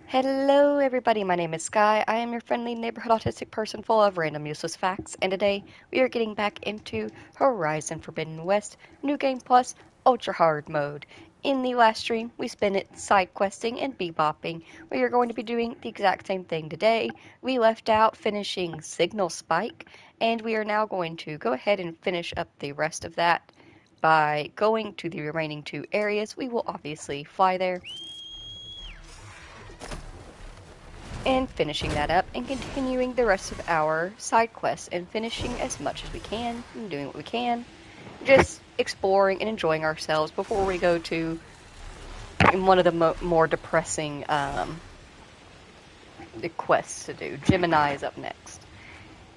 Hello everybody, my name is Sky. I am your friendly neighborhood autistic person full of random useless facts, and today we are getting back into Horizon Forbidden West New Game Plus Ultra Hard mode. In the last stream, we spent it side questing and bebopping. We are going to be doing the exact same thing today. We left out finishing Signal Spike, and we are now going to go ahead and finish up the rest of that by going to the remaining two areas. We will obviously fly there and finishing that up and continuing the rest of our side quests and finishing as much as we can and doing what we can, just exploring and enjoying ourselves before we go to one of the more depressing quests to do. Gemini is up next.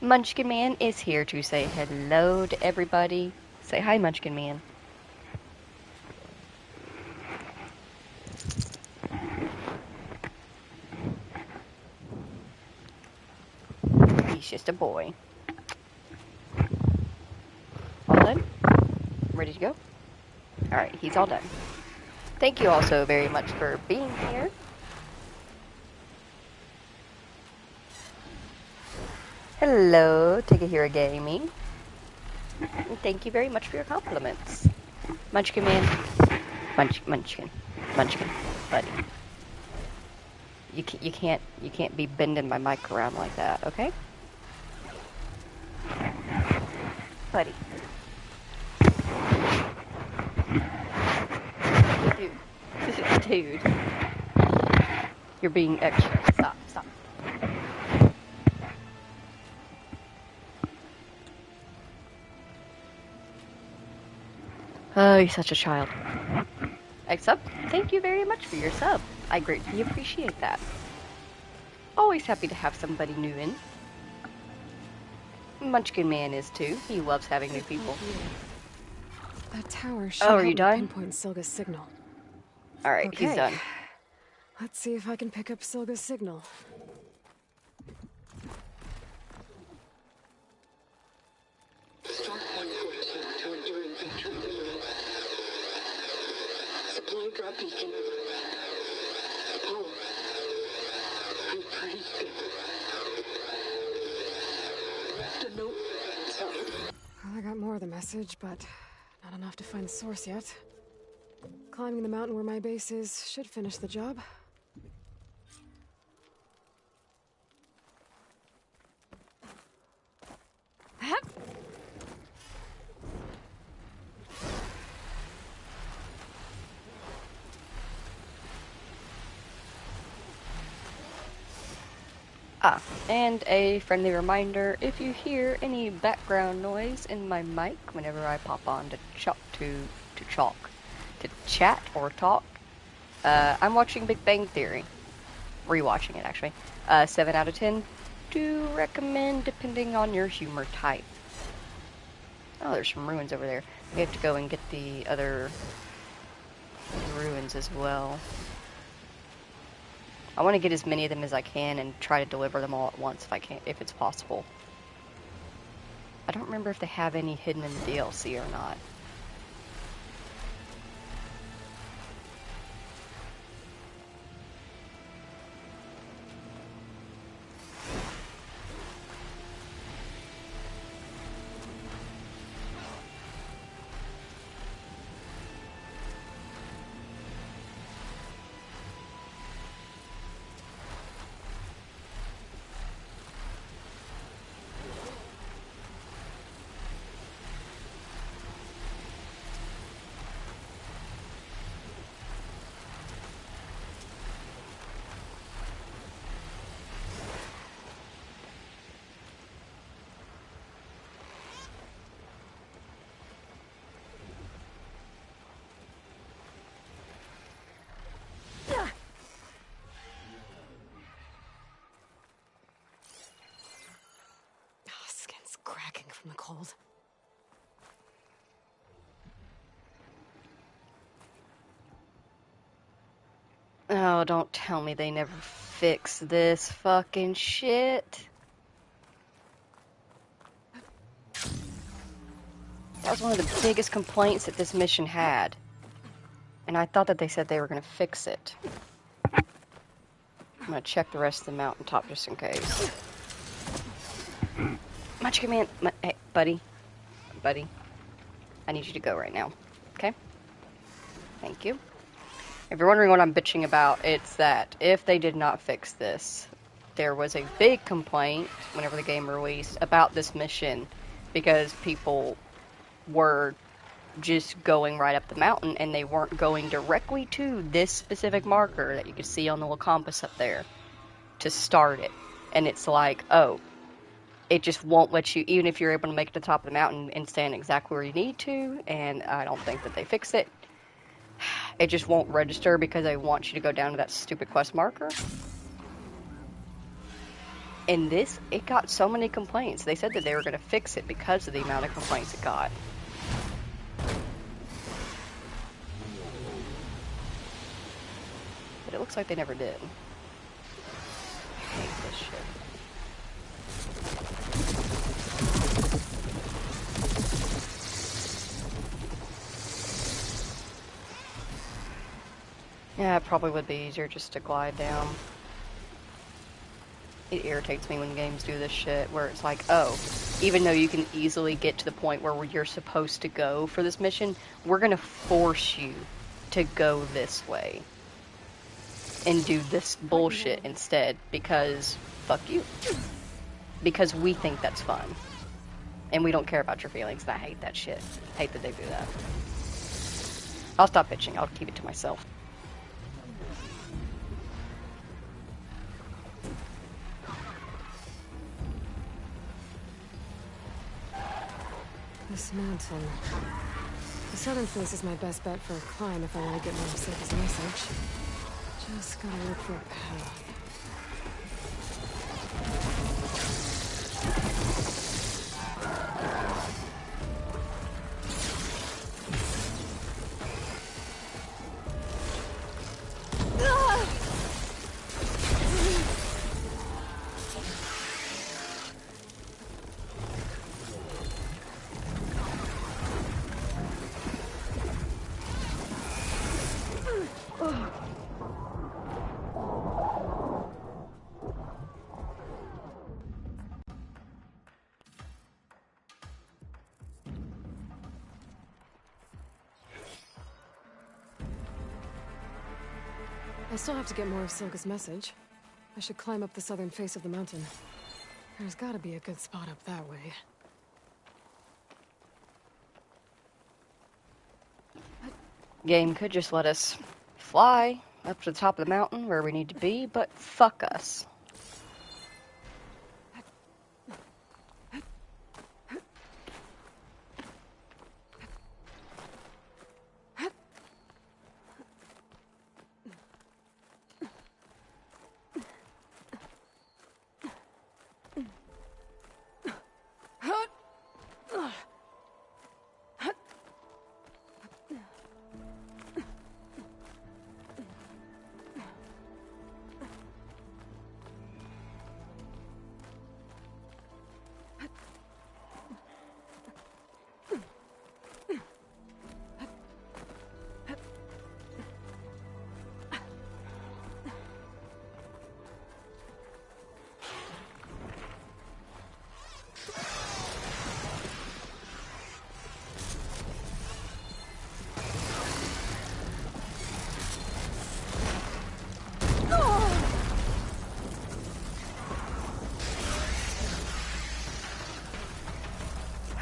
Munchkin Man is here to say hello to everybody. Say hi, Munchkin Man. He's just a boy. All done? Ready to go? Alright, he's all done. Thank you all so very much for being here. Hello, Takahira Gaming. And thank you very much for your compliments. Munchkin Man. Munchkin, buddy. You can't be bending my mic around like that, okay? Buddy. Dude. You're being extra. Stop. Oh, you're such a child. Except, thank you very much for your sub. I greatly appreciate that. Always happy to have somebody new in. Munchkin Man is too. He loves having new people. That tower should are you done? pinpoint Silga's signal. Alright, Okay. he's done. Let's see if I can pick up Silga's signal. Supply drop beacon. Paul. I'm breathing. The note. Well, I got more of the message, but not enough to find the source yet. Climbing the mountain where my base is should finish the job. And a friendly reminder, if you hear any background noise in my mic whenever I pop on to chat or talk, I'm watching Big Bang Theory. Rewatching it, actually. 7 out of 10. Do recommend, depending on your humor type. Oh, there's some ruins over there. We have to go and get the other ruins as well. I want to get as many of them as I can and try to deliver them all at once if it's possible. I don't remember if they have any hidden in the DLC or not. Skin's cracking from the cold. Oh, don't tell me they never fix this fucking shit. That was one of the biggest complaints that this mission had. And I thought that they said they were going to fix it. gonna check the rest of the mountaintop just in case. Much command. Hey, buddy. Buddy. I need you to go right now. Okay? Thank you. If you're wondering what I'm bitching about, it's that if they did not fix this, there was a big complaint whenever the game released about this mission because people were just going right up the mountain and they weren't going directly to this specific marker that you can see on the little compass up there to start it. And it's like, oh, it just won't let you, even if you're able to make it to the top of the mountain and stand exactly where you need to, and I don't think that they fix it. It just won't register because they want you to go down to that stupid quest marker. And this, it got so many complaints. They said that they were going to fix it because of the amount of complaints it got. But it looks like they never did. I hate this shit. Yeah, it probably would be easier just to glide down. It irritates me when games do this shit, where it's like, oh, even though you can easily get to the point where you're supposed to go for this mission, we're gonna force you to go this way. And do this bullshit instead, because fuck you. Because we think that's fun. And we don't care about your feelings, and I hate that shit. I hate that they do that. I'll stop bitching, I'll keep it to myself. This mountain. The southern face is my best bet for a climb if I want to get more of Silva's message. Just gotta look for a path. I still have to get more of Silga's message. I should climb up the southern face of the mountain. There's gotta be a good spot up that way. Game could just let us fly up to the top of the mountain where we need to be, but fuck us.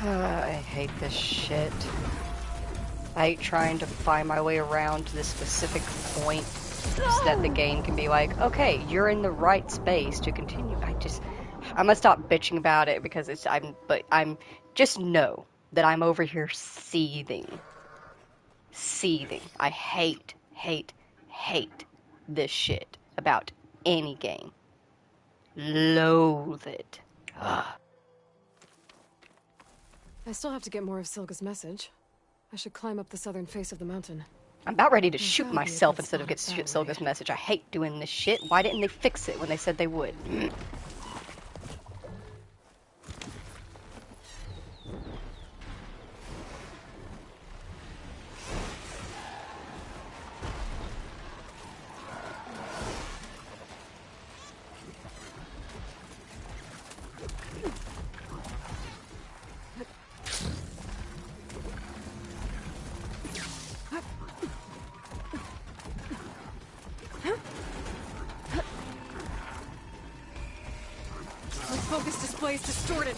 I hate this shit. I hate trying to find my way around to this specific point so that the game can be like, okay, you're in the right space to continue. I'm gonna stop bitching about it because I'm just know that I'm over here seething. Seething. I hate this shit about any game. Loathe it. Ugh. I still have to get more of Silga's message. I should climb up the southern face of the mountain. I'm about ready to There's shoot gotta be a myself good instead of spot get that way. Silga's message. I hate doing this shit. Why didn't they fix it when they said they would? is distorted.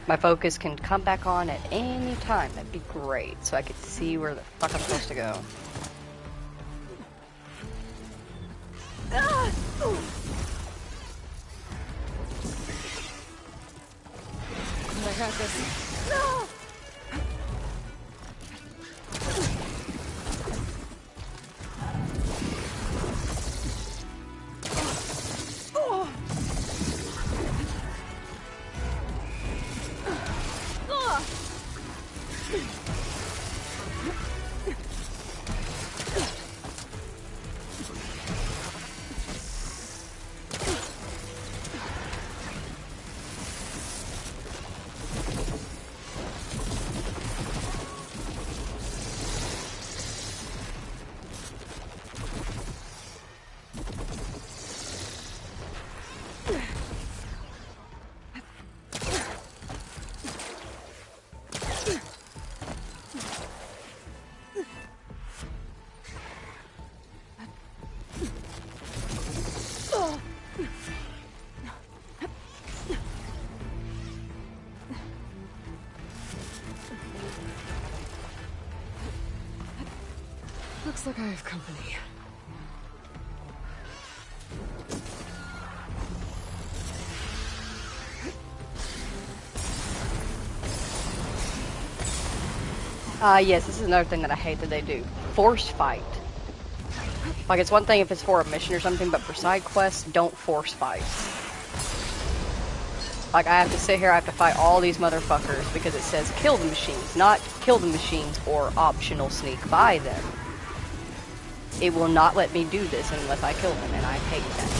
My focus can come back on at any time. That'd be great, so I could see where the fuck I'm supposed to go. I got this. No! Looks like I have company. Yes, this is another thing that I hate that they do. Forced fight. Like, it's one thing if it's for a mission or something, but for side quests, don't force fight. Like, I have to sit here, I have to fight all these motherfuckers because it says kill the machines, not kill the machines or optional sneak by them. It will not let me do this unless I kill them, and I hate that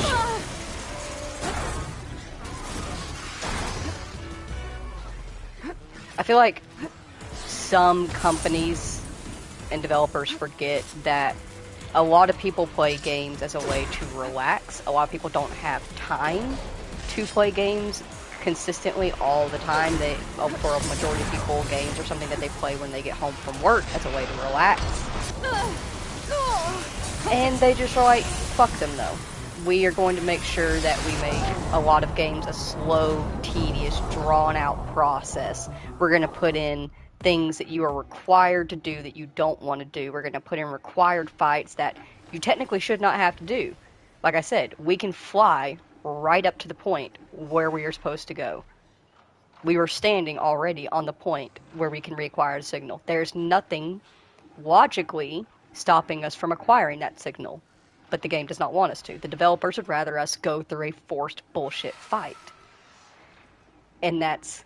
shit. I feel like some companies and developers forget that a lot of people play games as a way to relax. A lot of people don't have time to play games consistently all the time. For a majority of people, games are something that they play when they get home from work as a way to relax. And they just are like, fuck them though. We are going to make sure that we make a lot of games a slow, tedious, drawn-out process. We're going to put in things that you are required to do that you don't want to do. We're going to put in required fights that you technically should not have to do. Like I said, we can fly right up to the point where we are supposed to go. We were standing already on the point where we can reacquire a signal. There's nothing logically stopping us from acquiring that signal, but the game does not want us to. The developers would rather us go through a forced bullshit fight. And that's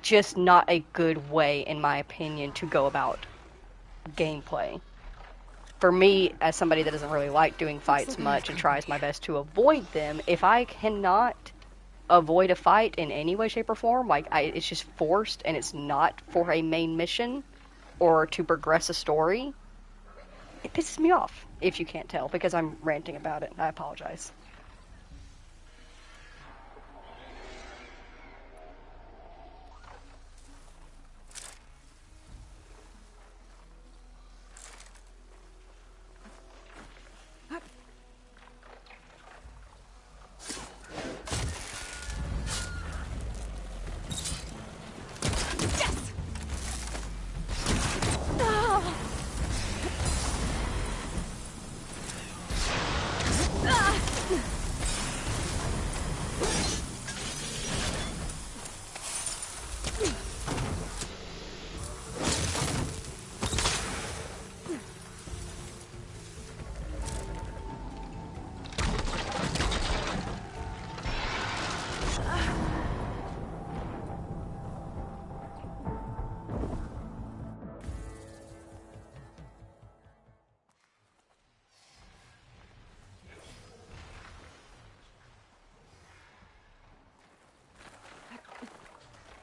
just not a good way, in my opinion, to go about gameplay. For me, as somebody that doesn't really like doing fights much and tries my best to avoid them, if I cannot avoid a fight in any way, shape, or form, like it's just forced and it's not for a main mission or to progress a story, it pisses me off, if you can't tell, because I'm ranting about it. I apologize.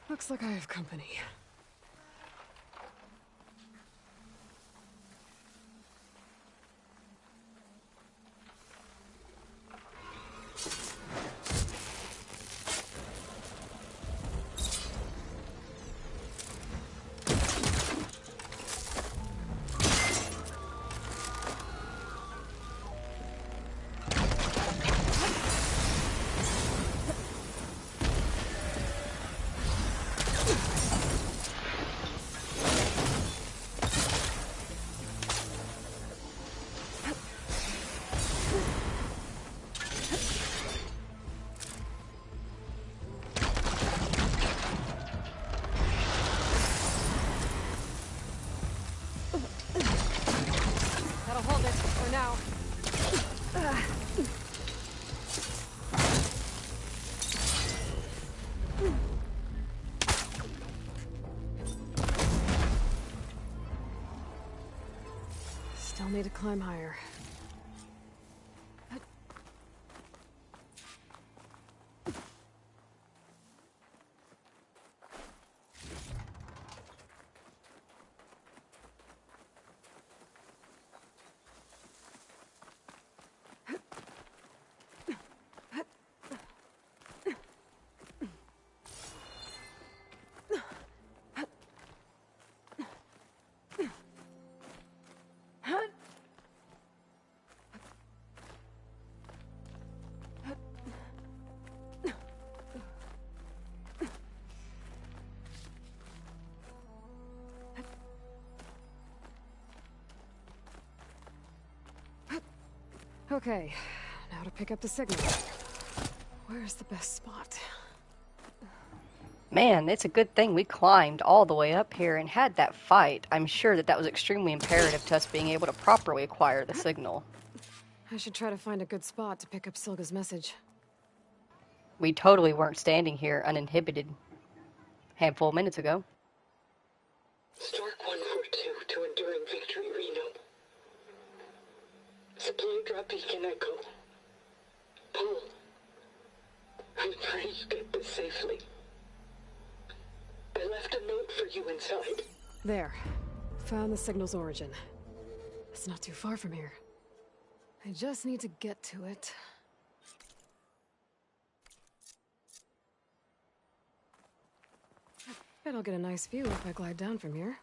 Looks like I have company. That'll hold it for now. Still need to climb higher. Okay, now to pick up the signal. Where's the best spot? Man, it's a good thing we climbed all the way up here and had that fight. I'm sure that that was extremely imperative to us being able to properly acquire the signal. I should try to find a good spot to pick up Silga's message. We totally weren't standing here uninhibited a handful of minutes ago. Stark 142 to Enduring Victory, Reno. Supply drop beacon echo. Paul, I pray you get this safely. I left a note for you inside. There. Found the signal's origin. It's not too far from here. I just need to get to it. Bet I'll get a nice view if I glide down from here.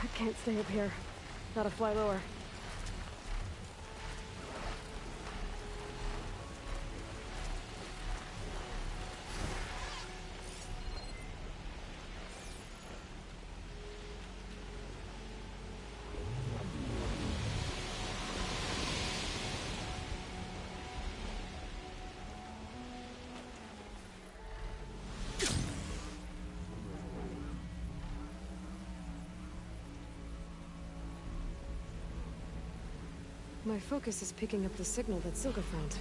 I can't stay up here. Gotta fly lower. My focus is picking up the signal that Silga found.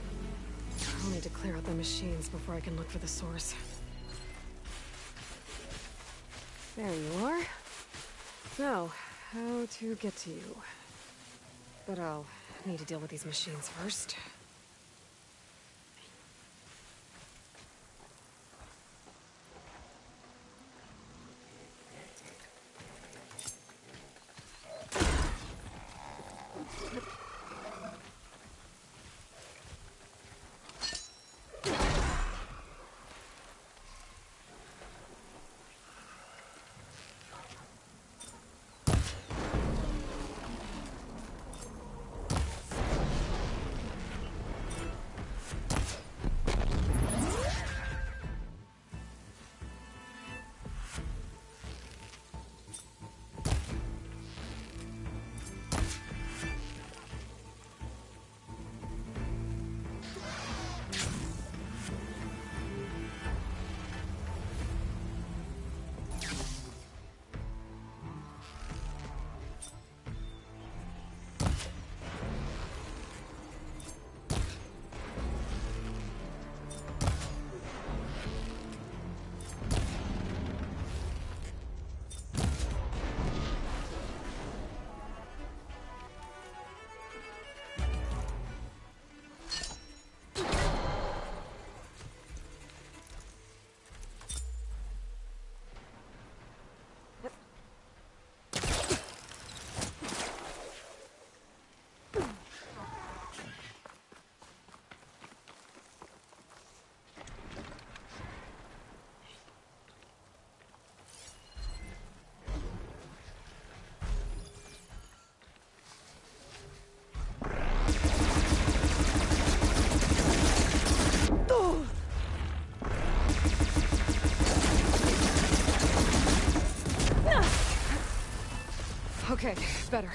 I'll need to clear out the machines before I can look for the source. There you are. Now, how to get to you. But I'll need to deal with these machines first. Okay, better.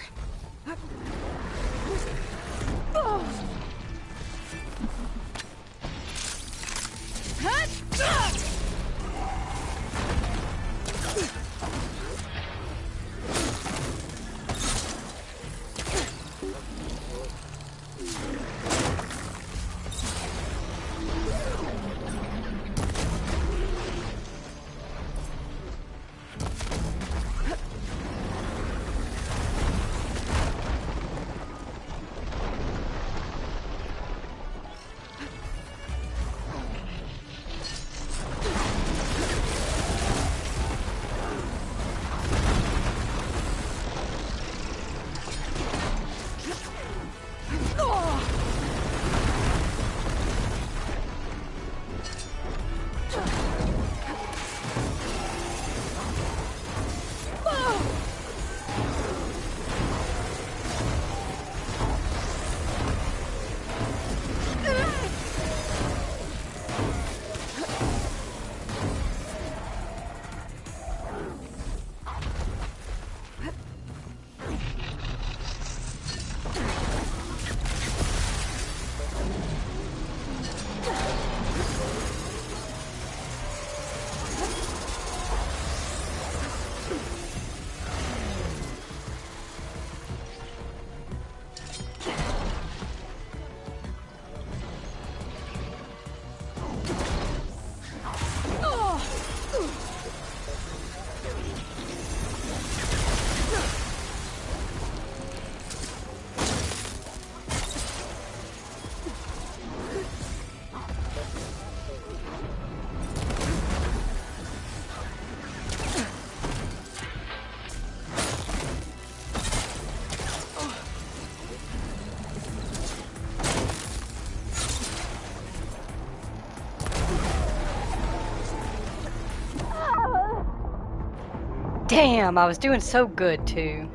Damn, I was doing so good too.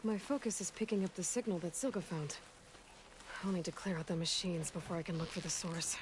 My focus is picking up the signal that Silga found. I'll need to clear out the machines before I can look for the source.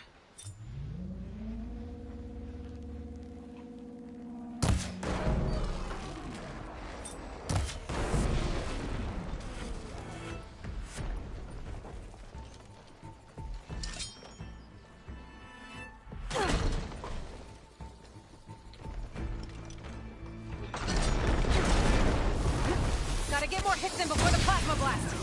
Get more hits in before the plasma blast!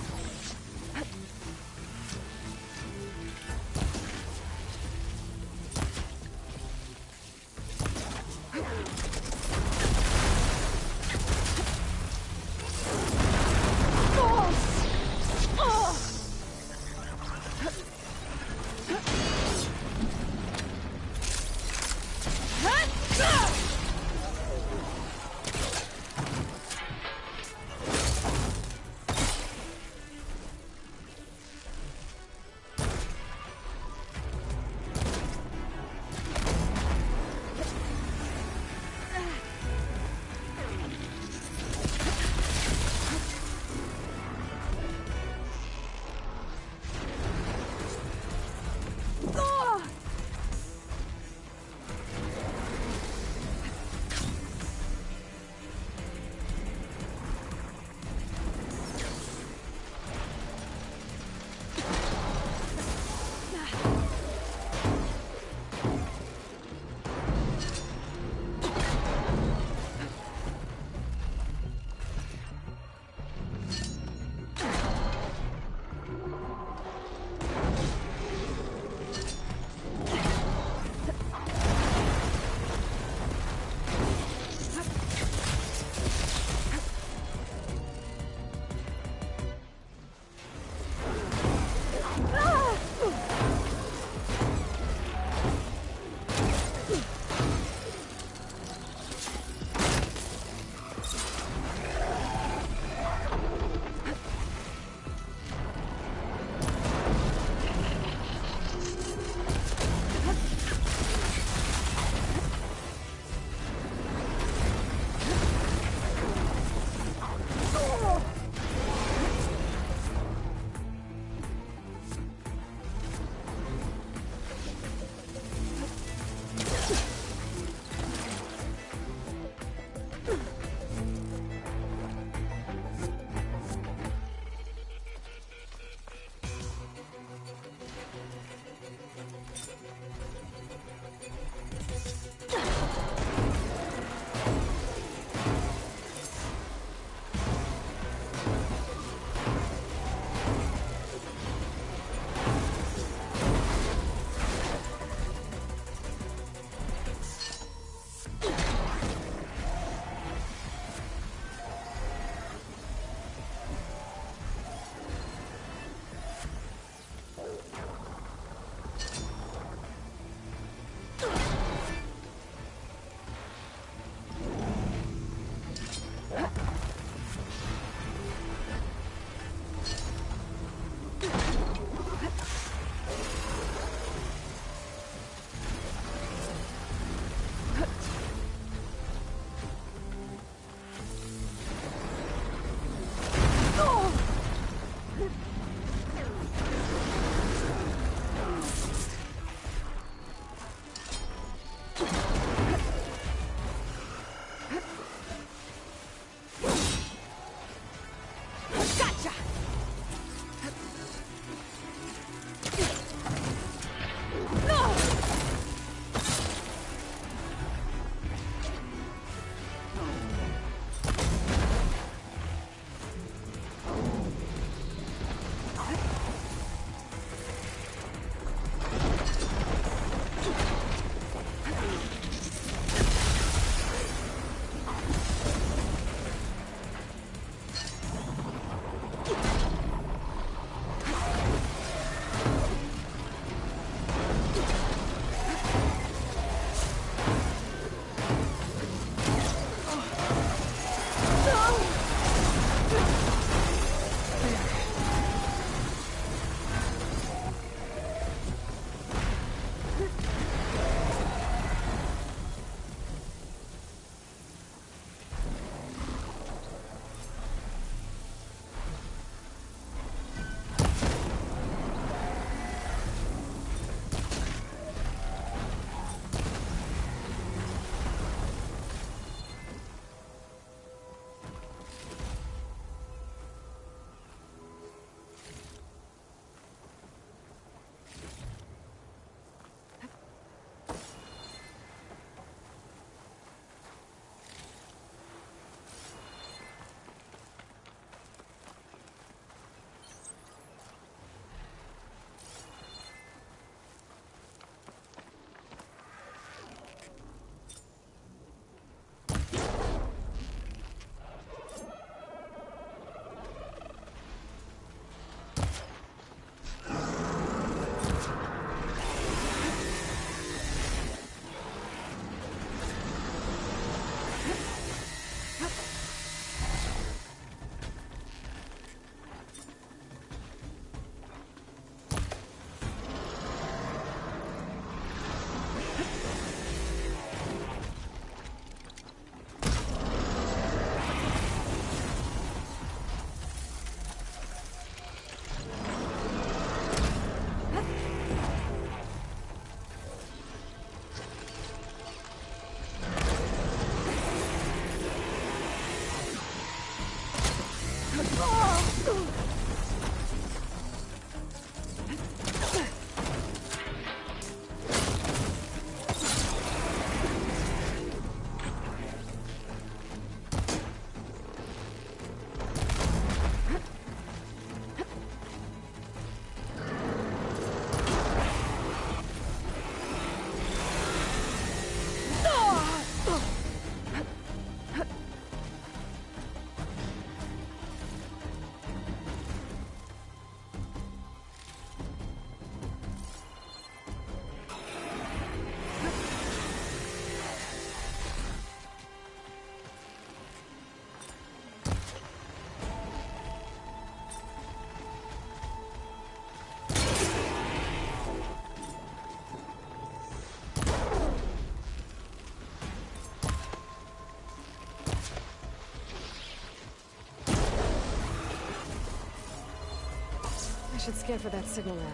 should scan for that signal now.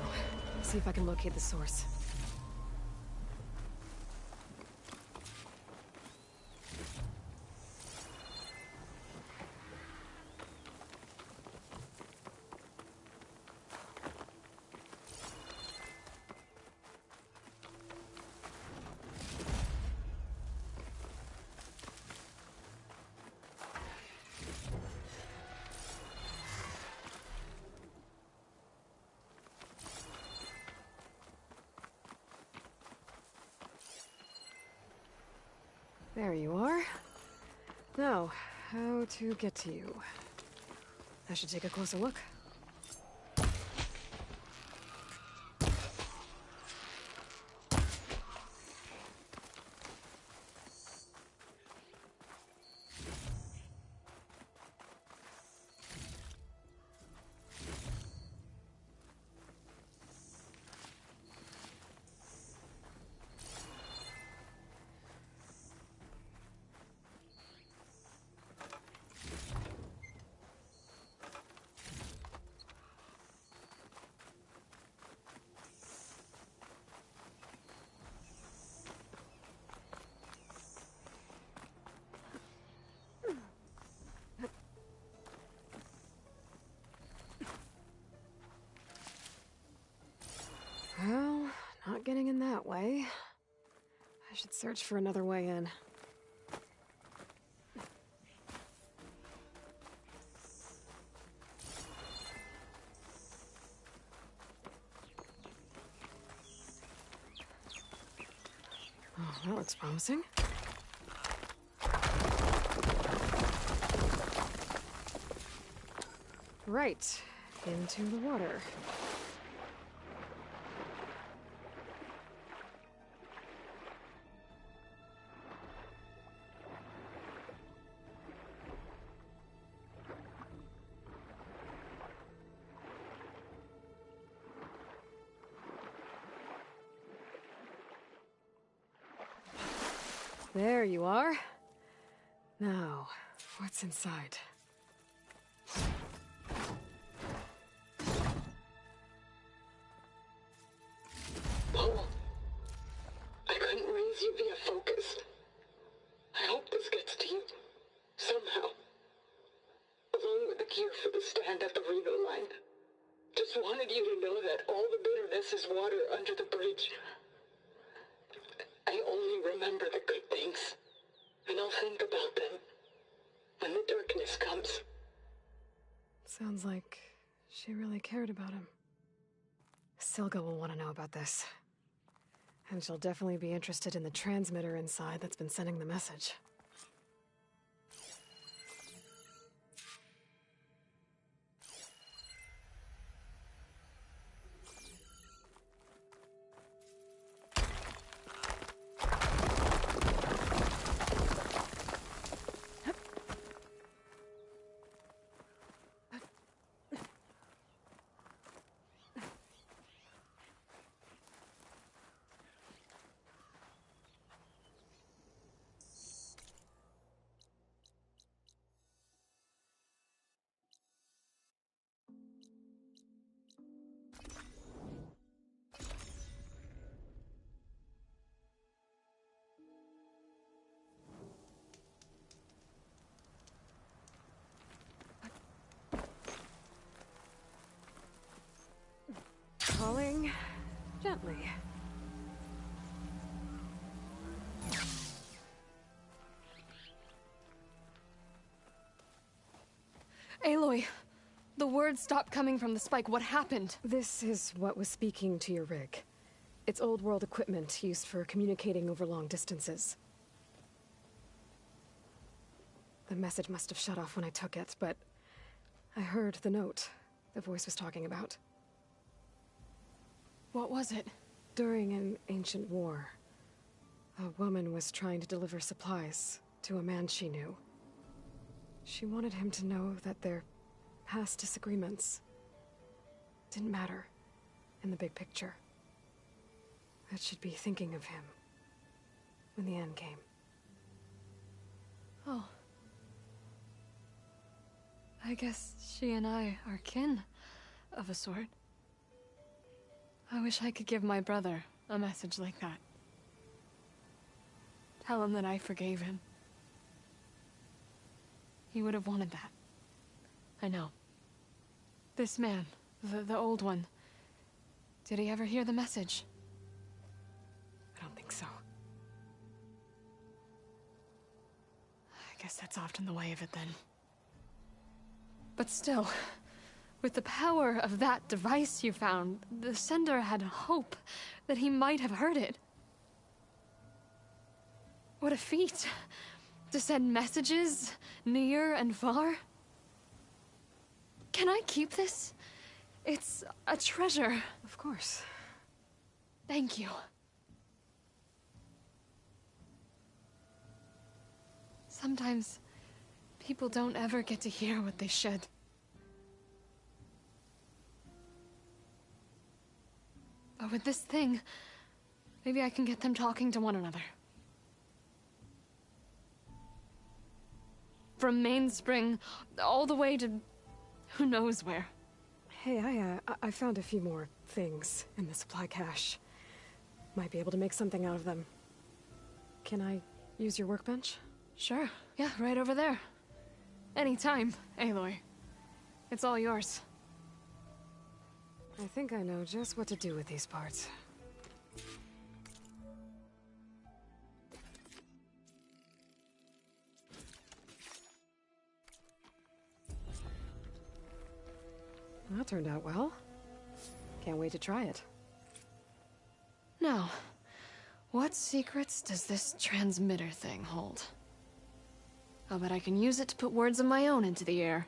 See if I can locate the source. There you are. Now, how to get to you? I should take a closer look. Well, not getting in that way. I should search for another way in. Oh, that looks promising. Right, into the water. There you are. Now, what's inside? Paul, I couldn't raise you via focus. I hope this gets to you. Somehow. Along with the gear for the stand at the Reno line. Just wanted you to know that all the bitterness is water under the bridge. I only remember the good things. And I'll think about them when the darkness comes. Sounds like she really cared about him. Silga will want to know about this. And she'll definitely be interested in the transmitter inside that's been sending the message. Calling gently. Aloy, the words stopped coming from the spike. What happened? This is what was speaking to your rig. It's old world equipment used for communicating over long distances. The message must have shut off when I took it, but I heard the note the voice was talking about. What was it? During an ancient war, a woman was trying to deliver supplies to a man she knew. She wanted him to know that their past disagreements didn't matter in the big picture. That she'd be thinking of him when the end came. Oh. I guess she and I are kin, of a sort. I wish I could give my brother a message like that. Tell him that I forgave him. He would have wanted that. I know. This man, the old one, did he ever hear the message? I don't think so. I guess that's often the way of it then. But still, with the power of that device you found, the sender had hope that he might have heard it. What a feat! To send messages near and far. Can I keep this? It's a treasure. Of course. Thank you. Sometimes people don't ever get to hear what they should. But with this thing, maybe I can get them talking to one another. From Mainspring all the way to who knows where. Hey, I found a few more things in the supply cache. Might be able to make something out of them. Can I use your workbench? Sure. Yeah, right over there. Anytime, Aloy. It's all yours. I think I know just what to do with these parts. That turned out well. Can't wait to try it. Now, what secrets does this transmitter thing hold? I'll bet I can use it to put words of my own into the air.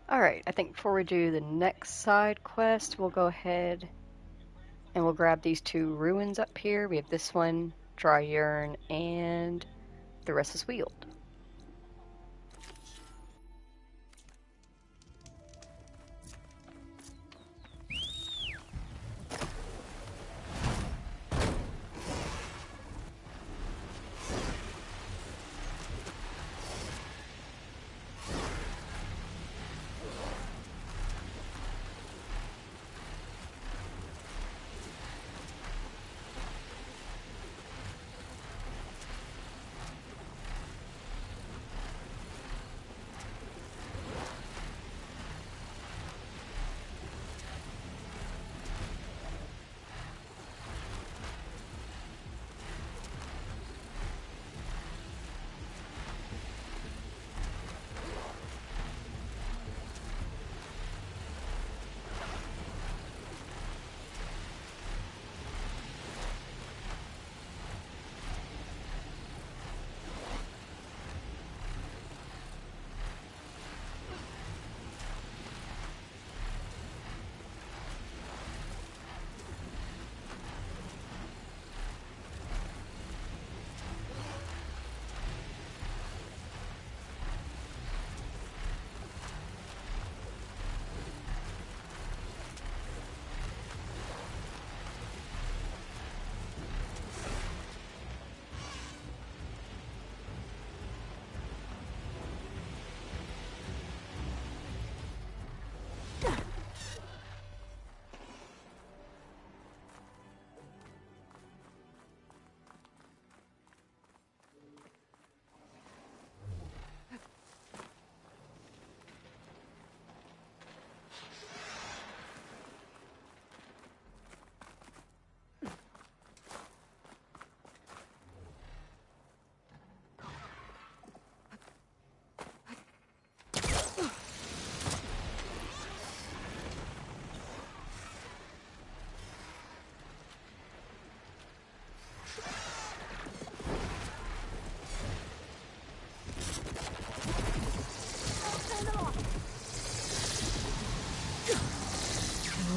Alright, I think before we do the next side quest, we'll go ahead and we'll grab these two ruins up here. We have this one, Dry Urn, and the rest is Wheeled.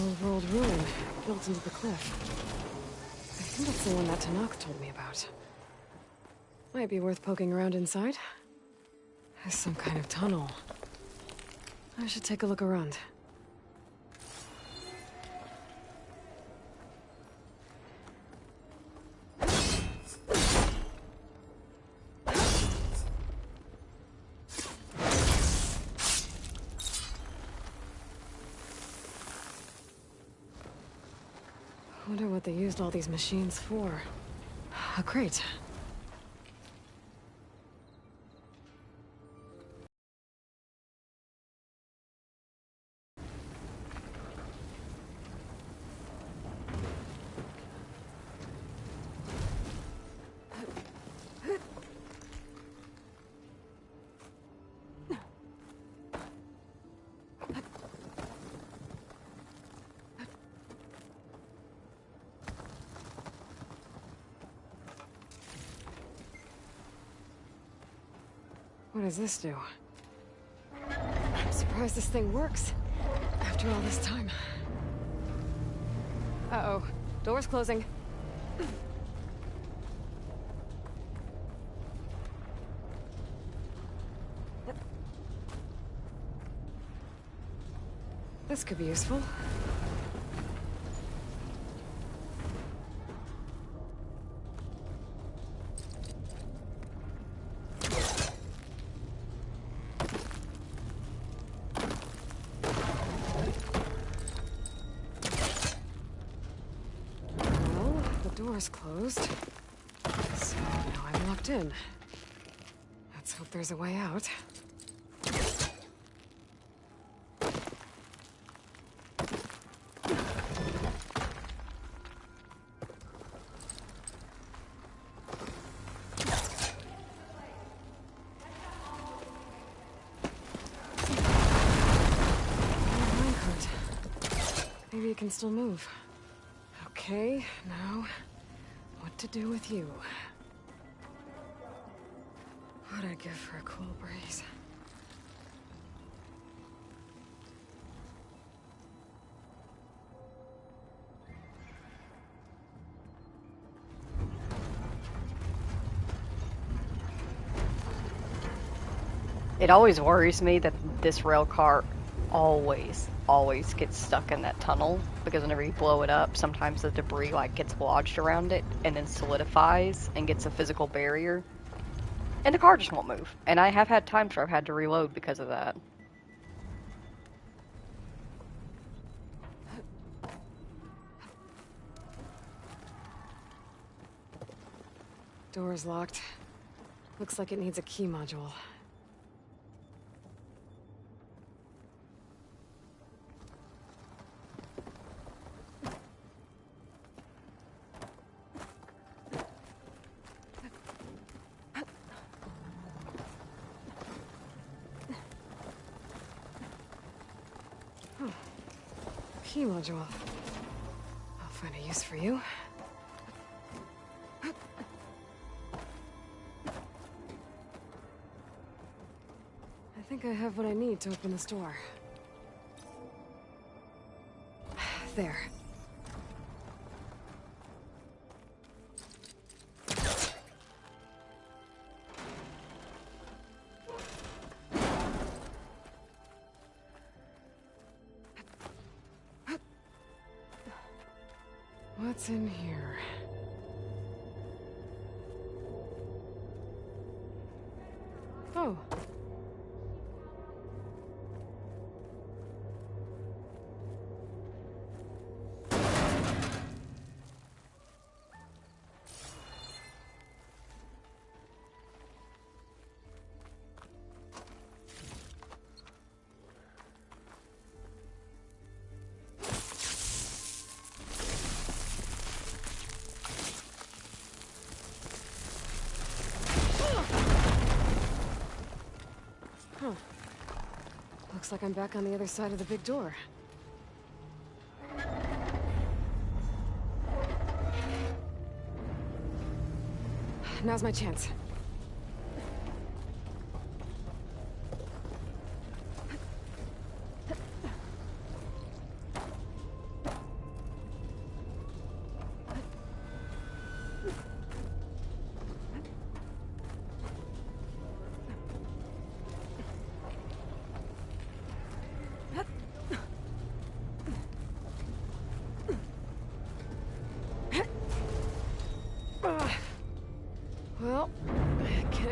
old-world ruin built into the cliff. I think that's the one that Tanakh told me about. Might be worth poking around inside. There's some kind of tunnel. I should take a look around. Wonder what they used all these machines for. A crate. What does this do? I'm surprised this thing works. After all this time. Uh-oh. Door's closing. This could be useful. Door's closed. So now I'm locked in. Let's hope there's a way out. Minecart. Maybe it can still move. Okay, now what to do with you? What'd I give for a cool breeze? It always worries me that this rail car always gets stuck in that tunnel, because whenever you blow it up, sometimes the debris like gets lodged around it and then solidifies and gets a physical barrier, and the car just won't move. And I have had times where I've had to reload because of that. Door's locked. Looks like it needs a key module. Key module. I'll find a use for you. I think I have what I need to open this door. There. What's in here? Oh. Huh. Looks like I'm back on the other side of the big door. Now's my chance.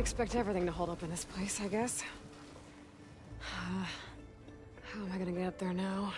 expect everything to hold up in this place, I guess. How am I gonna get up there now?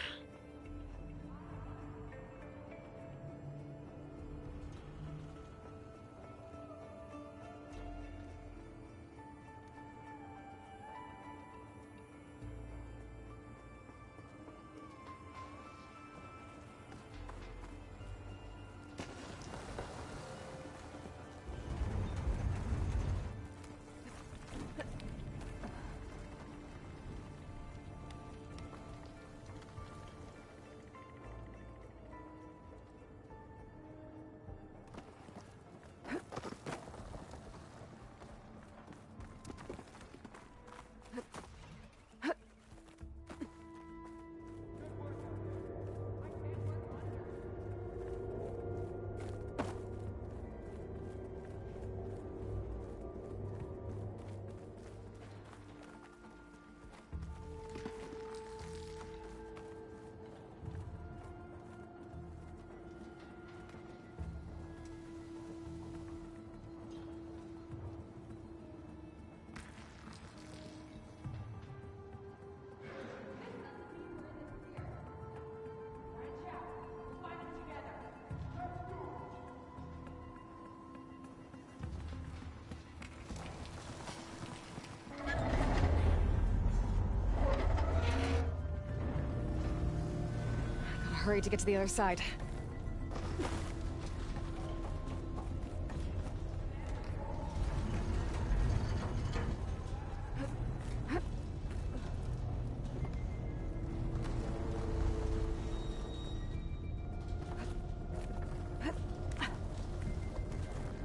Hurry to get to the other side.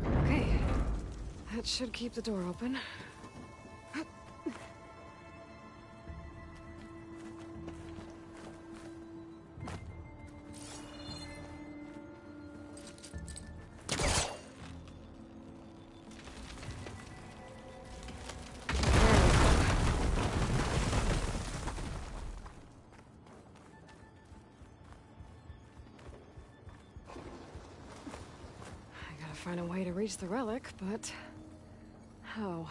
Okay. That should keep the door open. Find a way to reach the relic, but how?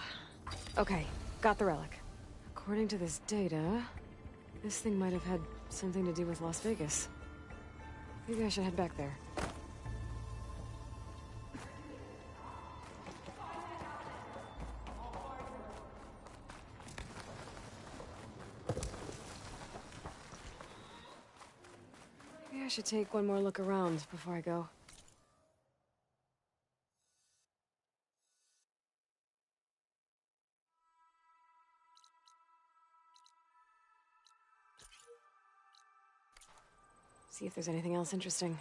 Okay, got the relic. According to this data, this thing might have had something to do with Las Vegas. Maybe I should head back there. Maybe I should take one more look around before I go. See if there's anything else interesting.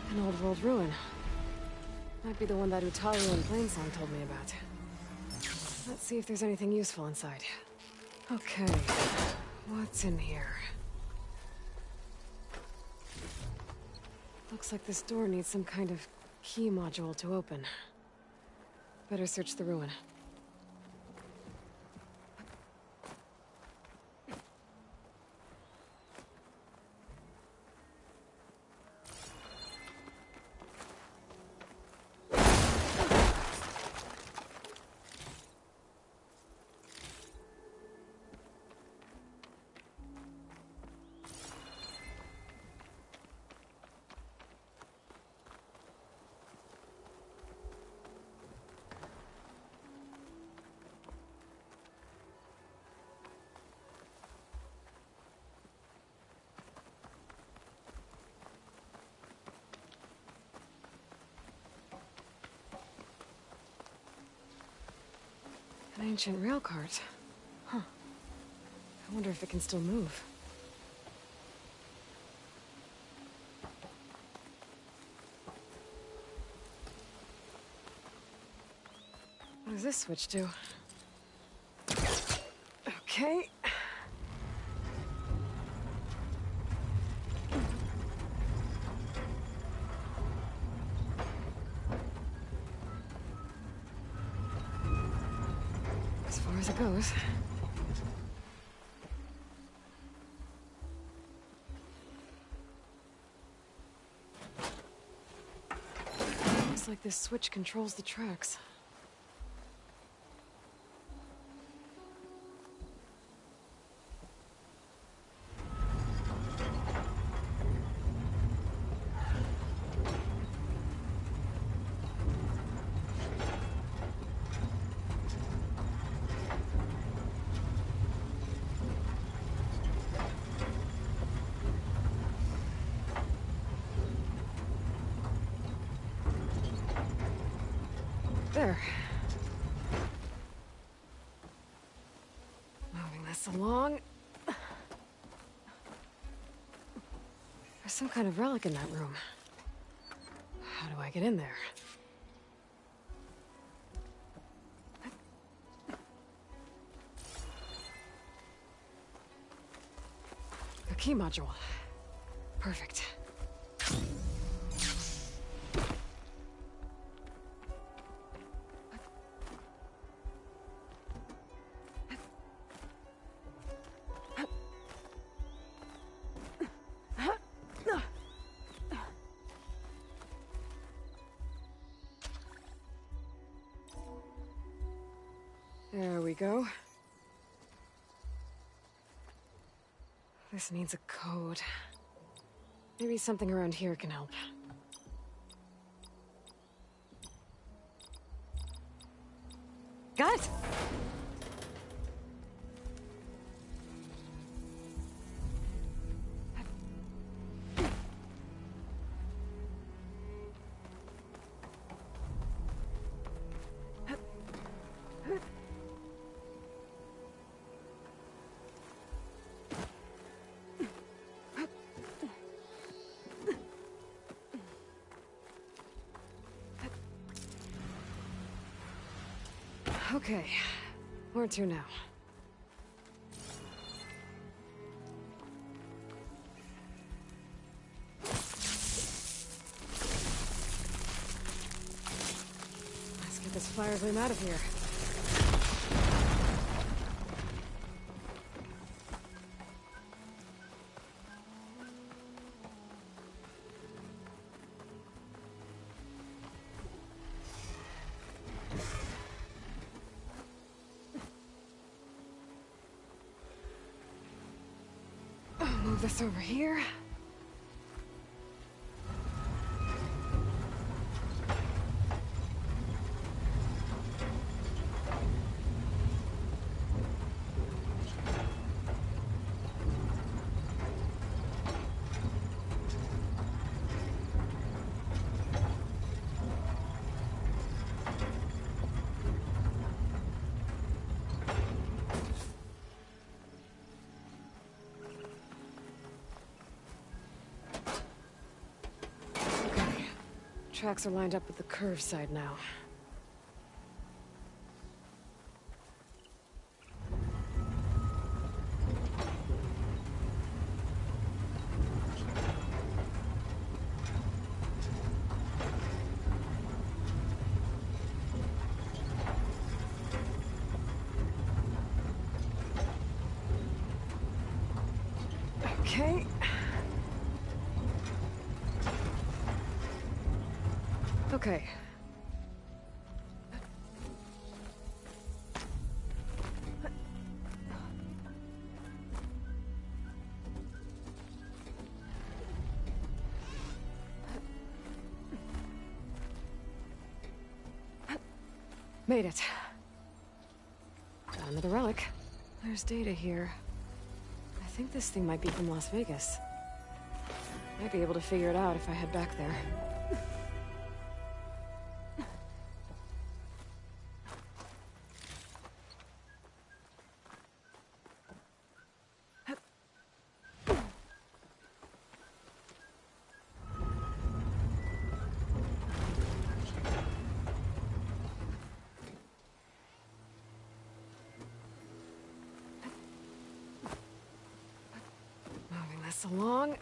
An old world ruin. Might be the one that Utaru and Plainsong told me about. Let's see if there's anything useful inside. Okay, what's in here? Looks like this door needs some kind of key module to open. Better search the ruin. ancient rail cart. Huh. I wonder if it can still move. What does this switch do? Okay. As far as it goes. Looks like this switch controls the tracks. There. Moving this along. There's some kind of relic in that room. How do I get in there? A key module. Perfect. There we go. This needs a code. Maybe something around here can help. Got it! Okay, where to now? Let's get this fire gleam out of here. Move this over here. Tracks are lined up with the curve side now. Okay. Okay. Made it. Down to the relic. There's data here. I think this thing might be from Las Vegas. Might be able to figure it out if I head back there. this along.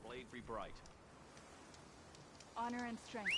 Blade be bright. Honor and strength.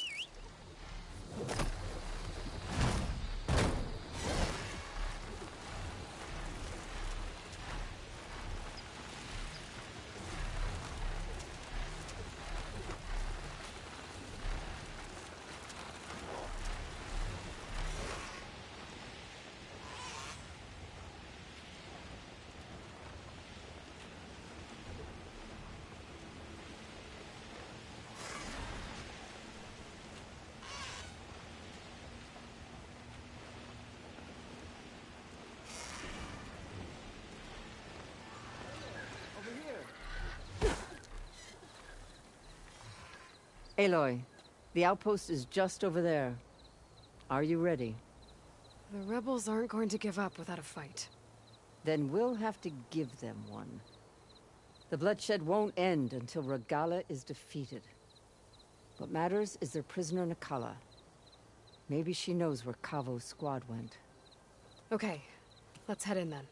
Aloy, the outpost is just over there. Are you ready? The rebels aren't going to give up without a fight. Then we'll have to give them one. The bloodshed won't end until Regala is defeated. What matters is their prisoner Nakala. Maybe she knows where Kavo's squad went. Okay, let's head in then.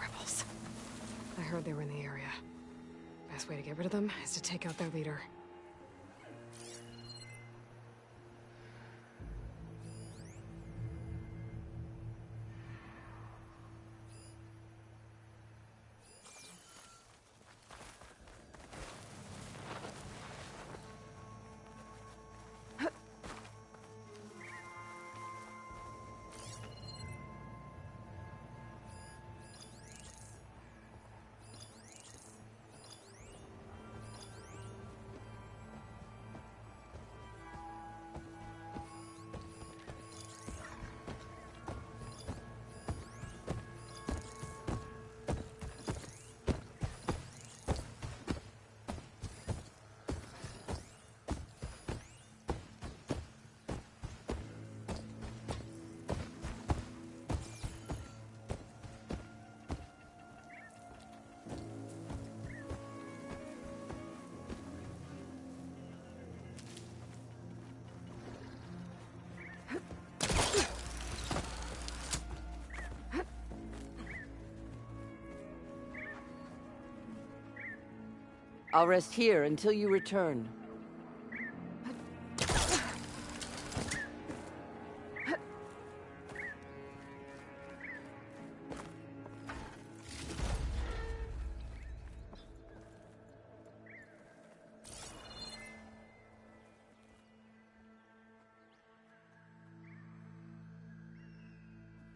Rebels. I heard they were in the area. Best way to get rid of them is to take out their leader. I'll rest here until you return.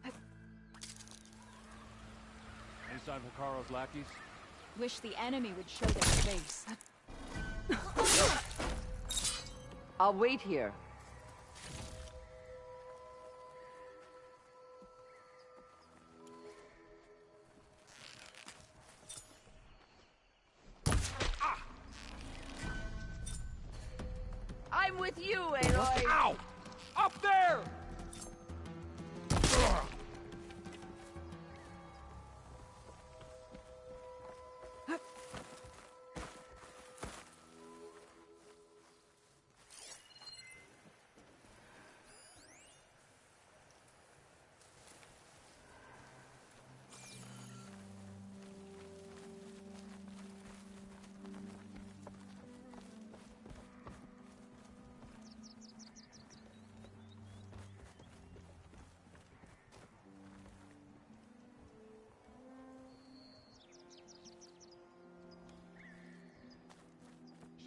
Any sign from Karo's lackeys? Wish the enemy would show their face. I'll wait here. I'm with you, Aloy! Ow! Up there!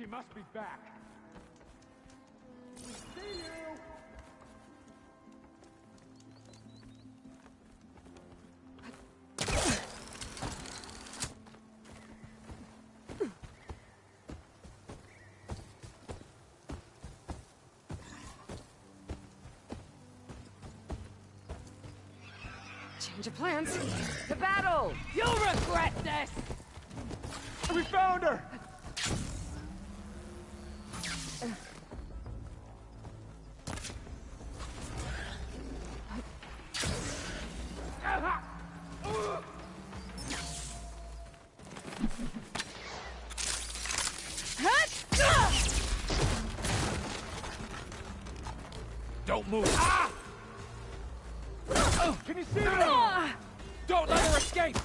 She must be back. We see you! Change of plans. To battle! You'll regret this! We found her! Don't move! Ah! Can you see me? Don't let her escape!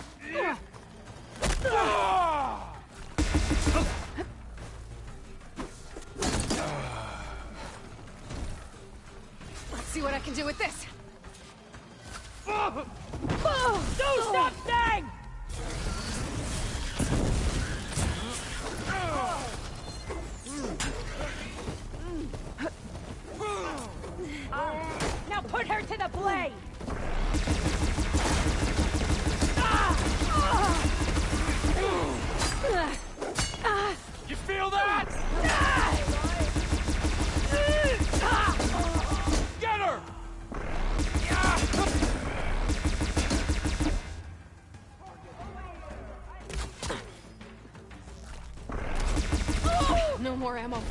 Let's see what I can do with this. Don't stop staying! Now put her to the blade! You feel that? Get her! No more ammo.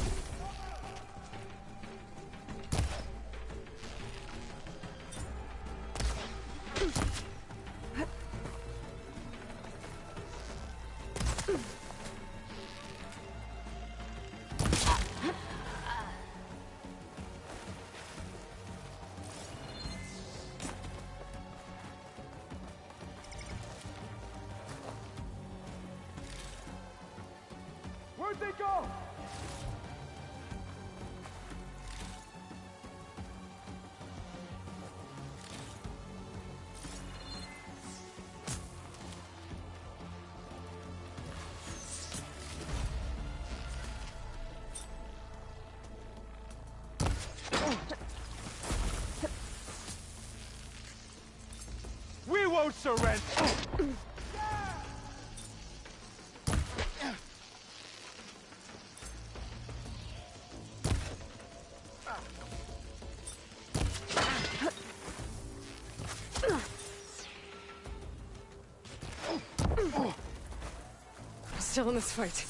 Where'd they go? We won't surrender! Still in this fight.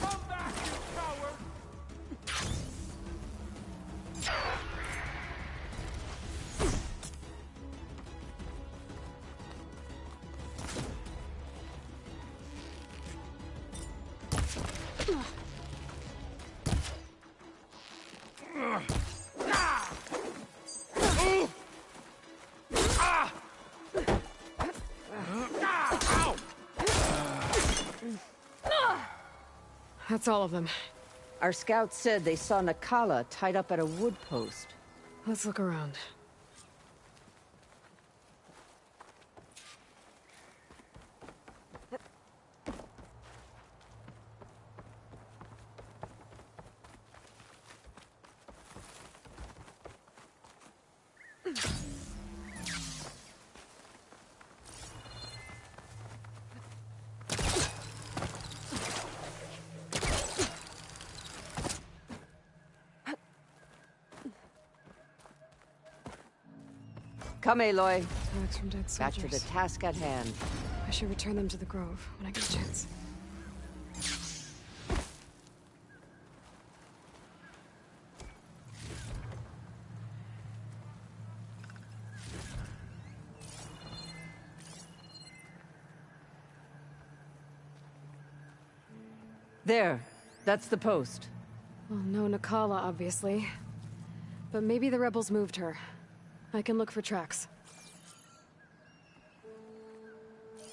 Come back, you coward! That's all of them. Our scouts said they saw Nakala tied up at a wood post. Let's look around. Come, Aloy. Tags from dead Back to soldiers. the task at hand. I should return them to the grove when I get a chance. There. That's the post. Well, no Nakala, obviously. But maybe the rebels moved her. I can look for tracks.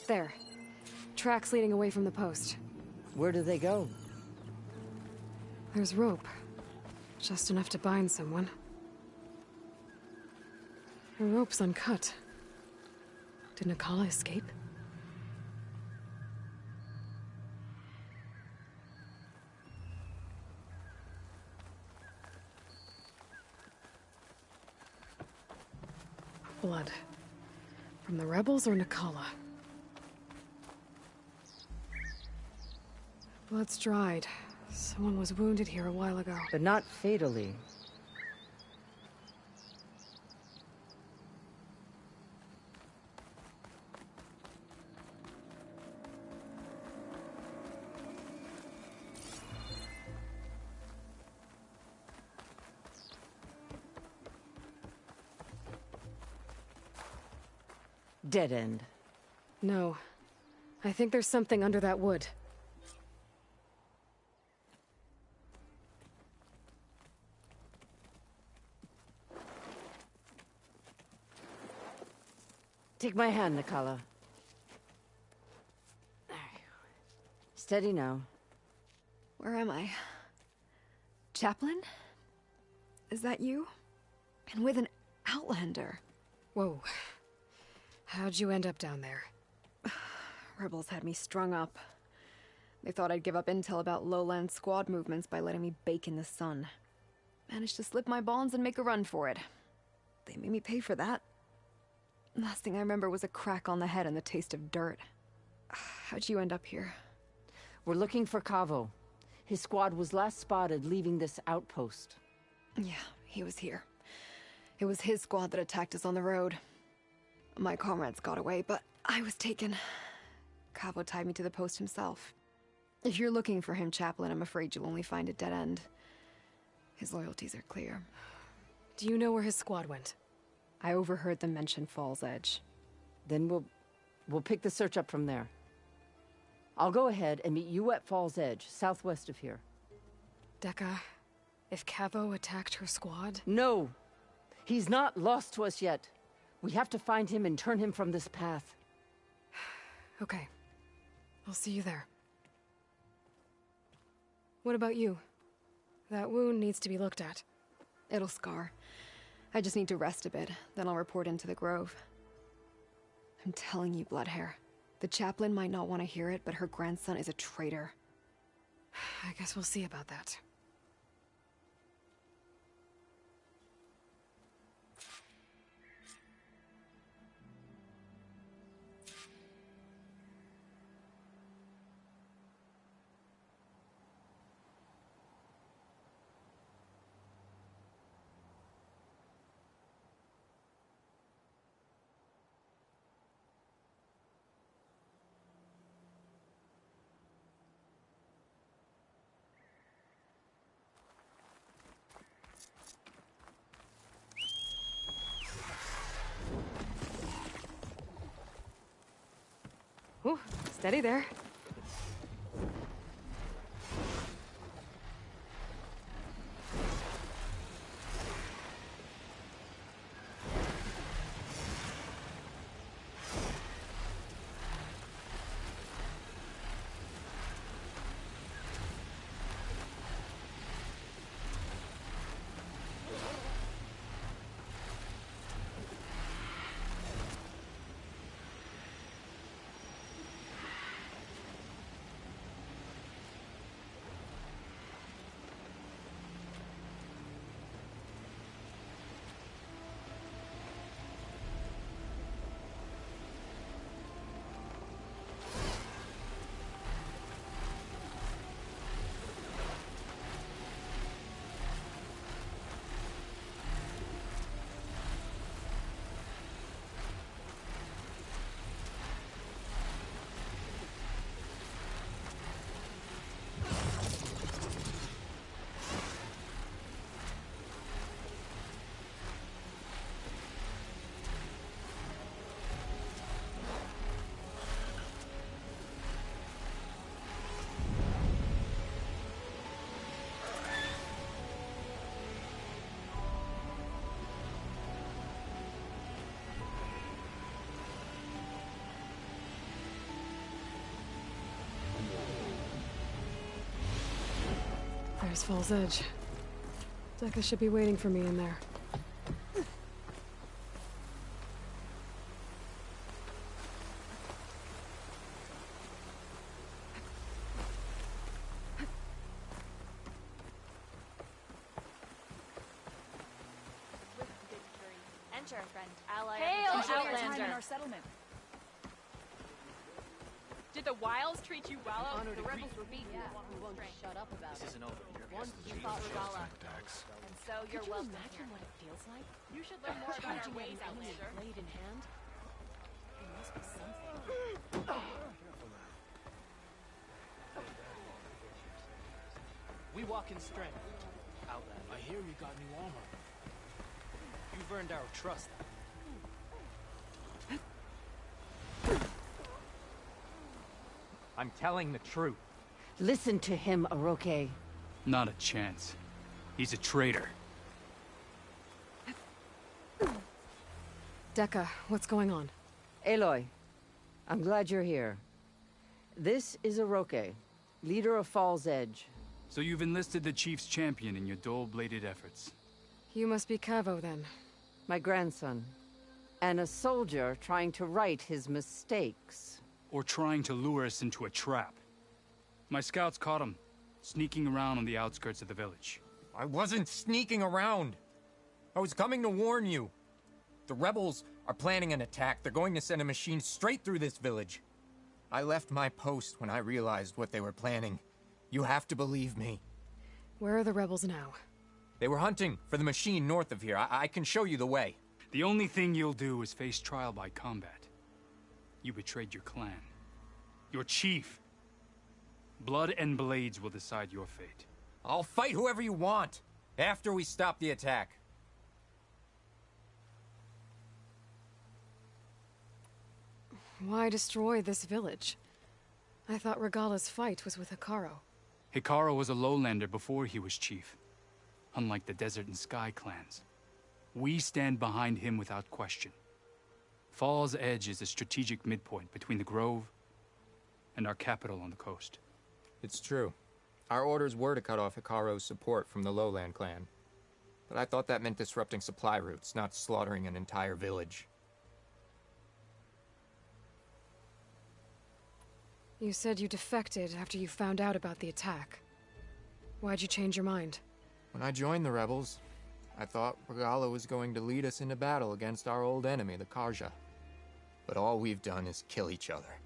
There. Tracks leading away from the post. Where do they go? There's rope. Just enough to bind someone. The rope's uncut. Did Nakala escape? Blood. From the rebels or Nakala? Blood's dried. Someone was wounded here a while ago. But not fatally. Dead end. No. I think there's something under that wood. Take my hand, Nakala. Steady now. Where am I? Chaplain? Is that you? And with an Outlander. Whoa. How'd you end up down there? Rebels had me strung up. They thought I'd give up intel about lowland squad movements by letting me bake in the sun. Managed to slip my bonds and make a run for it. They made me pay for that. Last thing I remember was a crack on the head and the taste of dirt. How'd you end up here? We're looking for Cavo. His squad was last spotted leaving this outpost. Yeah, he was here. It was his squad that attacked us on the road. My comrades got away, but I was taken. Cavo tied me to the post himself. If you're looking for him, Chaplain, I'm afraid you'll only find a dead end. His loyalties are clear. Do you know where his squad went? I overheard them mention Fall's Edge. Then we'll pick the search up from there. I'll go ahead and meet you at Fall's Edge, southwest of here. Dekka, if Cavo attacked her squad? No! He's not lost to us yet. We have to find him and turn him from this path. Okay. I'll see you there. What about you? That wound needs to be looked at. It'll scar. I just need to rest a bit, then I'll report into the Grove. I'm telling you, Bloodhair. The chaplain might not want to hear it, but her grandson is a traitor. I guess we'll see about that. Ooh, steady there. There's Fall's Edge. Decca should be waiting for me in there. Enter, friend. Ally. Hail, Outlander. in our settlement. Did the Wilds treat you well? The rebels were beaten. We won't shut up about This isn't over. Once you fought Regala, and so you're welcome here. what it feels like? You should learn more about our ways, Outlander. Blade in hand? There must be something. We walk in strength. Outlander. I hear you got new armor. You've earned our trust. I'm telling the truth. Listen to him, Oroke. Not a chance. He's a traitor. Decca, what's going on? Aloy, I'm glad you're here. This is Oroke, leader of Fall's Edge. So you've enlisted the Chief's champion in your dull-bladed efforts. You must be Cavo, then. My grandson. And a soldier trying to right his mistakes. Or trying to lure us into a trap. My scouts caught him, sneaking around on the outskirts of the village. I wasn't sneaking around. I was coming to warn you. The rebels are planning an attack. They're going to send a machine straight through this village. I left my post when I realized what they were planning. You have to believe me. Where are the rebels now? They were hunting for the machine north of here. I can show you the way. The only thing you'll do is face trial by combat. You betrayed your clan. Your chief. Blood and blades will decide your fate. I'll fight whoever you want, after we stop the attack. Why destroy this village? I thought Regala's fight was with Hikaru. Hikaru was a lowlander before he was chief. Unlike the Desert and Sky clans. We stand behind him without question. Fall's Edge is a strategic midpoint between the Grove and our capital on the coast. It's true. Our orders were to cut off Hikaru's support from the Lowland clan. But I thought that meant disrupting supply routes, not slaughtering an entire village. You said you defected after you found out about the attack. Why'd you change your mind? When I joined the rebels, I thought Regala was going to lead us into battle against our old enemy, the Karja. But all we've done is kill each other.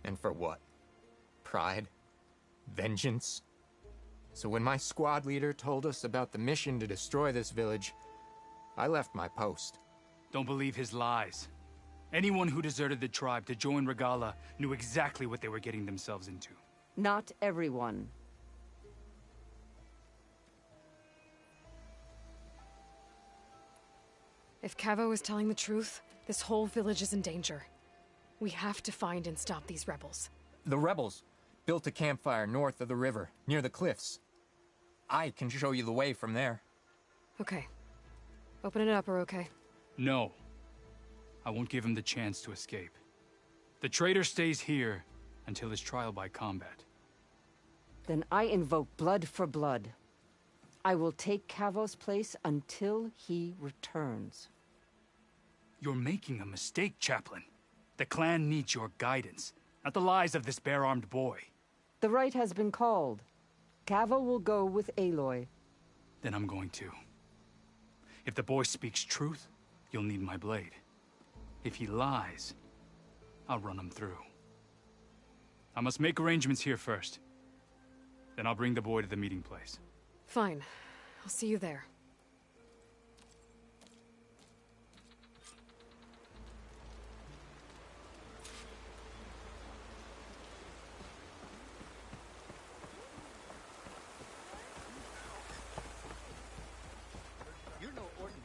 And for what? Pride? Vengeance? So when my squad leader told us about the mission to destroy this village, I left my post. Don't believe his lies. Anyone who deserted the tribe to join Regala knew exactly what they were getting themselves into. Not everyone. If Cavo is telling the truth, this whole village is in danger. We have to find and stop these rebels. The rebels built a campfire north of the river, near the cliffs. I can show you the way from there. Okay. Open it up, Oroke. No. I won't give him the chance to escape. The traitor stays here until his trial by combat. Then I invoke blood for blood. I will take Cavo's place until he returns. You're making a mistake, Chaplain. The clan needs your guidance, not the lies of this bare-armed boy. The right has been called. Cavo will go with Aloy. Then I'm going to. If the boy speaks truth, you'll need my blade. If he lies, I'll run him through. I must make arrangements here first. Then I'll bring the boy to the meeting place. Fine. I'll see you there. You're no ordinary.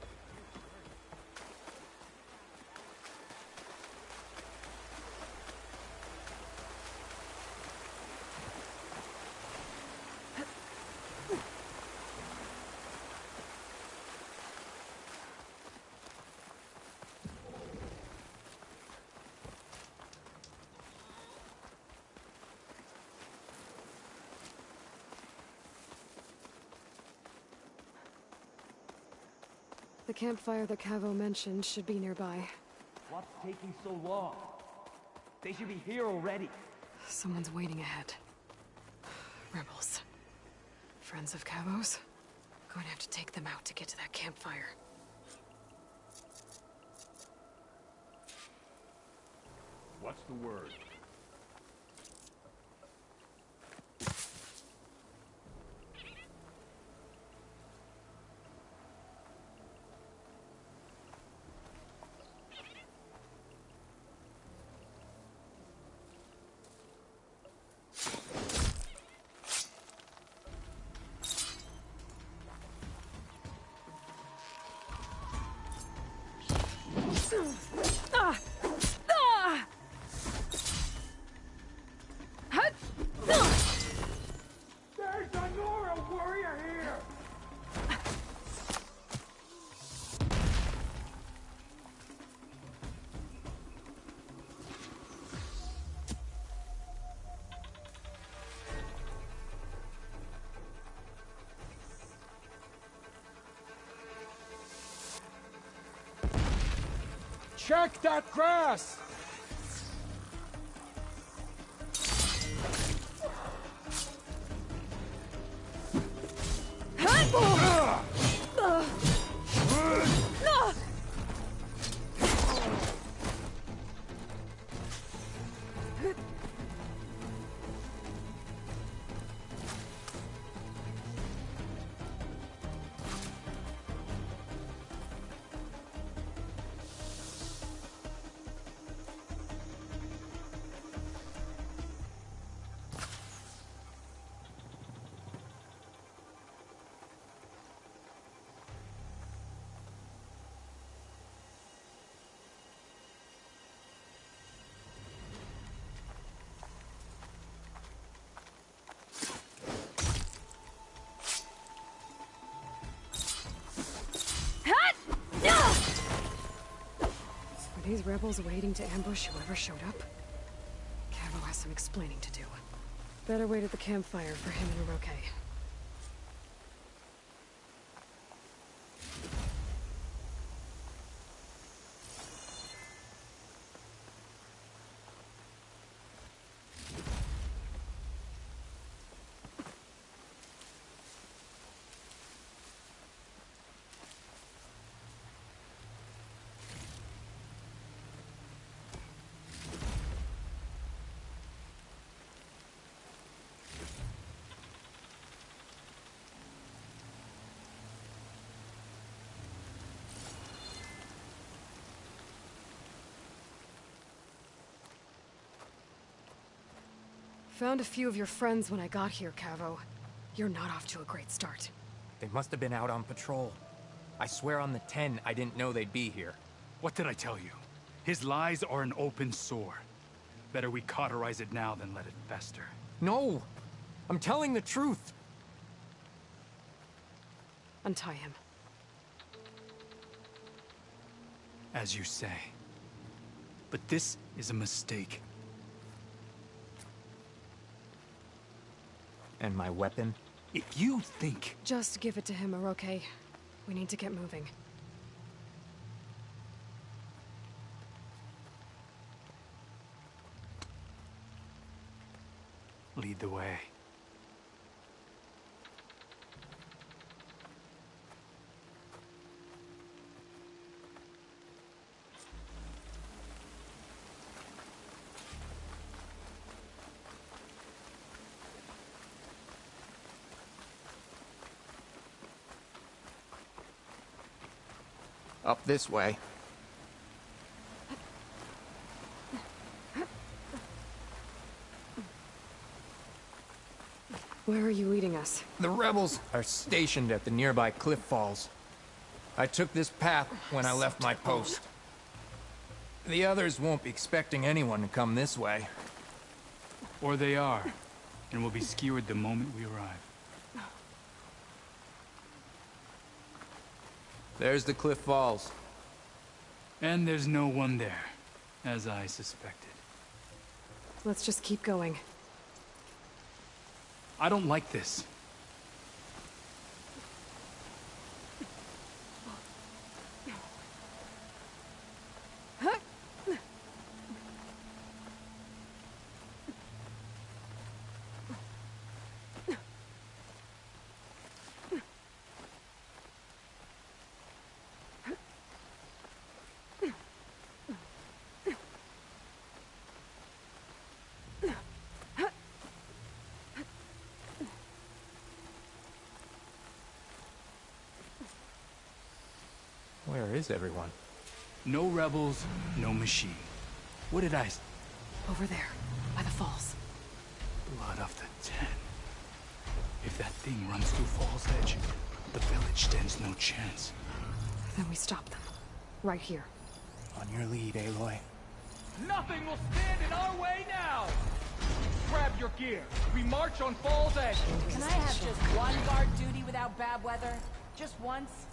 The campfire that Cavo mentioned should be nearby. What's taking so long? They should be here already. Someone's waiting ahead. Rebels. Friends of Cavo's? Going to have to take them out to get to that campfire. What's the word? There's a Nora warrior here! Check that grass! Were these rebels waiting to ambush whoever showed up? Cavo has some explaining to do. Better wait at the campfire for him and Oroke. Found a few of your friends when I got here, Cavo. You're not off to a great start. They must have been out on patrol. I swear on the 10, I didn't know they'd be here. What did I tell you? His lies are an open sore. Better we cauterize it now than let it fester. No! I'm telling the truth! Untie him. As you say. But this is a mistake. And my weapon? If you think... Just give it to him, Oroke. We need to get moving. Lead the way. Up this way. Where are you leading us? The rebels are stationed at the nearby cliff falls. I took this path when I left my post. The others won't be expecting anyone to come this way. Or they are, and will be skewered the moment we arrive. There's the cliff falls. And there's no one there, as I suspected. Let's just keep going. I don't like this. is everyone? No rebels, no machine. What did I... Over there, by the falls. Blood of the Ten. If that thing runs through Fall's Edge, the village stands no chance. Then we stop them. Right here. On your lead, Aloy. Nothing will stand in our way now! Grab your gear. We march on Fall's Edge. Can I have just one guard duty without bad weather? Just once?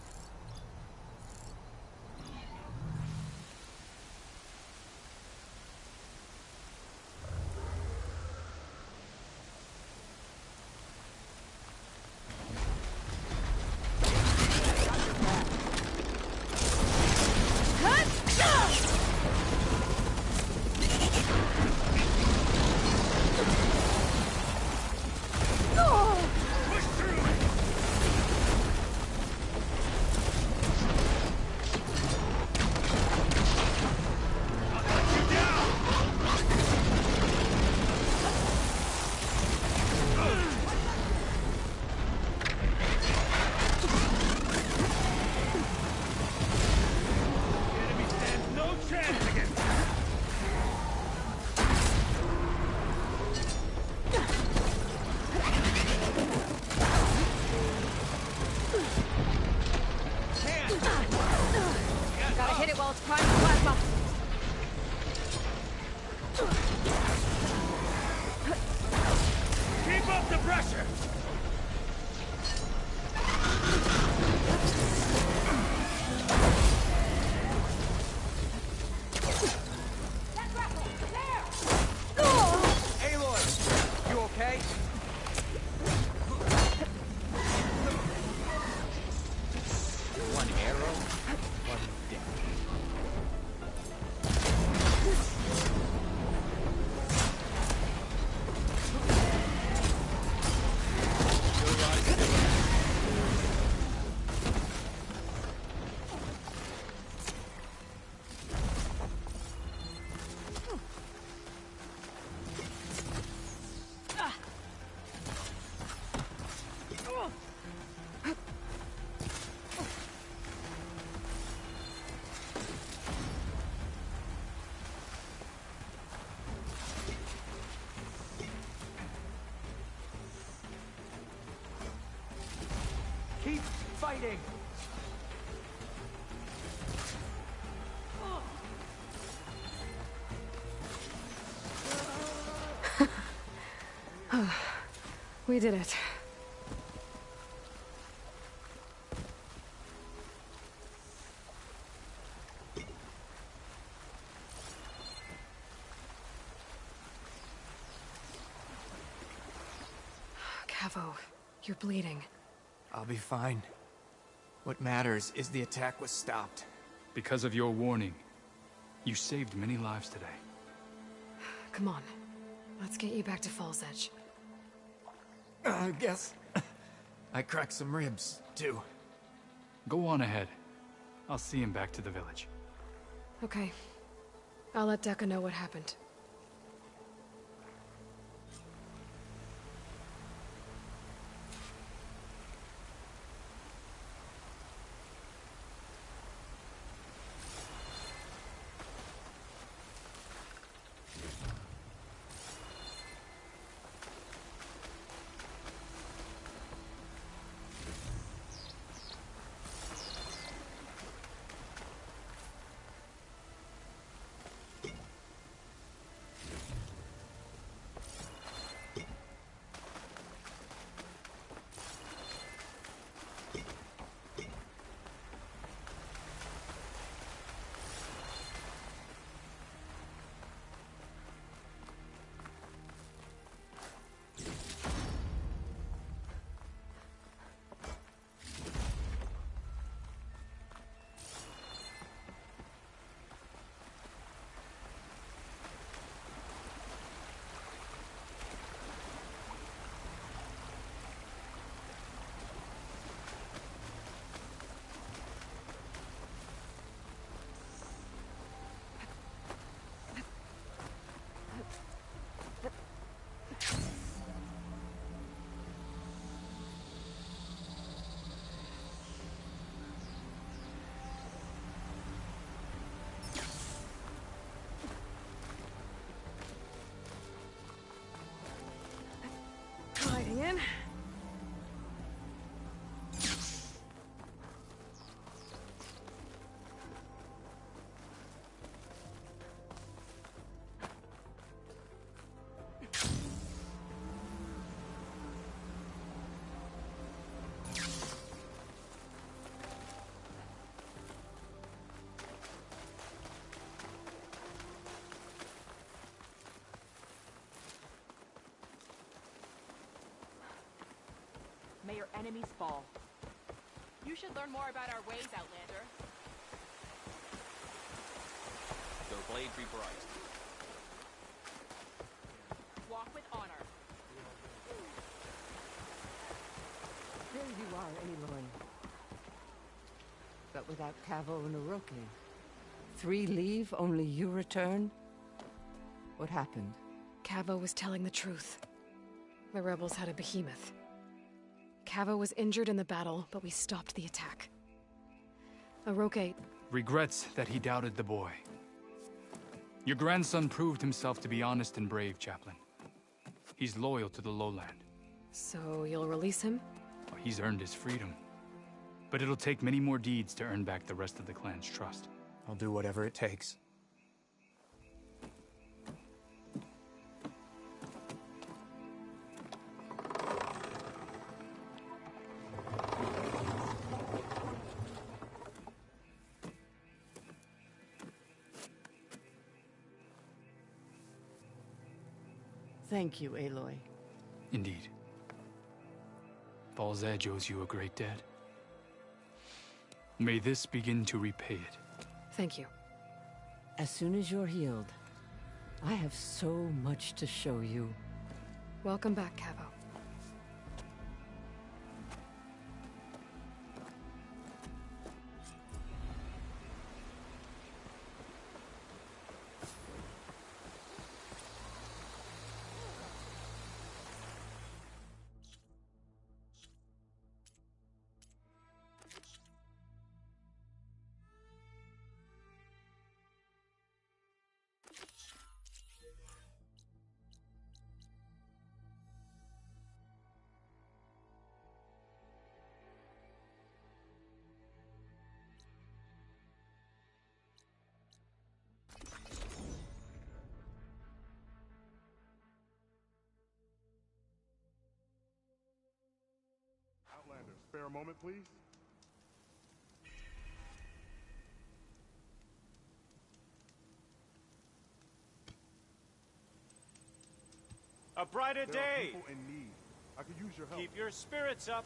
Keep fighting! We did it. Cavo, you're bleeding. I'll be fine. What matters is the attack was stopped. Because of your warning, you saved many lives today. Come on. Let's get you back to Fall's Edge. I guess I cracked some ribs, too. Go on ahead. I'll see him back to the village. Okay. I'll let Dekka know what happened. enemies fall. You should learn more about our ways, Outlander. Your blade be bright. Walk with honor. There you are, Aloy. But without Cavo and Oroke. 3 leave, only you return? What happened? Cavo was telling the truth. The rebels had a behemoth. Cavo was injured in the battle, but we stopped the attack. Oroke... Regrets that he doubted the boy. Your grandson proved himself to be honest and brave, Chaplain. He's loyal to the lowland. So you'll release him? Well, he's earned his freedom. But it'll take many more deeds to earn back the rest of the clan's trust. I'll do whatever it takes. Thank you, Aloy. Indeed. Falls Edge owes you a great debt. May this begin to repay it. Thank you. As soon as you're healed, I have so much to show you. Welcome back, Cavo. Outlander, spare a moment, please. A brighter There are day! people in need. I could use your help. Keep your spirits up.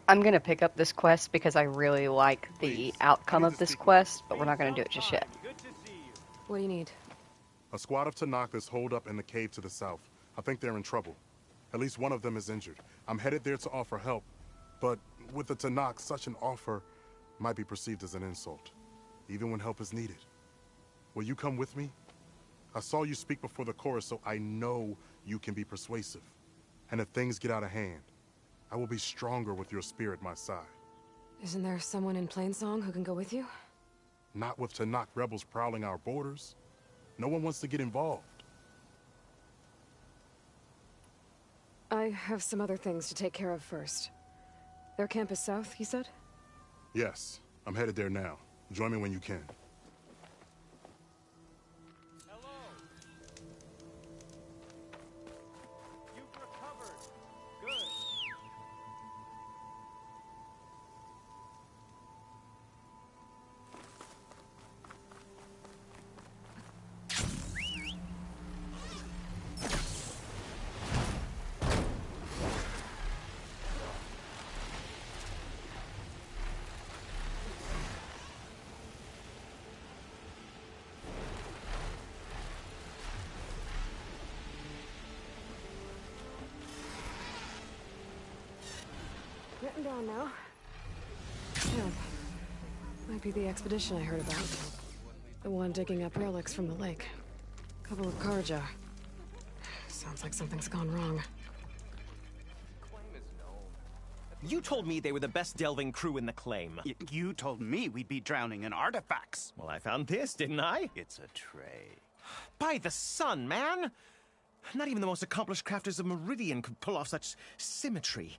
I'm gonna pick up this quest because I really like the outcome of this quest, but we're not gonna do it just yet. What do you need? A squad of Tanakh is holed up in the cave to the south. I think they're in trouble. At least one of them is injured. I'm headed there to offer help, but with the Tanakh, such an offer might be perceived as an insult, even when help is needed. Will you come with me? I saw you speak before the chorus, so I know you can be persuasive. And if things get out of hand, I will be stronger with your spirit at my side. Isn't there someone in Plainsong who can go with you? Not with Tanakh rebels prowling our borders. No one wants to get involved. I have some other things to take care of first. Their camp is south, you said? Yes, I'm headed there now. Join me when you can. You've recovered. Good. Getting down now. Yeah. Might be the expedition I heard about. The one digging up relics from the lake. Couple of Karja. Sounds like something's gone wrong. You told me they were the best delving crew in the claim. You told me we'd be drowning in artifacts. Well, I found this, didn't I? It's a tray. By the sun, man! Not even the most accomplished crafters of Meridian could pull off such symmetry.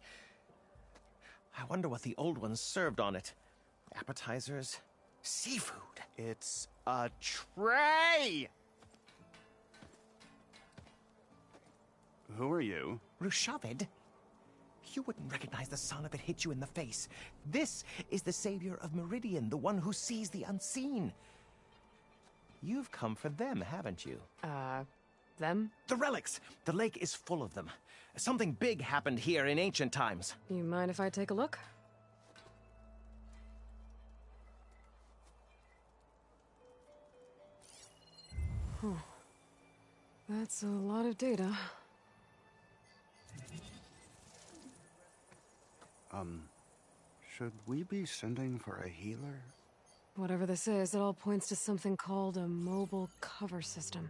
I wonder what the old ones served on it. Appetizers? Seafood? It's a tray! Who are you? Rushavid? You wouldn't recognize the sun if it hit you in the face. This is the savior of Meridian, the one who sees the unseen. You've come for them, haven't you? Them? The relics! The lake is full of them. Something big happened here in ancient times. You mind if I take a look? Huh. That's a lot of data. Should we be sending for a healer? Whatever this is, it all points to something called a mobile cover system.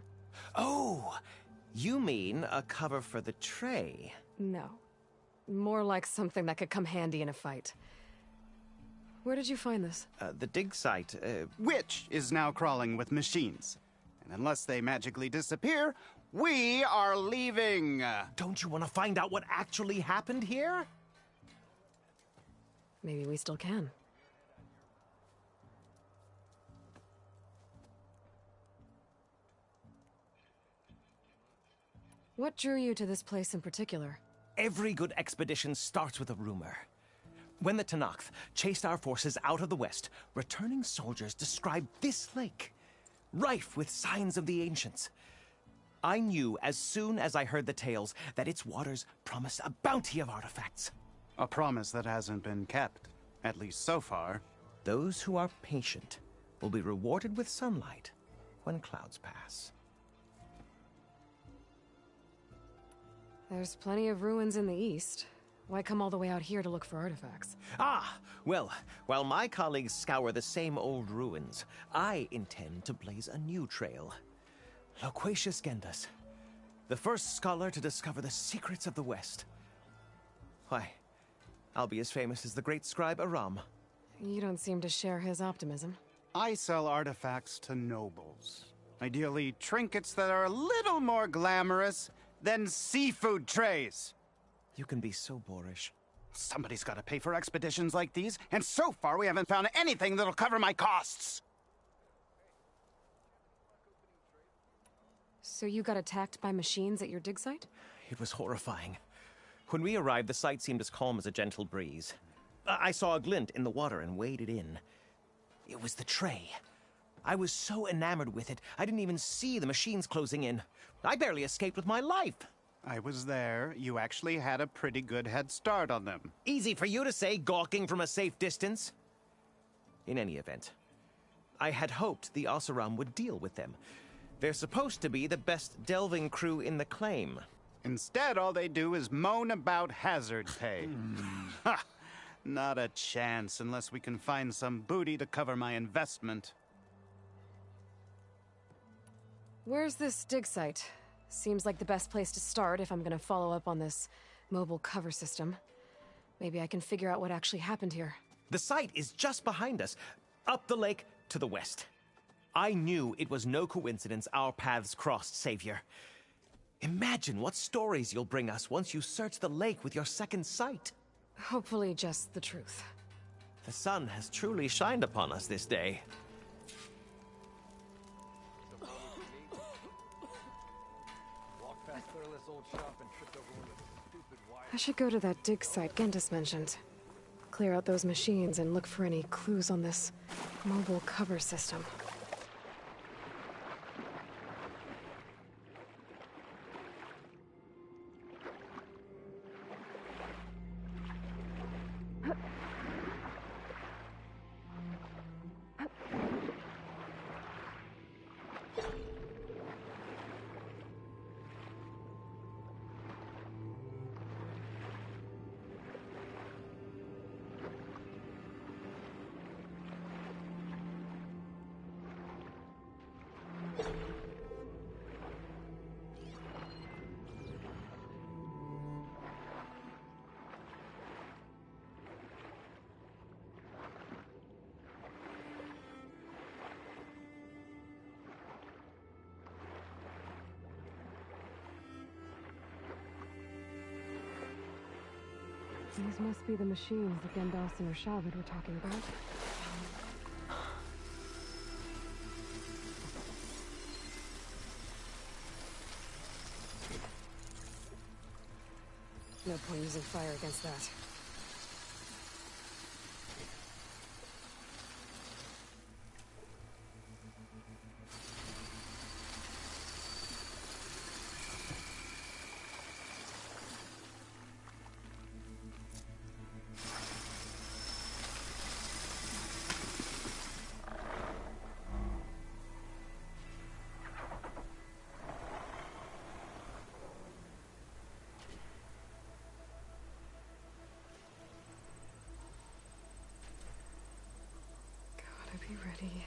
Oh! You mean a cover for the tray? No. More like something that could come handy in a fight. Where did you find this? The dig site, Which is now crawling with machines. And unless they magically disappear, we are leaving! Don't you want to find out what actually happened here? Maybe we still can. What drew you to this place in particular? Every good expedition starts with a rumor. When the Tenakth chased our forces out of the west, returning soldiers described this lake, rife with signs of the ancients. I knew as soon as I heard the tales that its waters promised a bounty of artifacts. A promise that hasn't been kept, at least so far. Those who are patient will be rewarded with sunlight when clouds pass. There's plenty of ruins in the east. Why come all the way out here to look for artifacts? Ah, well, while my colleagues scour the same old ruins, I intend to blaze a new trail. Loquacious Gendas, the first scholar to discover the secrets of the West. Why, I'll be as famous as the great scribe Aram. You don't seem to share his optimism. I sell artifacts to nobles. Ideally, trinkets that are a little more glamorous than seafood trays. You can be so boorish. Somebody's got to pay for expeditions like these, and so far we haven't found anything that'll cover my costs. So you got attacked by machines at your dig site? It was horrifying. When we arrived, the site seemed as calm as a gentle breeze. I saw a glint in the water and waded in. It was the tray. I was so enamored with it, I didn't even see the machines closing in. I barely escaped with my life. I was there. You actually had a pretty good head start on them. Easy for you to say, gawking from a safe distance. In any event, I had hoped the Oseram would deal with them. They're supposed to be the best delving crew in the claim. Instead, all they do is moan about hazard pay. Ha! Not a chance unless we can find some booty to cover my investment. Where's this dig site? Seems like the best place to start if I'm gonna follow up on this mobile cover system. Maybe I can figure out what actually happened here. The site is just behind us, up the lake to the west. I knew it was no coincidence our paths crossed, Savior. Imagine what stories you'll bring us once you search the lake with your second sight. Hopefully just the truth. The sun has truly shined upon us this day. I should go to that dig site Gendas mentioned. Clear out those machines and look for any clues on this mobile cover system. These must be the machines that Gendas and Urshavid were talking about. No point using fire against that. pretty.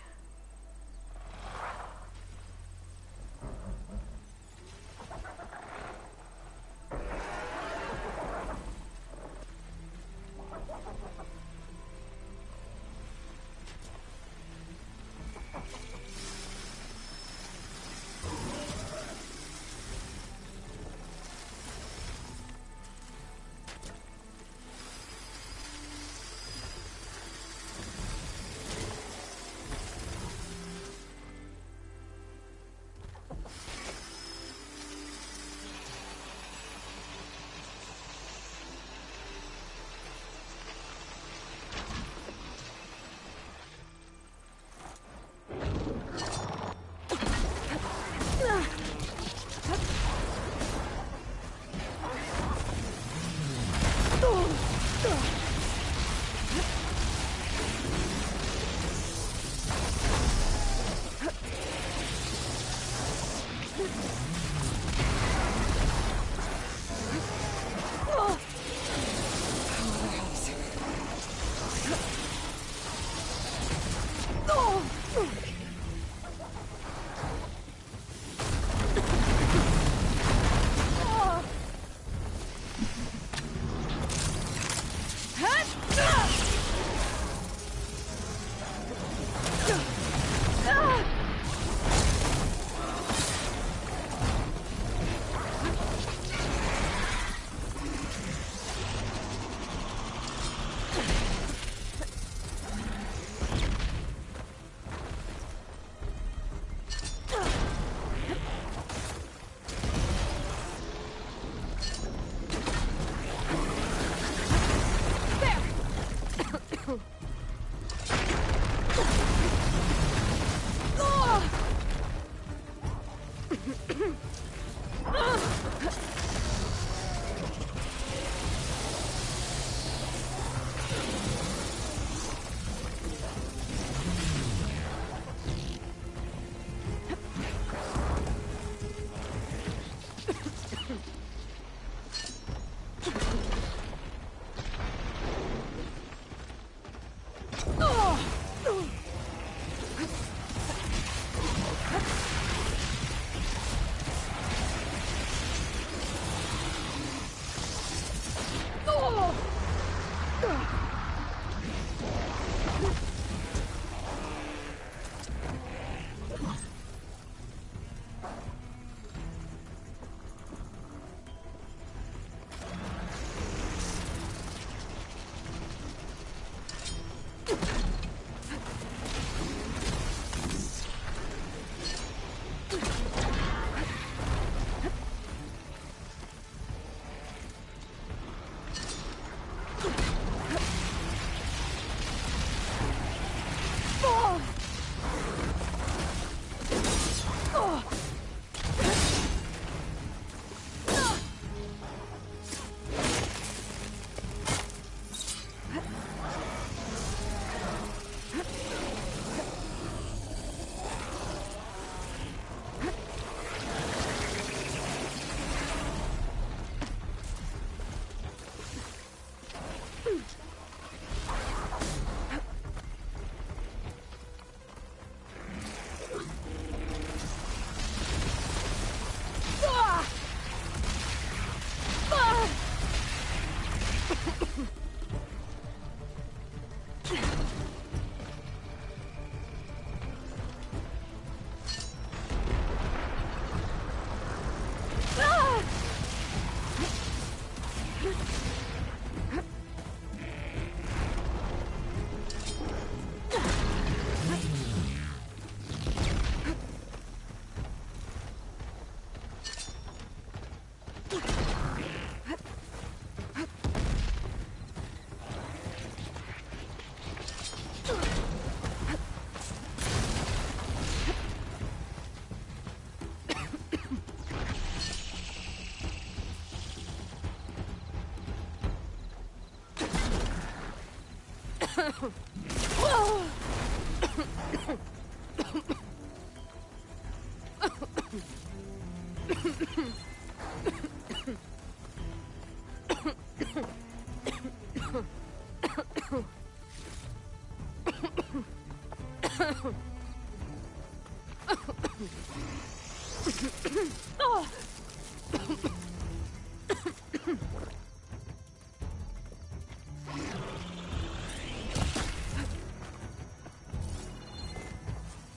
It's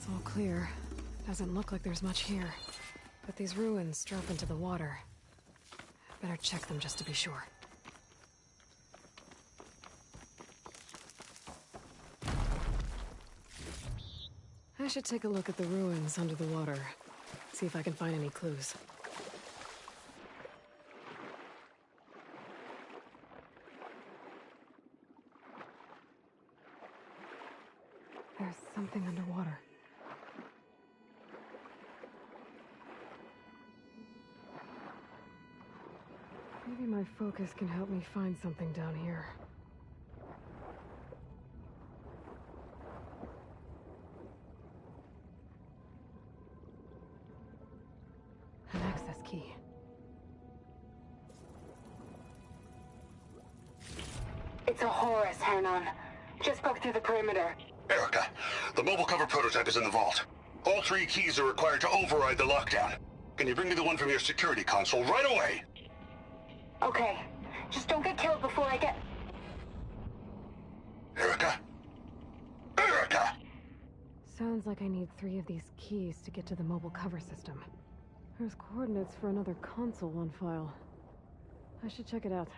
all clear. Doesn't look like there's much here. But these ruins drop into the water. Better check them just to be sure. I should take a look at the ruins under the water. See if I can find any clues. There's something underwater. Maybe my focus can help me find something down here. An access key. It's a Horus, Hernon. Just broke through the perimeter. Erica, the mobile cover prototype is in the vault. All 3 keys are required to override the lockdown. Can you bring me the one from your security console right away? Okay. Just don't get killed before I get... Erica? Erica! Sounds like I need 3 of these keys to get to the mobile cover system. There's coordinates for another console on file. I should check it out.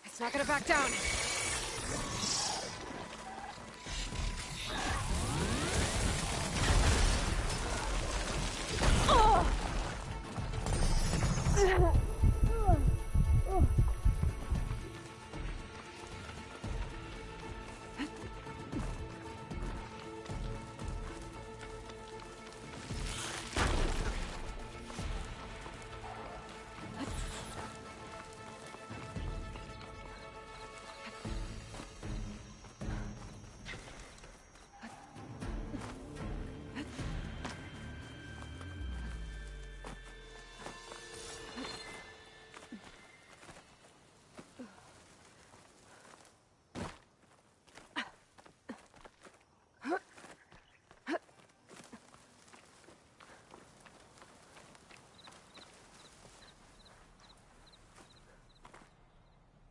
It's not gonna back down.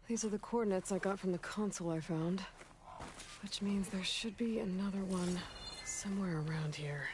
These are the coordinates I got from the console I found. Which means there should be another one somewhere around here.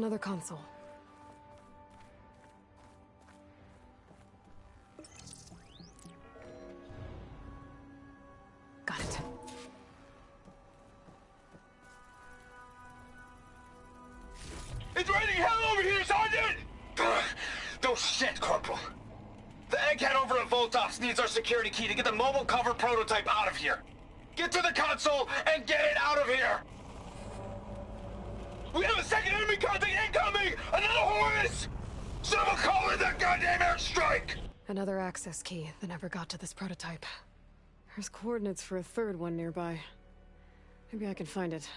Another console. Got it. It's raining hell over here, Sergeant! No shit, Corporal. The egghead over at Voltox needs our security key to get the mobile cover prototype out of here. Get to the console and get it out of here! We have a second enemy contact incoming! Another Horus! Someone call in that goddamn airstrike! Another access key that never got to this prototype. There's coordinates for a third one nearby. Maybe I can find it.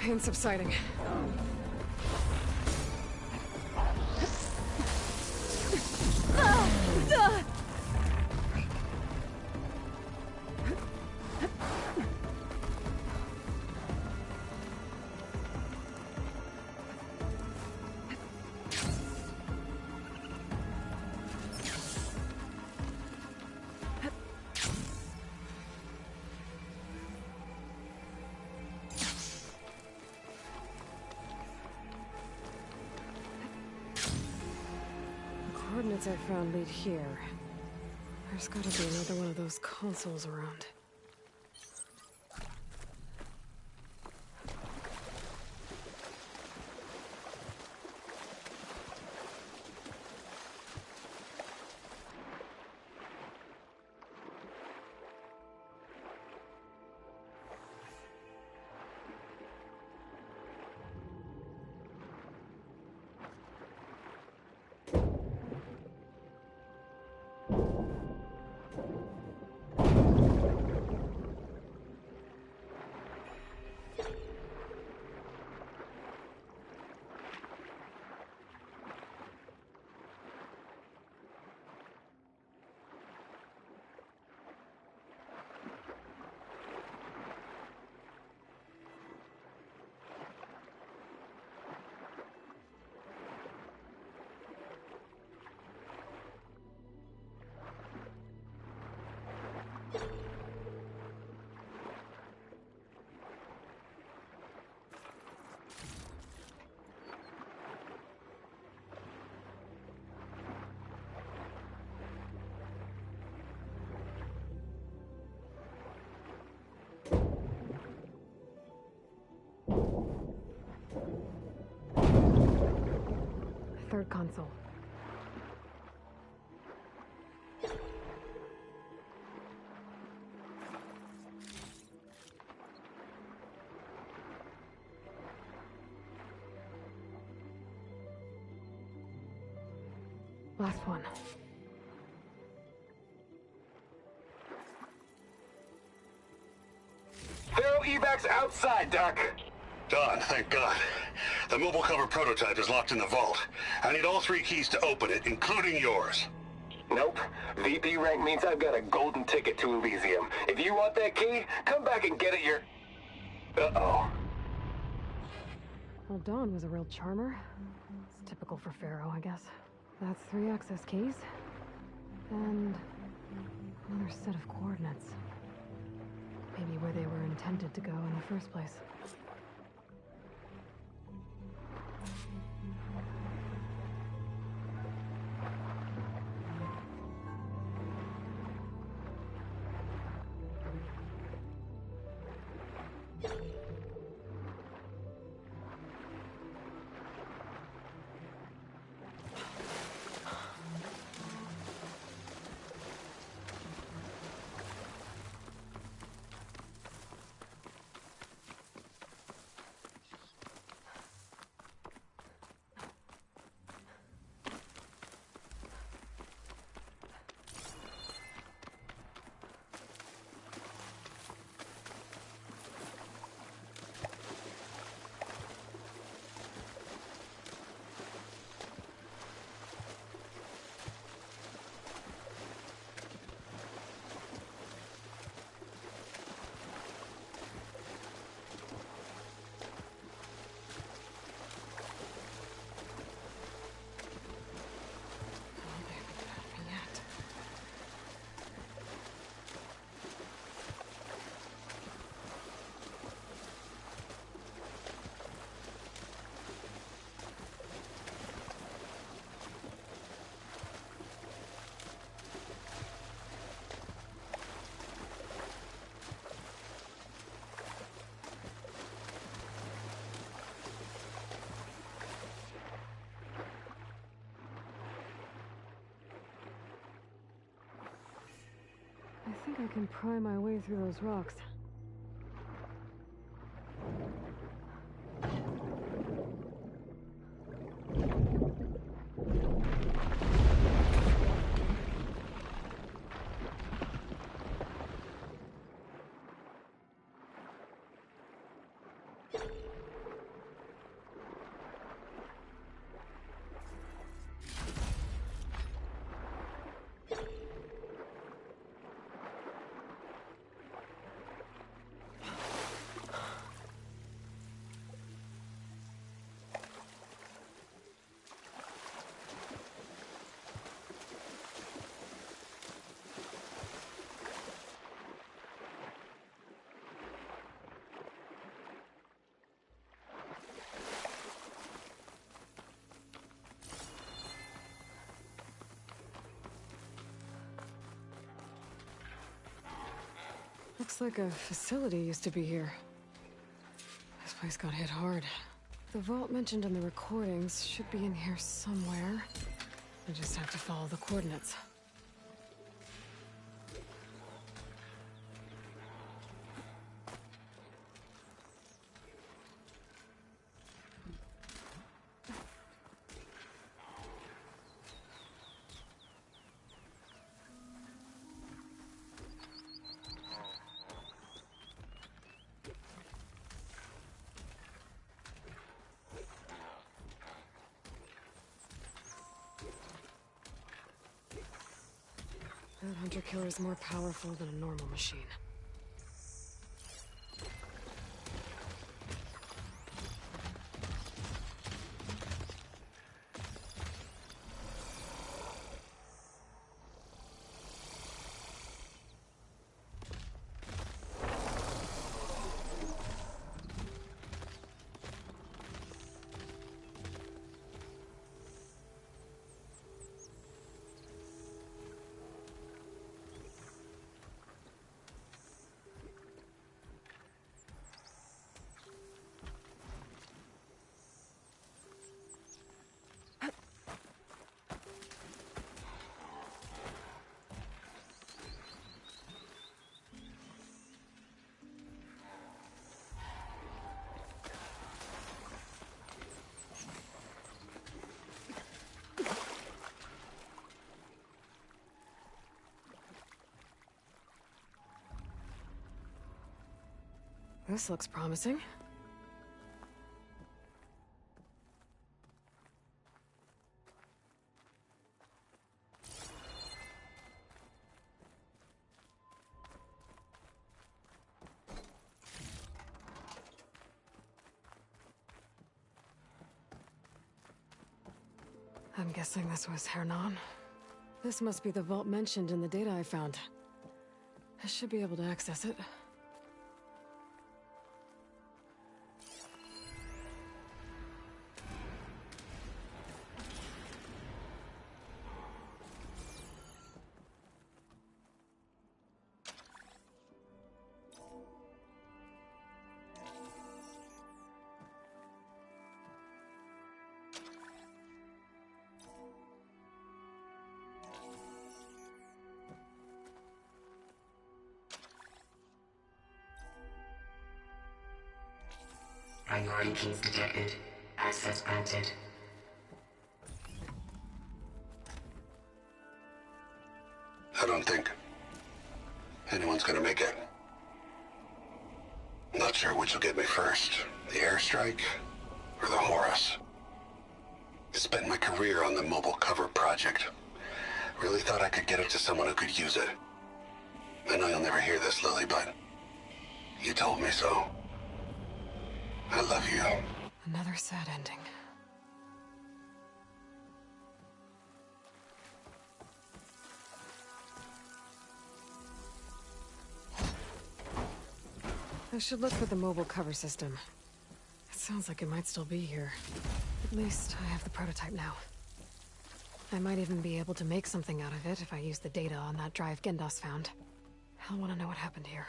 Pain subsiding. Coordinates I found lead here. There's gotta be another one of those consoles around. Third console. Last one. Pharaoh evacs outside, Doc. Done, thank God. The mobile cover prototype is locked in the vault. I need all 3 keys to open it, including yours. Nope. VP rank means I've got a golden ticket to Elysium. If you want that key, come back and get it Uh-oh. Well, Dawn was a real charmer. It's typical for Pharaoh, I guess. That's 3 access keys. And another set of coordinates. Maybe where they were intended to go in the first place. think I can pry my way through those rocks. Looks like a facility used to be here. This place got hit hard. The vault mentioned in the recordings should be in here somewhere. I just have to follow the coordinates. That hunter-killer is more powerful than a normal machine. This looks promising. I'm guessing this was Hernan. This must be the vault mentioned in the data I found. I should be able to access it. Priority keys detected. Access granted. I don't think anyone's gonna make it. Not sure which will get me first, the airstrike or the Horus. Spent my career on the mobile cover project. Really thought I could get it to someone who could use it. I know you'll never hear this, Lily, but you told me so. I love you. Another sad ending. I should look for the mobile cover system. It sounds like it might still be here. At least I have the prototype now. I might even be able to make something out of it if I use the data on that drive Gendos found. I'll want to know what happened here.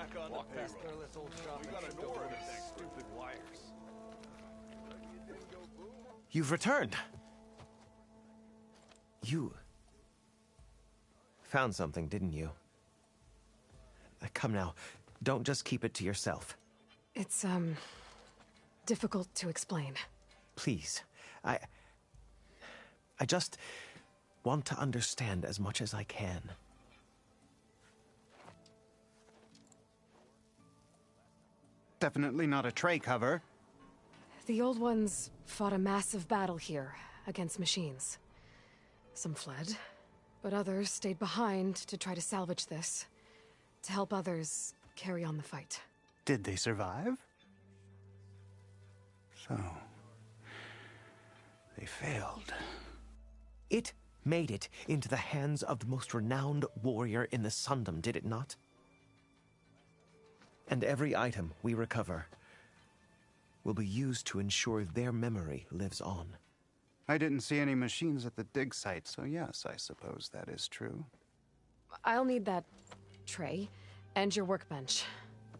back on Walk the past payroll. careless old shop. We got a door to these stupid wires. You've returned. You found something, didn't you? Come now, don't just keep it to yourself. It's, difficult to explain. Please, I just want to understand as much as I can. Definitely not a tray cover. The old ones fought a massive battle here against machines. Some fled, but others stayed behind to try to salvage this, to help others carry on the fight. Did they survive? So, they failed. It made it into the hands of the most renowned warrior in the Sundom, did it not? And every item we recover will be used to ensure their memory lives on. I didn't see any machines at the dig site, so yes, I suppose that is true. I'll need that tray and your workbench.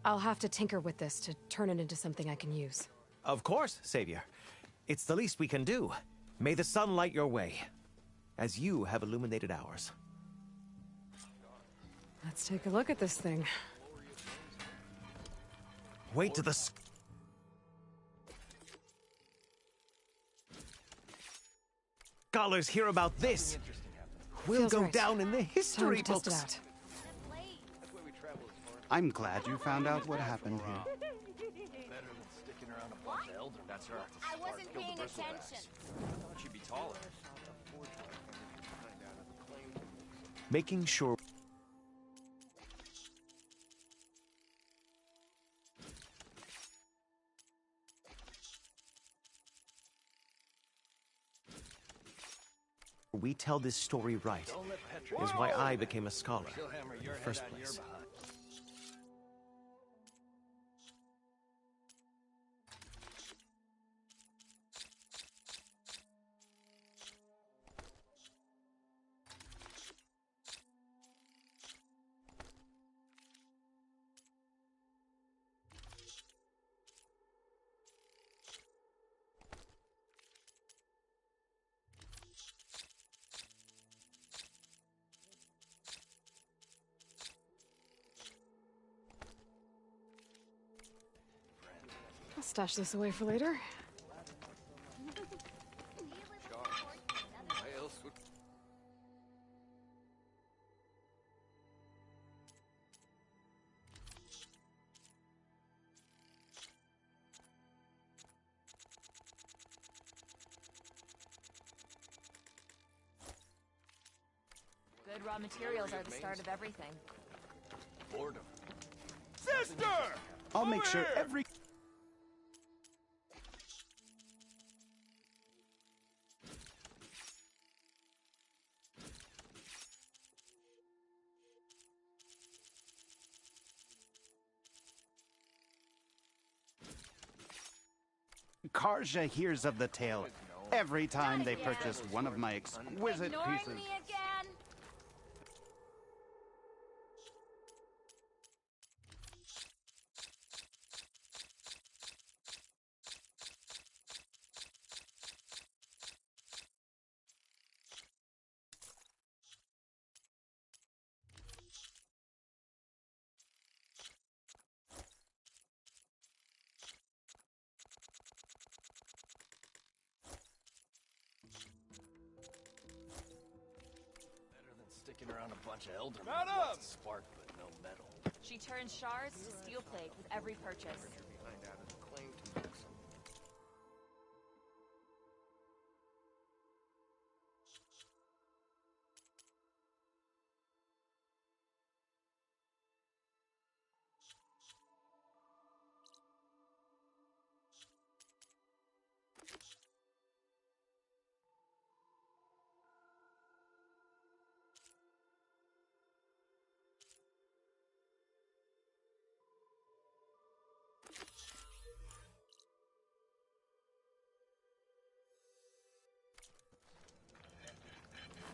I'll have to tinker with this to turn it into something I can use. Of course, Savior. It's the least we can do. May the sun light your way, as you have illuminated ours. Let's take a look at this thing. Wait to the... Scholars hear about this. We'll Feels go right. down in the history Time to test books. it out. I'm glad you found out what happened here. Better than sticking around a bunch of elder. That's her. I wasn't paying attention. I thought she'd be taller. Making sure... we tell this story right is why I became a scholar in the first place. I'll stash this away for later. Why else would... Good raw materials are the start of everything. Boredom. Sister! I'll make sure every... Karja hears of the tale every time they purchase one of my exquisite Ignoring pieces. me again? Better than sticking around a bunch of elder. Madam! Lots of spark, but no metal. She turns shards to steel plate with every purchase. Behind out of the claim to books.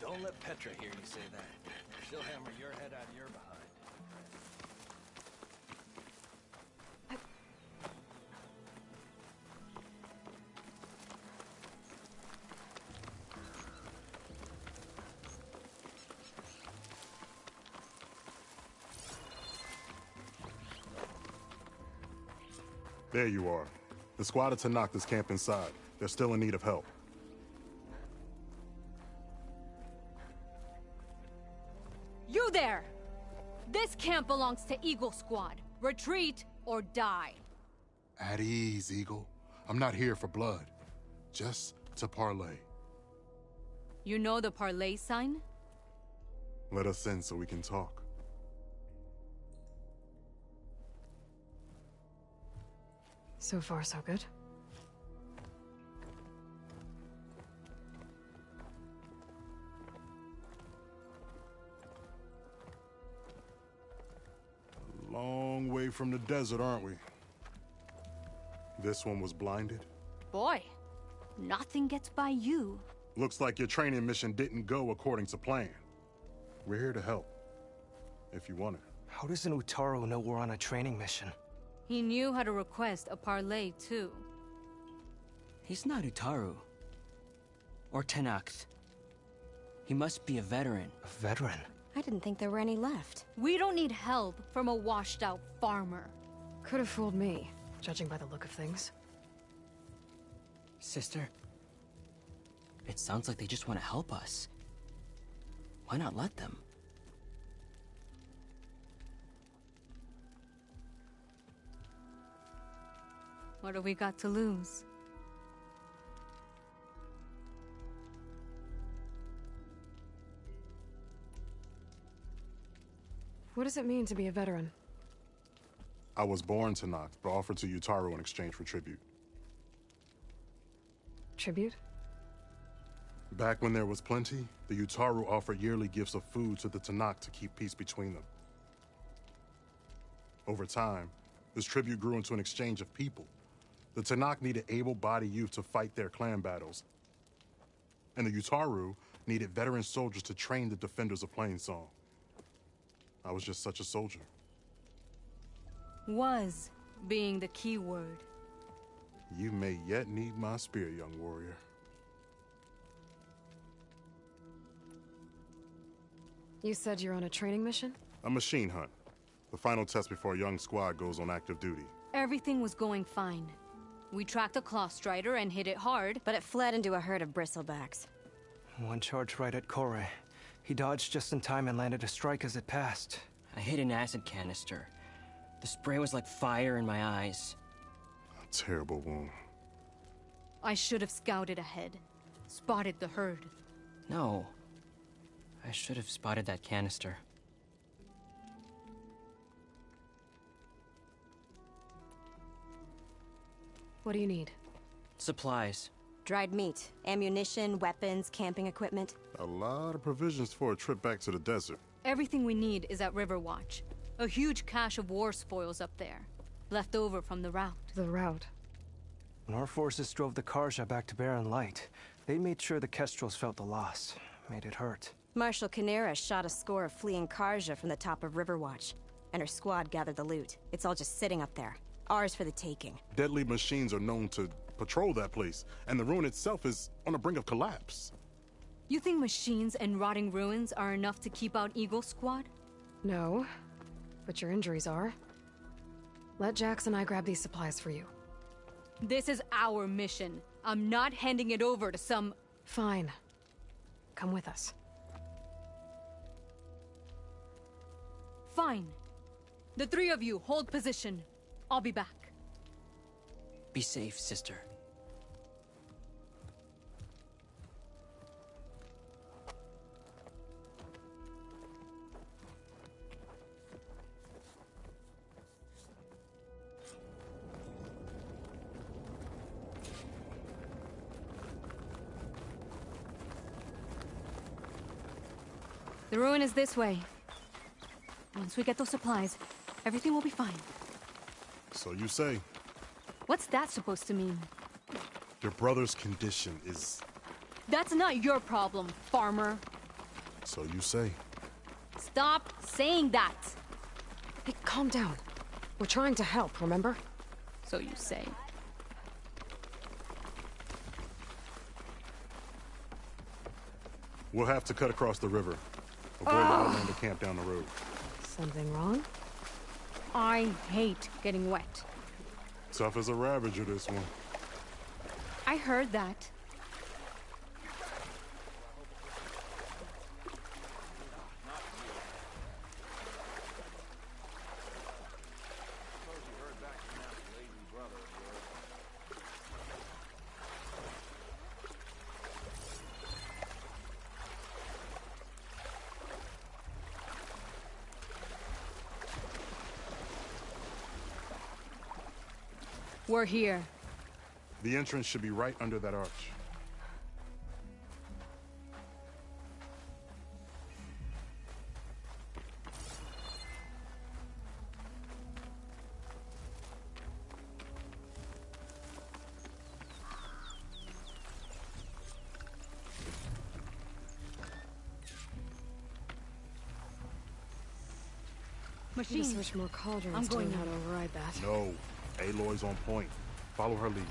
Don't let Petra hear you say that. She'll hammer your head out of your behind. There you are. The squad of Tanakh is camped inside. They're still in need of help. You there! This camp belongs to Eagle Squad. Retreat or die. At ease, Eagle. I'm not here for blood. Just to parlay. You know the parlay sign? Let us in so we can talk. So far, so good. A long way from the desert, aren't we? This one was blinded? Boy, nothing gets by you. Looks like your training mission didn't go according to plan. We're here to help, if you want it. How does an Utaru know we're on a training mission? He knew how to request a parlay, too. He's not Utaru. Or Tenakth. He must be a veteran. A veteran? I didn't think there were any left. We don't need help from a washed-out farmer. Could have fooled me, judging by the look of things. Sister, it sounds like they just want to help us. Why not let them? What have we got to lose? What does it mean to be a veteran? I was born Tanakh, but offered to Utaru in exchange for tribute. Tribute? Back when there was plenty, the Utaru offered yearly gifts of food to the Tanakh to keep peace between them. Over time, this tribute grew into an exchange of people. The Tanakh needed able-bodied youth to fight their clan battles. And the Utaru needed veteran soldiers to train the defenders of Plainsong. I was just such a soldier. Was being the key word. You may yet need my spear, young warrior. You said you're on a training mission? A machine hunt. The final test before a young squad goes on active duty. Everything was going fine. We tracked a claw strider and hit it hard. But it fled into a herd of bristlebacks. One charge right at Kore. He dodged just in time and landed a strike as it passed. I hit an acid canister. The spray was like fire in my eyes. A terrible wound. I should have scouted ahead. Spotted the herd. No. I should have spotted that canister. What do you need? Supplies. Dried meat, ammunition, weapons, camping equipment. A lot of provisions for a trip back to the desert. Everything we need is at Riverwatch. A huge cache of war spoils up there. Left over from the route. The route? When our forces drove the Karja back to Barren Light, they made sure the Kestrels felt the loss. Made it hurt. Marshal Canera shot a score of fleeing Karja from the top of Riverwatch. And her squad gathered the loot. It's all just sitting up there. Ours for the taking. Deadly machines are known to patrol that place, and the ruin itself is on the brink of collapse. You think machines and rotting ruins are enough to keep out Eagle Squad? No, but your injuries are. Let Jax and I grab these supplies for you. This is our mission. I'm not handing it over to some... Fine. Come with us. Fine. The three of you hold position. I'll be back. Be safe, sister. The ruin is this way. Once we get those supplies, everything will be fine. So you say. What's that supposed to mean? Your brother's condition is... That's not your problem, farmer. So you say. Stop saying that! Hey, calm down. We're trying to help, remember? So you say. We'll have to cut across the river. Avoid the Outlander camp down the road. Something wrong? I hate getting wet. Tough as a Ravager, this one. I heard that. We're here. The entrance should be right under that arch. Need to switch more cauldrons to learn how to override that. No. Aloy's on point. Follow her lead.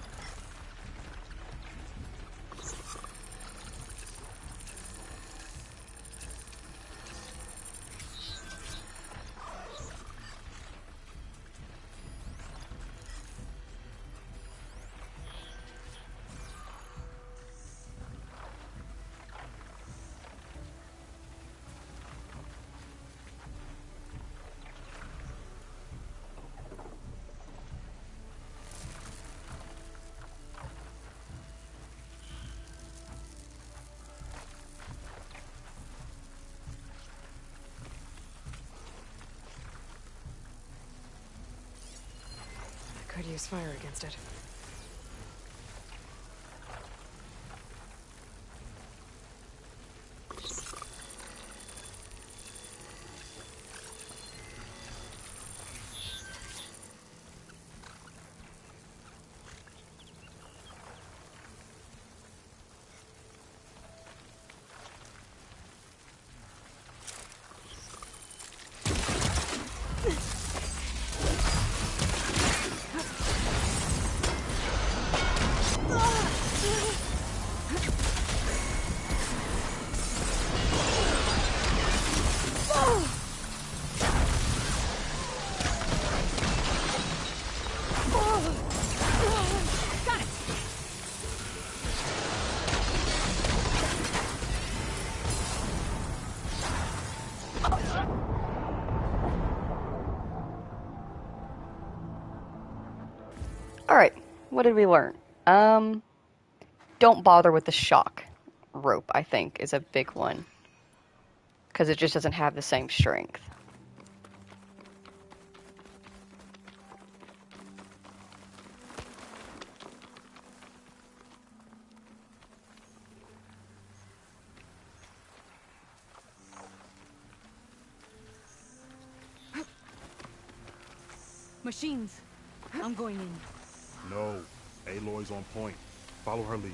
Could use fire against it. Alright, what did we learn? Don't bother with the shock rope, I think, is a big one. Because it just doesn't have the same strength. Machines. I'm going in. No. Aloy's on point. Follow her lead.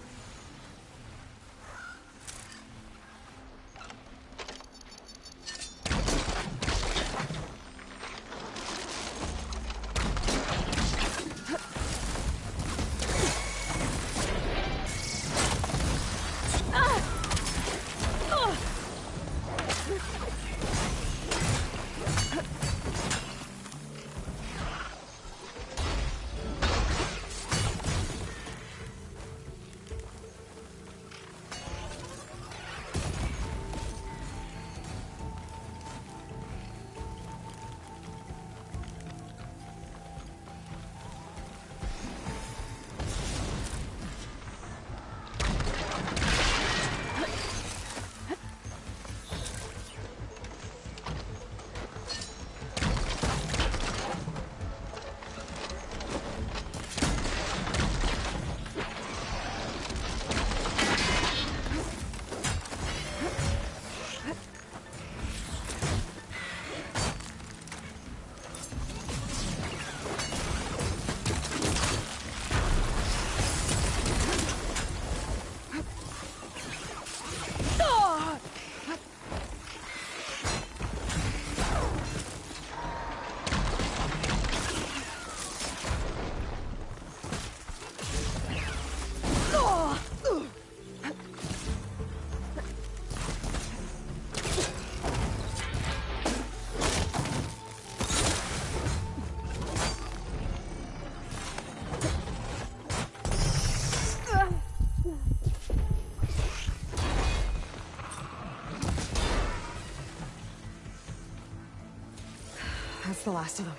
That's the last of them.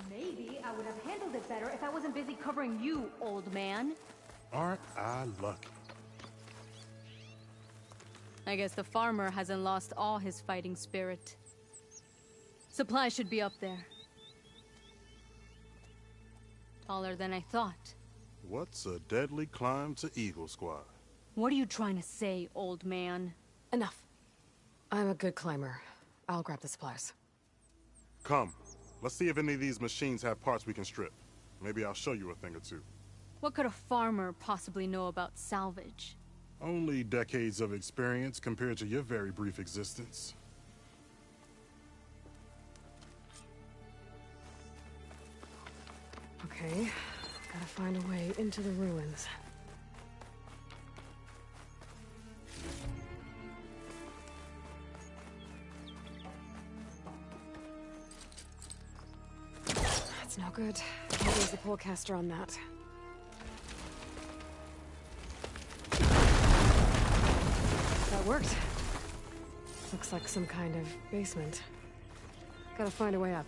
Maybe I would have handled it better if I wasn't busy covering you, old man. Aren't I lucky? I guess the farmer hasn't lost all his fighting spirit. Supplies should be up there. Taller than I thought. What's a deadly climb to Eagle Squad? What are you trying to say, old man? Enough. I'm a good climber. I'll grab the supplies. Come. Let's see if any of these machines have parts we can strip. Maybe I'll show you a thing or two. What could a farmer possibly know about salvage? Only decades of experience compared to your very brief existence. Okay, gotta find a way into the ruins. That's no good. Can't use the polecaster on that. That worked. Looks like some kind of basement. Gotta find a way up.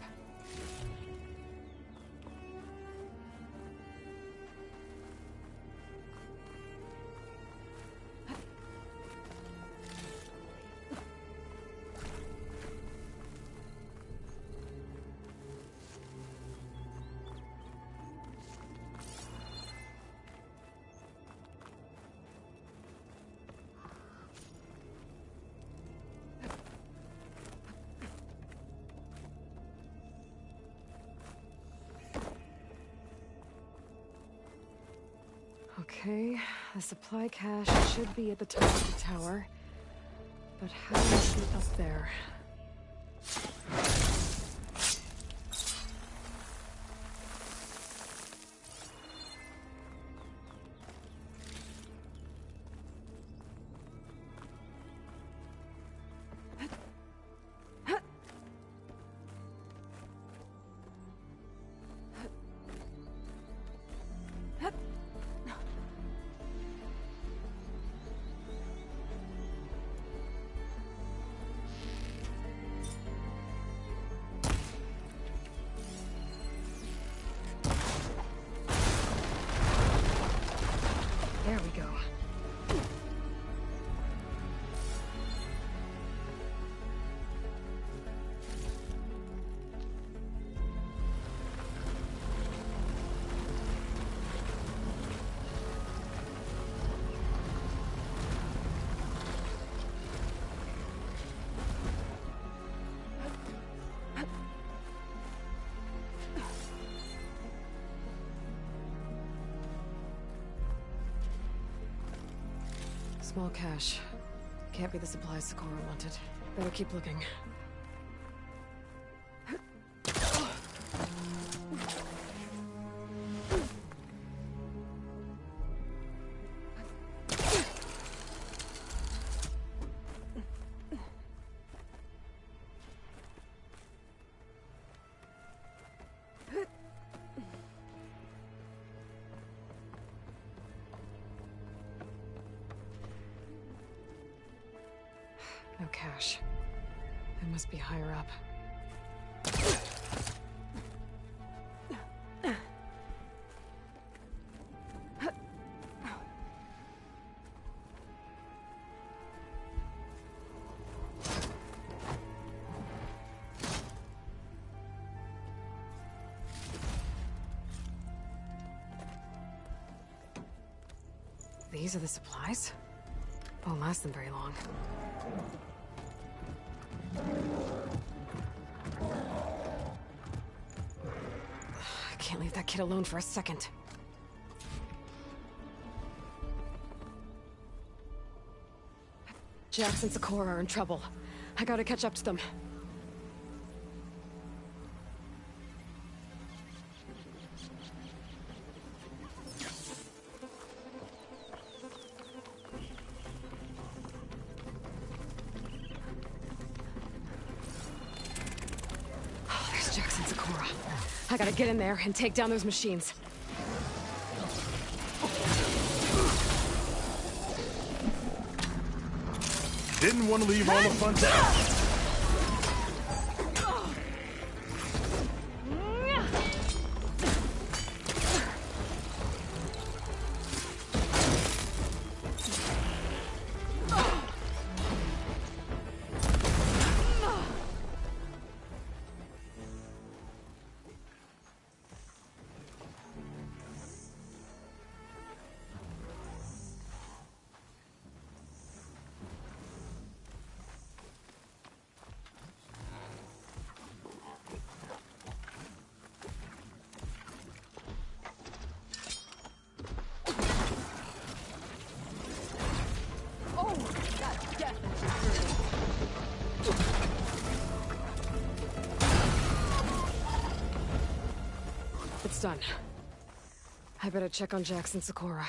Okay, the supply cache should be at the top of the tower. But how do I get up there? There we go. Small cache. Can't be the supplies Socorro wanted. Better keep looking. No cache. It must be higher up. These are the supplies? Won't last them very long. I can't leave that kid alone for a second. Jax and Socorro are in trouble. I gotta catch up to them. There's Jax and Socorro. Sakura. I gotta get in there and take down those machines. Didn't want to leave all the fun to us. It's done. I better check on Jax and Sakura.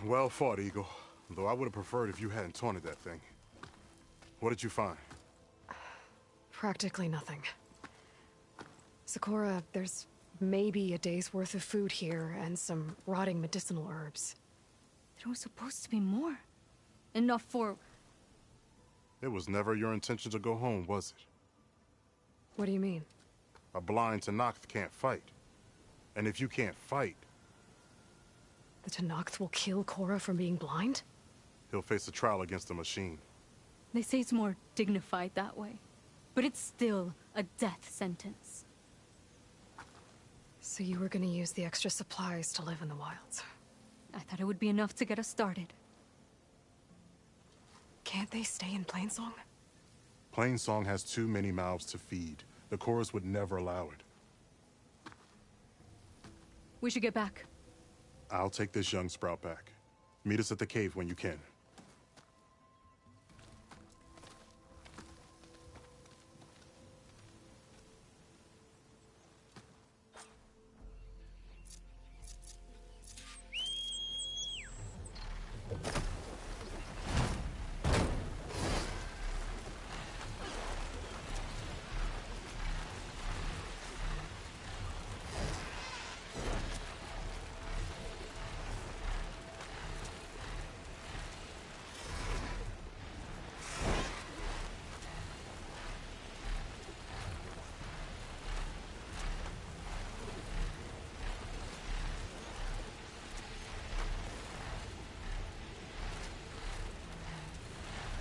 Well fought, Eagle. Though I would have preferred if you hadn't taunted that thing. What did you find? Practically nothing. Sakura, there's maybe a day's worth of food here and some rotting medicinal herbs. There was supposed to be more. Enough for... It was never your intention to go home, was it? What do you mean? A blind Tenakth can't fight. And if you can't fight... The Tenakth will kill Korra from being blind? He'll face a trial against the machine. They say it's more dignified that way. But it's still a death sentence. So you were gonna use the extra supplies to live in the wilds? I thought it would be enough to get us started. Can't they stay in Plainsong? Plainsong has too many mouths to feed. The chorus would never allow it. We should get back. I'll take this young sprout back. Meet us at the cave when you can.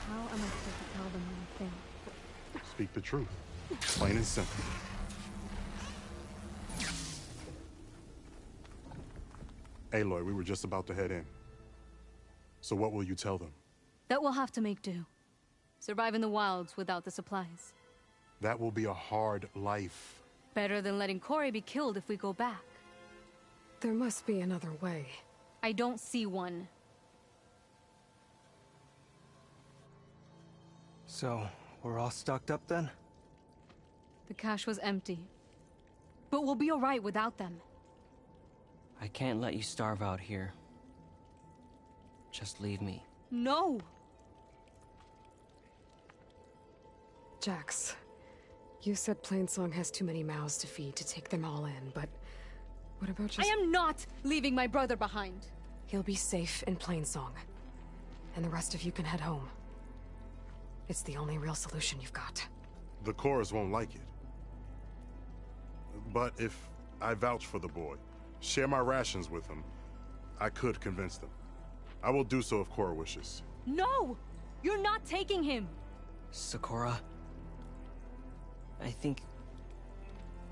How am I supposed to tell them anything? Speak the truth. Plain and simple. Aloy, we were just about to head in. So what will you tell them? That we'll have to make do. Survive in the wilds without the supplies. That will be a hard life. Better than letting Corey be killed if we go back. There must be another way. I don't see one. So, we're all stocked up then? The cache was empty. But we'll be alright without them. I can't let you starve out here. Just leave me. No! Jax, you said Plainsong has too many mouths to feed to take them all in, but what about just... I am not leaving my brother behind! He'll be safe in Plainsong, and the rest of you can head home. It's the only real solution you've got. The chorus won't like it. But if I vouch for the boy, share my rations with him, I could convince them. I will do so if Korra wishes. No! You're not taking him! Sakura, I think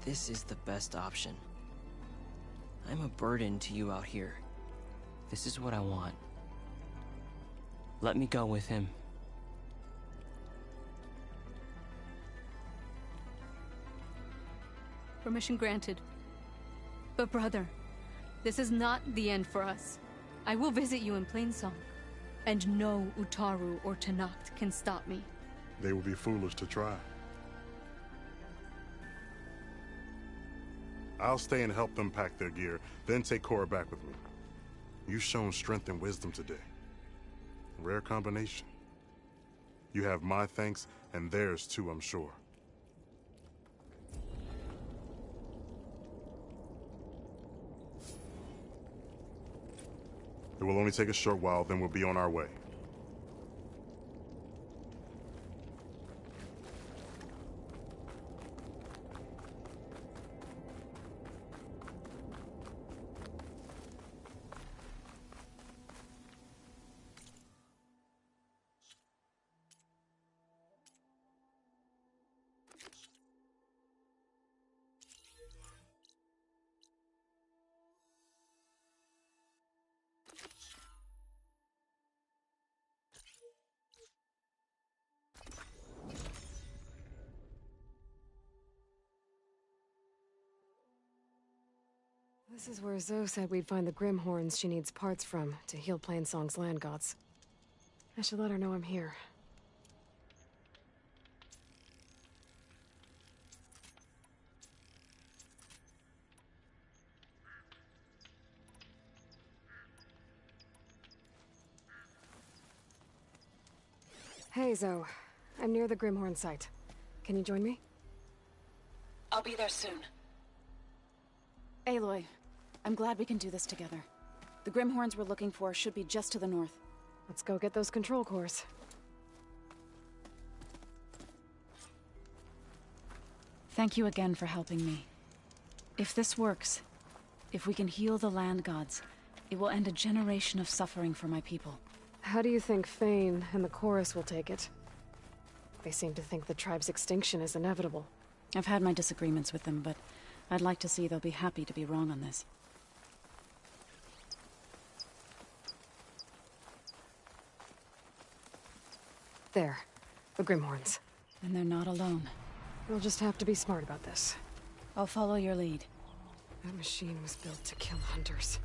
this is the best option. I'm a burden to you out here. This is what I want. Let me go with him. Permission granted. But brother, this is not the end for us. I will visit you in Plainsong. And no Utaru or Tenakth can stop me. They would be foolish to try. I'll stay and help them pack their gear, then take Cora back with me. You've shown strength and wisdom today. Rare combination. You have my thanks, and theirs too, I'm sure. It will only take a short while, then we'll be on our way. This is where Zoe said we'd find the Grimhorns she needs parts from to heal Plainsong's land gods. I should let her know I'm here. Hey, Zoe. I'm near the Grimhorn site. Can you join me? I'll be there soon. Aloy, I'm glad we can do this together. The Grimhorns we're looking for should be just to the north. Let's go get those control cores. Thank you again for helping me. If this works, if we can heal the land gods, it will end a generation of suffering for my people. How do you think Fane and the Chorus will take it? They seem to think the tribe's extinction is inevitable. I've had my disagreements with them, but I'd like to see they'll be happy to be wrong on this. There. The Grimhorns. And they're not alone. We'll just have to be smart about this. I'll follow your lead. That machine was built to kill hunters.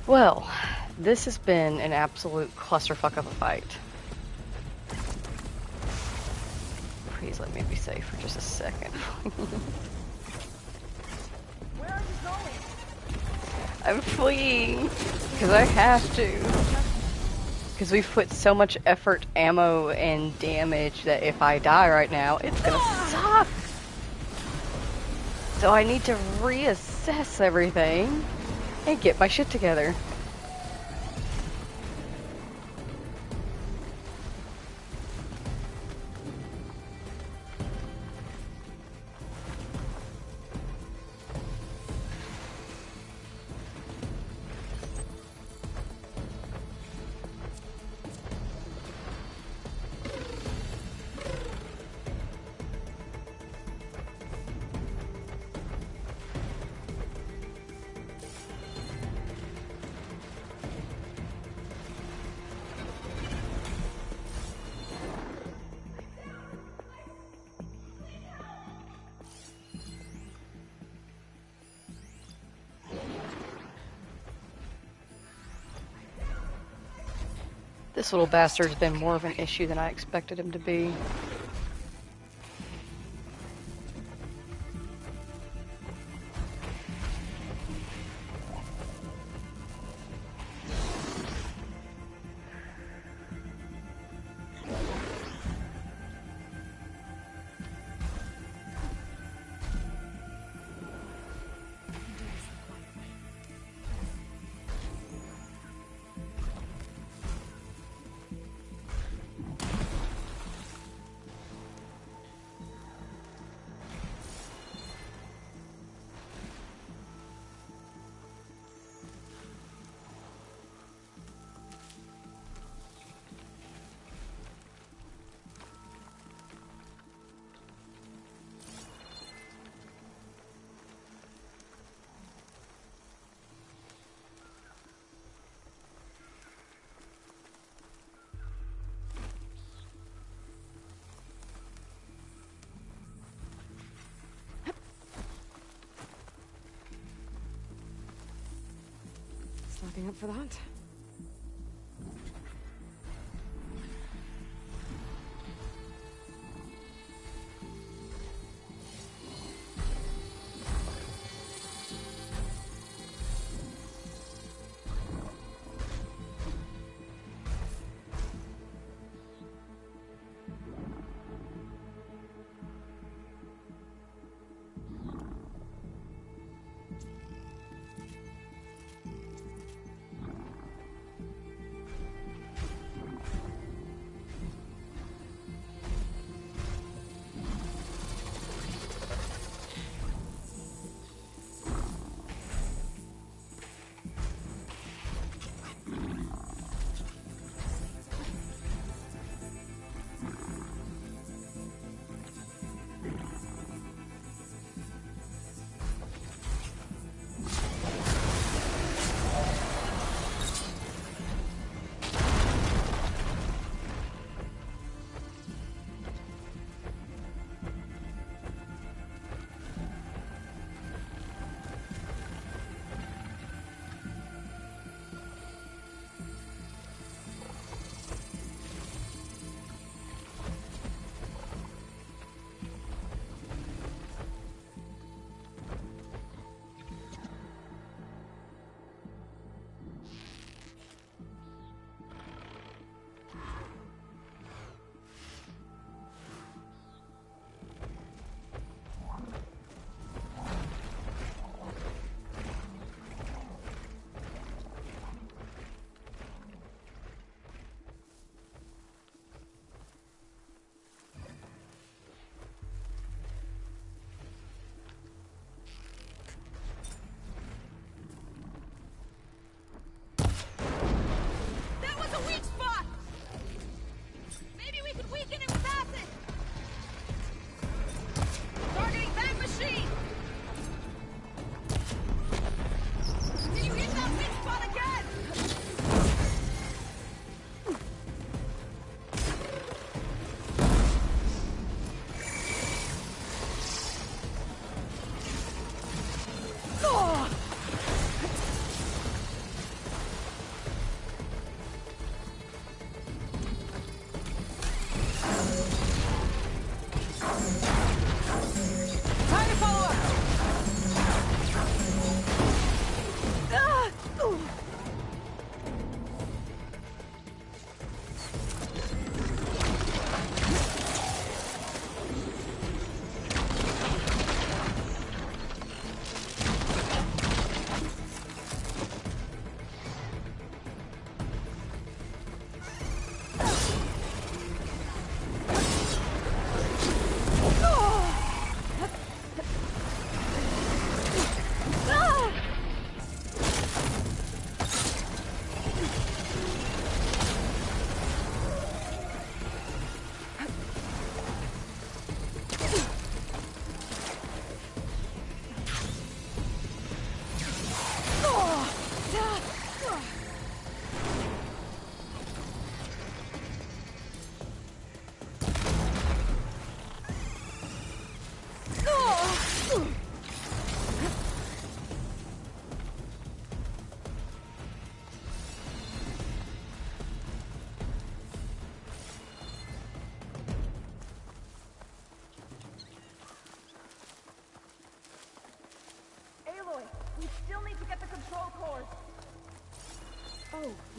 Well, this has been an absolute clusterfuck of a fight. Please let me be safe for just a second. Where are you going? I'm fleeing because I have to. Because we've put so much effort, ammo, and damage that if I die right now, it's gonna suck. So I need to reassess everything and get my shit together. This little bastard's been more of an issue than I expected him to be. Slapping up for that?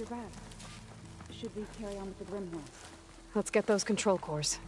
you're back. Should we carry on with the Grimhorn? Let's get those control cores.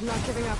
I'm not giving up.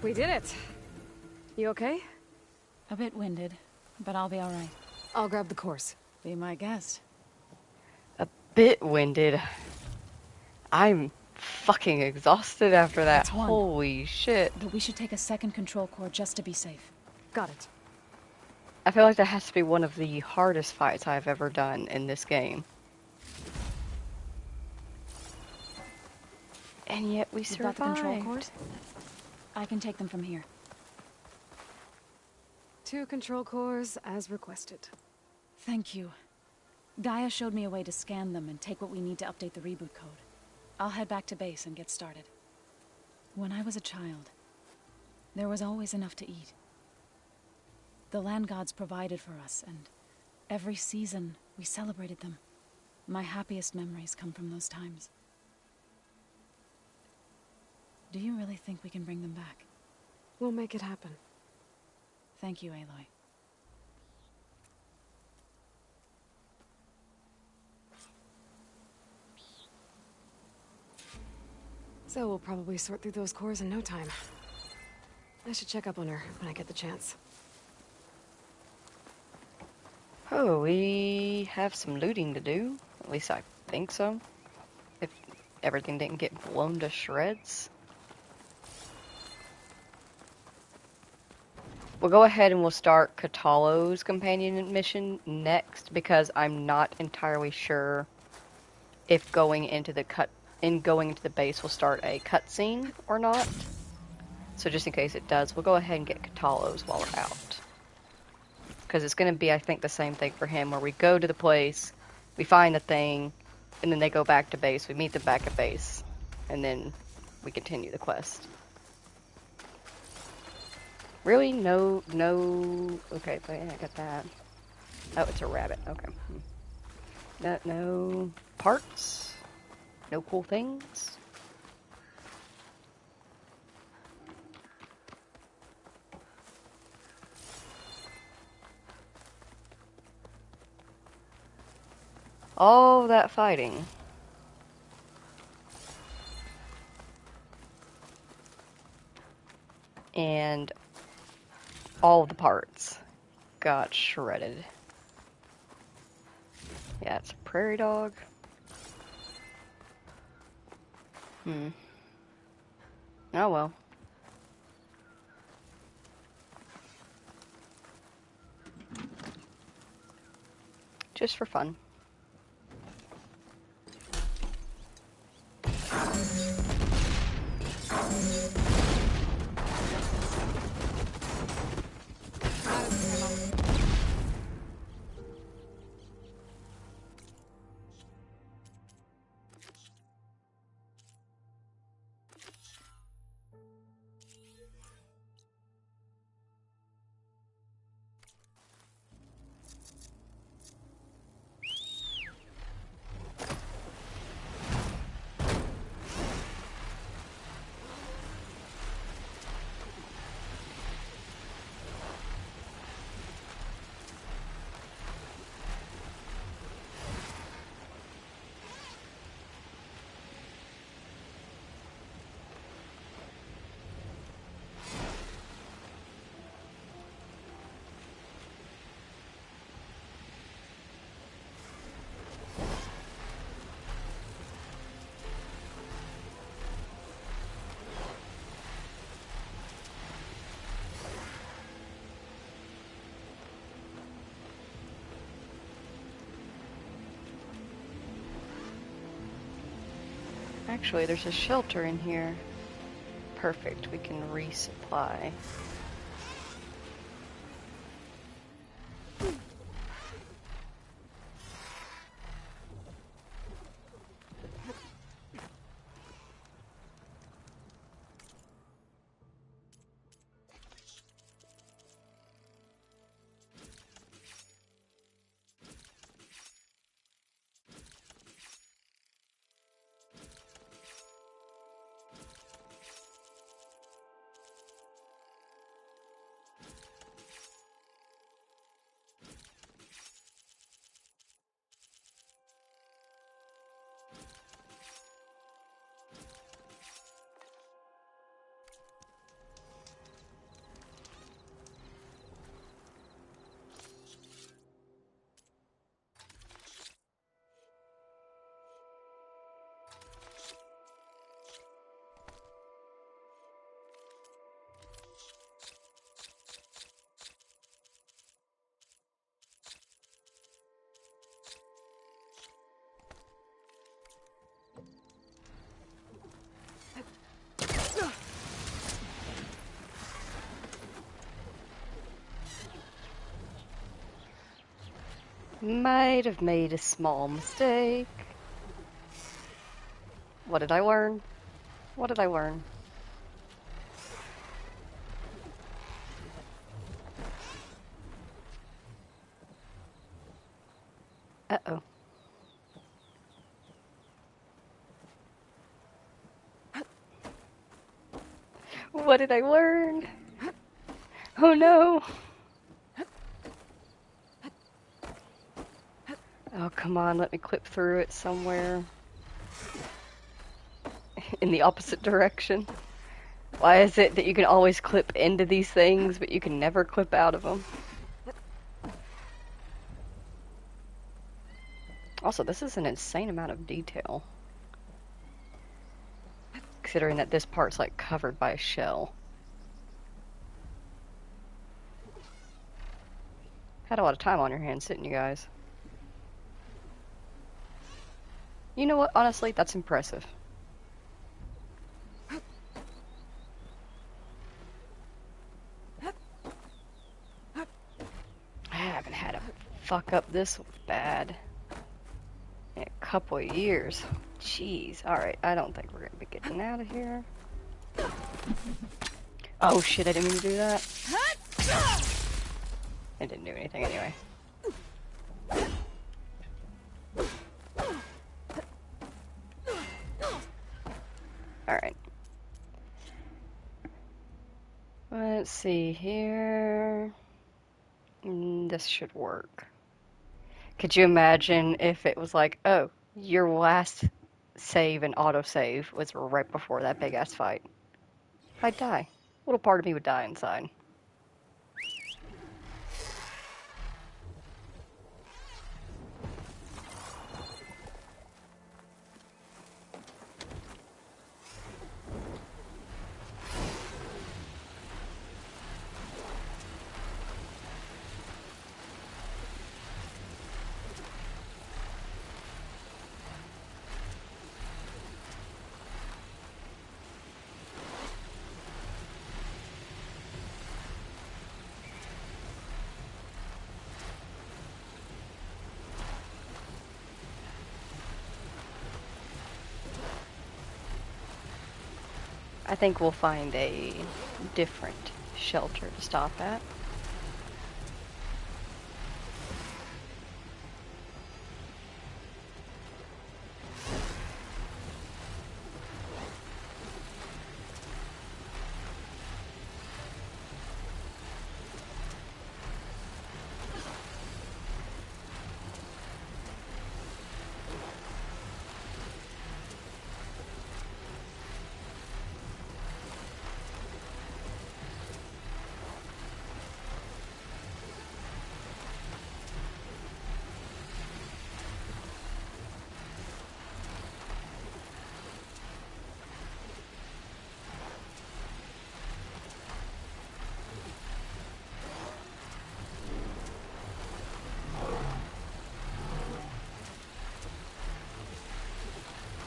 We did it. You okay? A bit winded, but I'll be all right. I'll grab the course. Be my guest. A bit winded. I'm fucking exhausted after that. That's one. Holy shit. But we should take a second control core just to be safe. Got it. I feel like that has to be one of the hardest fights I've ever done in this game. And yet we survived. Got the control cores? I can take them from here. 2 control cores as requested. Thank you. Gaia showed me a way to scan them and take what we need to update the reboot code. I'll head back to base and get started. When I was a child, there was always enough to eat. The land gods provided for us, and every season we celebrated them. My happiest memories come from those times. Do you really think we can bring them back? We'll make it happen. Thank you, Aloy. So we'll probably sort through those cores in no time. I should check up on her when I get the chance. Oh, we have some looting to do. At least I think so. If everything didn't get blown to shreds. We'll go ahead and we'll start Katalo's companion mission next because I'm not entirely sure if going into the base will start a cutscene or not. So just in case it does, we'll go ahead and get Katalo's while we're out. Because it's going to be, I think, the same thing for him, where we go to the place, we find the thing, and then they go back to base. We meet them back at base, and then we continue the quest. Really? No... Okay, but yeah, I got that. Oh, it's a rabbit. Okay. No parts? No cool things? All that fighting. And all the parts got shredded. Yeah, it's a prairie dog. Oh well. Just for fun. Actually, there's a shelter in here. Perfect, we can resupply. Might have made a small mistake. What did I learn? What did I learn? Uh-oh. What did I learn? Oh no! Oh, come on, let me clip through it somewhere. In the opposite direction. Why is it that you can always clip into these things, but you can never clip out of them? Also, this is an insane amount of detail. Considering that this part's like covered by a shell. Had a lot of time on your hands, didn't you guys? You know what? Honestly, that's impressive. I haven't had a fuck up this bad in a couple of years. Jeez. Alright, I don't think we're gonna be getting out of here. Oh shit, I didn't mean to do that. It didn't do anything anyway. Alright. Let's see here. This should work. Could you imagine if it was like, oh, your last save and autosave was right before that big ass fight? I'd die. A little part of me would die inside. I think we'll find a different shelter to stop at.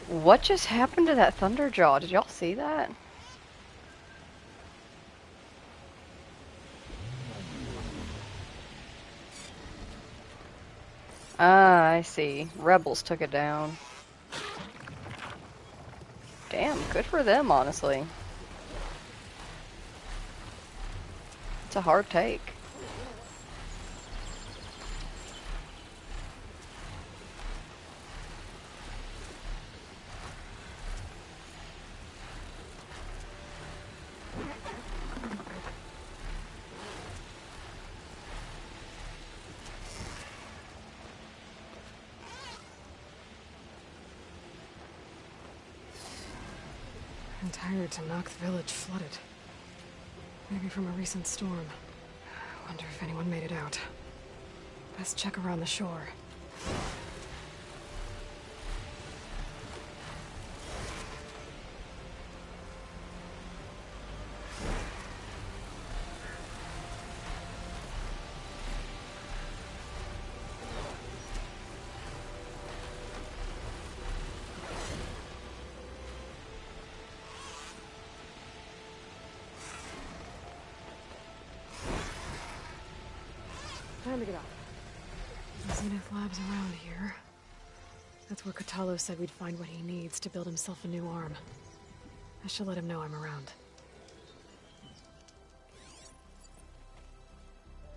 What just happened to that Thunderjaw? Did y'all see that? Ah, I see. Rebels took it down. Damn, good for them, honestly. It's a hard take. Entire Tenakth village flooded. Maybe from a recent storm. Wonder if anyone made it out. Best check around the shore. Time to get off. The Zenith Lab's around here. That's where Kotallo said we'd find what he needs to build himself a new arm. I should let him know I'm around.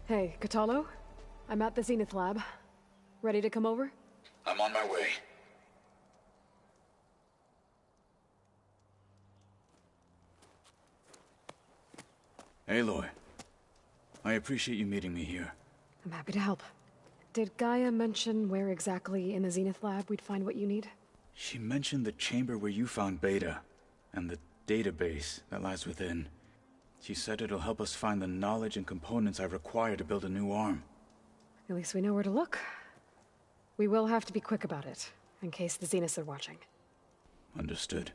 Hey, Kotallo? I'm at the Zenith Lab. Ready to come over? I'm on my way. Aloy, I appreciate you meeting me here. I'm happy to help. Did Gaia mention where exactly in the Zenith Lab we'd find what you need? She mentioned the chamber where you found Beta, and the database that lies within. She said it'll help us find the knowledge and components I require to build a new arm. At least we know where to look. We will have to be quick about it, in case the Zeniths are watching. Understood.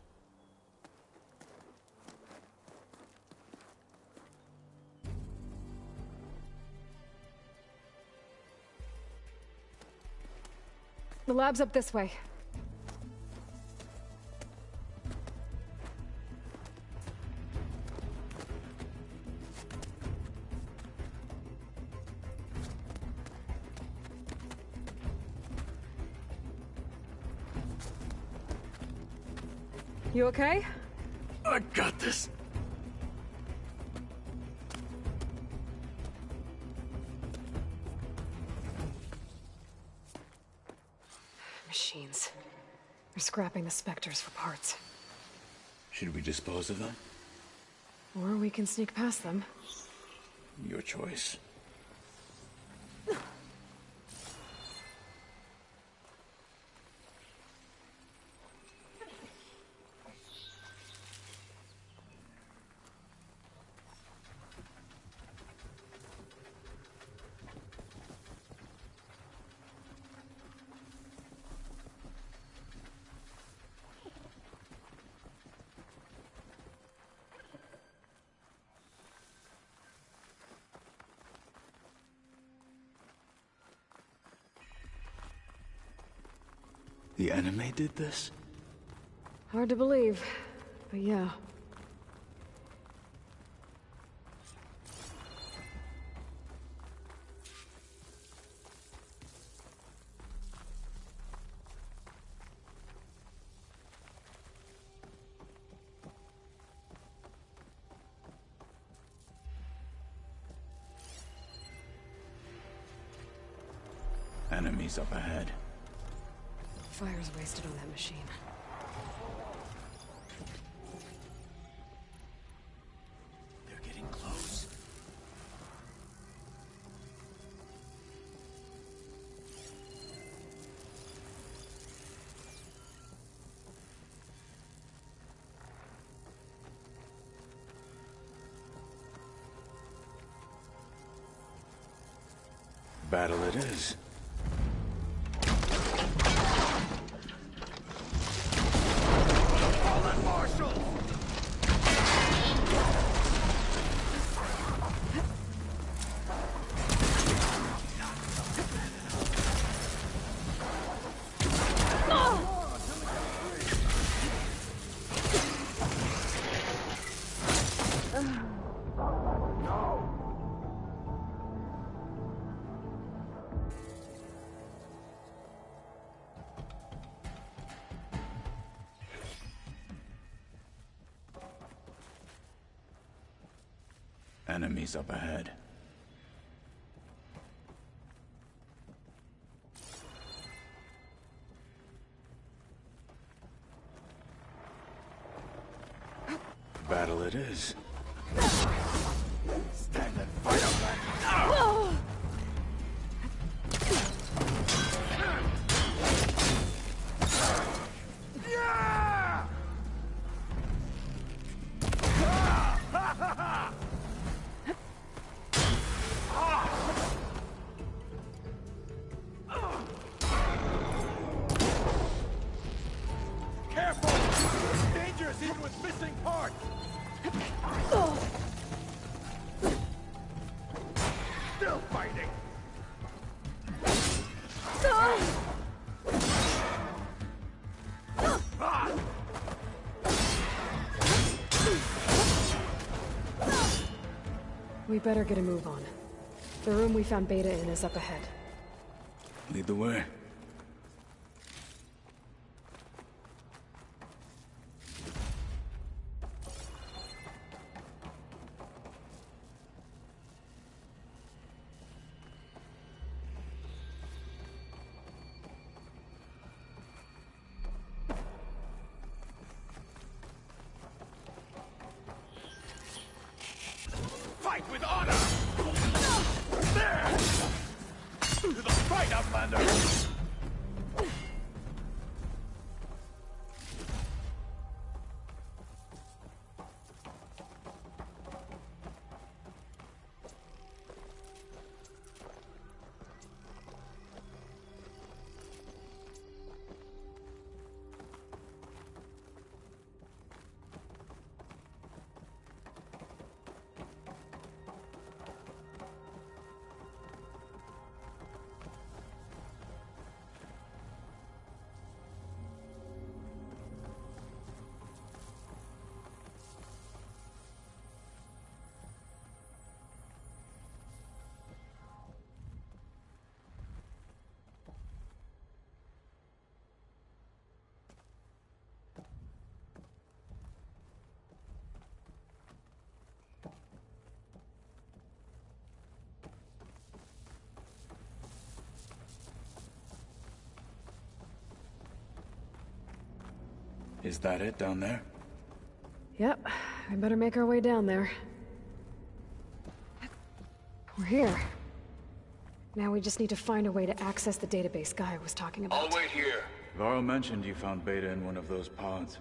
The lab's up this way. You okay? I got this. Machines. They're scrapping the specters for parts. Should we dispose of them? Or we can sneak past them. Your choice. The anime did this? Hard to believe, but yeah. Enemies up ahead. Fire's wasted on that machine. They're getting close. Battle it is. Enemies up ahead. Battle it is. Stand and fight up that. We better get a move on. The room we found Beta in is up ahead. Lead the way. Fight with honor! There! To the fight, Outlander! Is that it down there? Yep, I better make our way down there. We're here. Now we just need to find a way to access the database Gaia was talking about. I'll wait here. Varl mentioned you found Beta in one of those pods.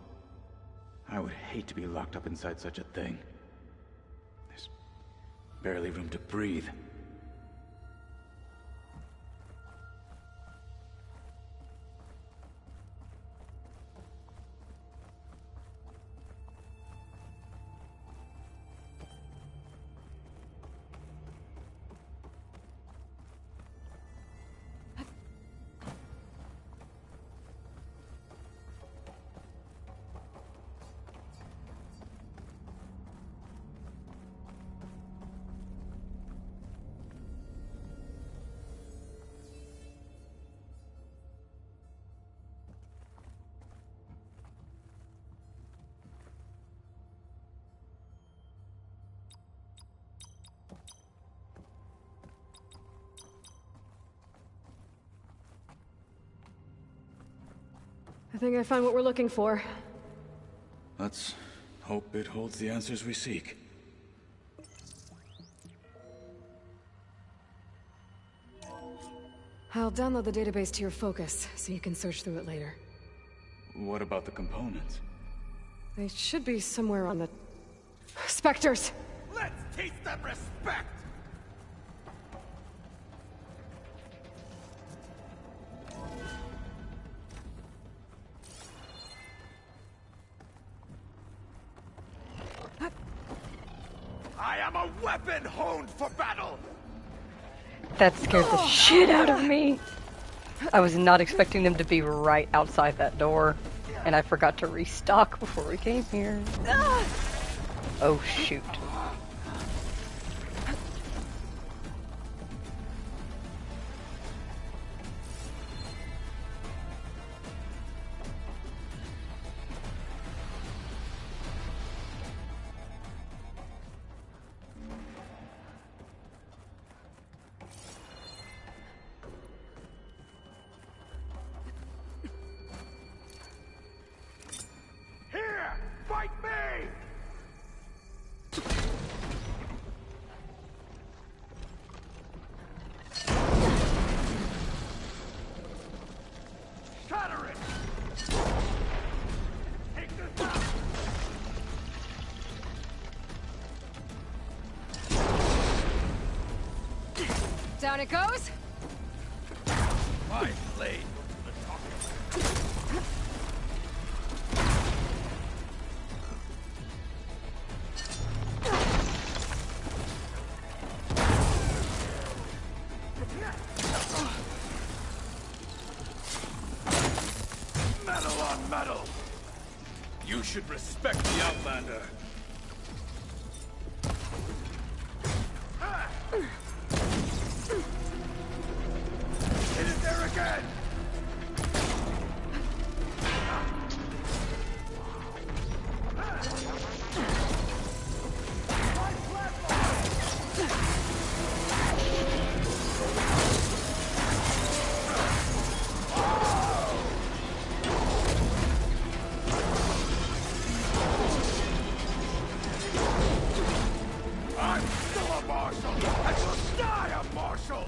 I would hate to be locked up inside such a thing. There's barely room to breathe. I think I found what we're looking for. Let's hope it holds the answers we seek. I'll download the database to your Focus, so you can search through it later. What about the components? They should be somewhere on the... Spectres! Let's teach them respect! I am a weapon honed for battle! That scared the shit out of me. I was not expecting them to be right outside that door, and I forgot to restock before we came here. Oh shoot. Here! Fight me! Shatter it! Take this out! Down it goes! My blade will do the talking. Metal on metal! You should respect the Outlander. It is there again! I'm still a marshal, and will die a marshal!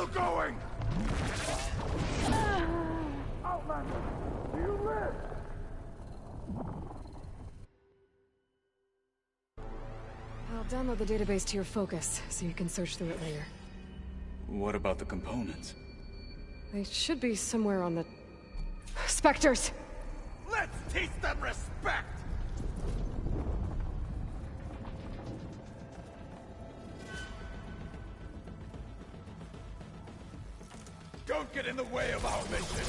still going! Outlander, do you live? I'll download the database to your focus, so you can search through it later. What about the components? They should be somewhere on the... Spectres! Let's teach them respect! Don't get in the way of our mission!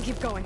Keep going.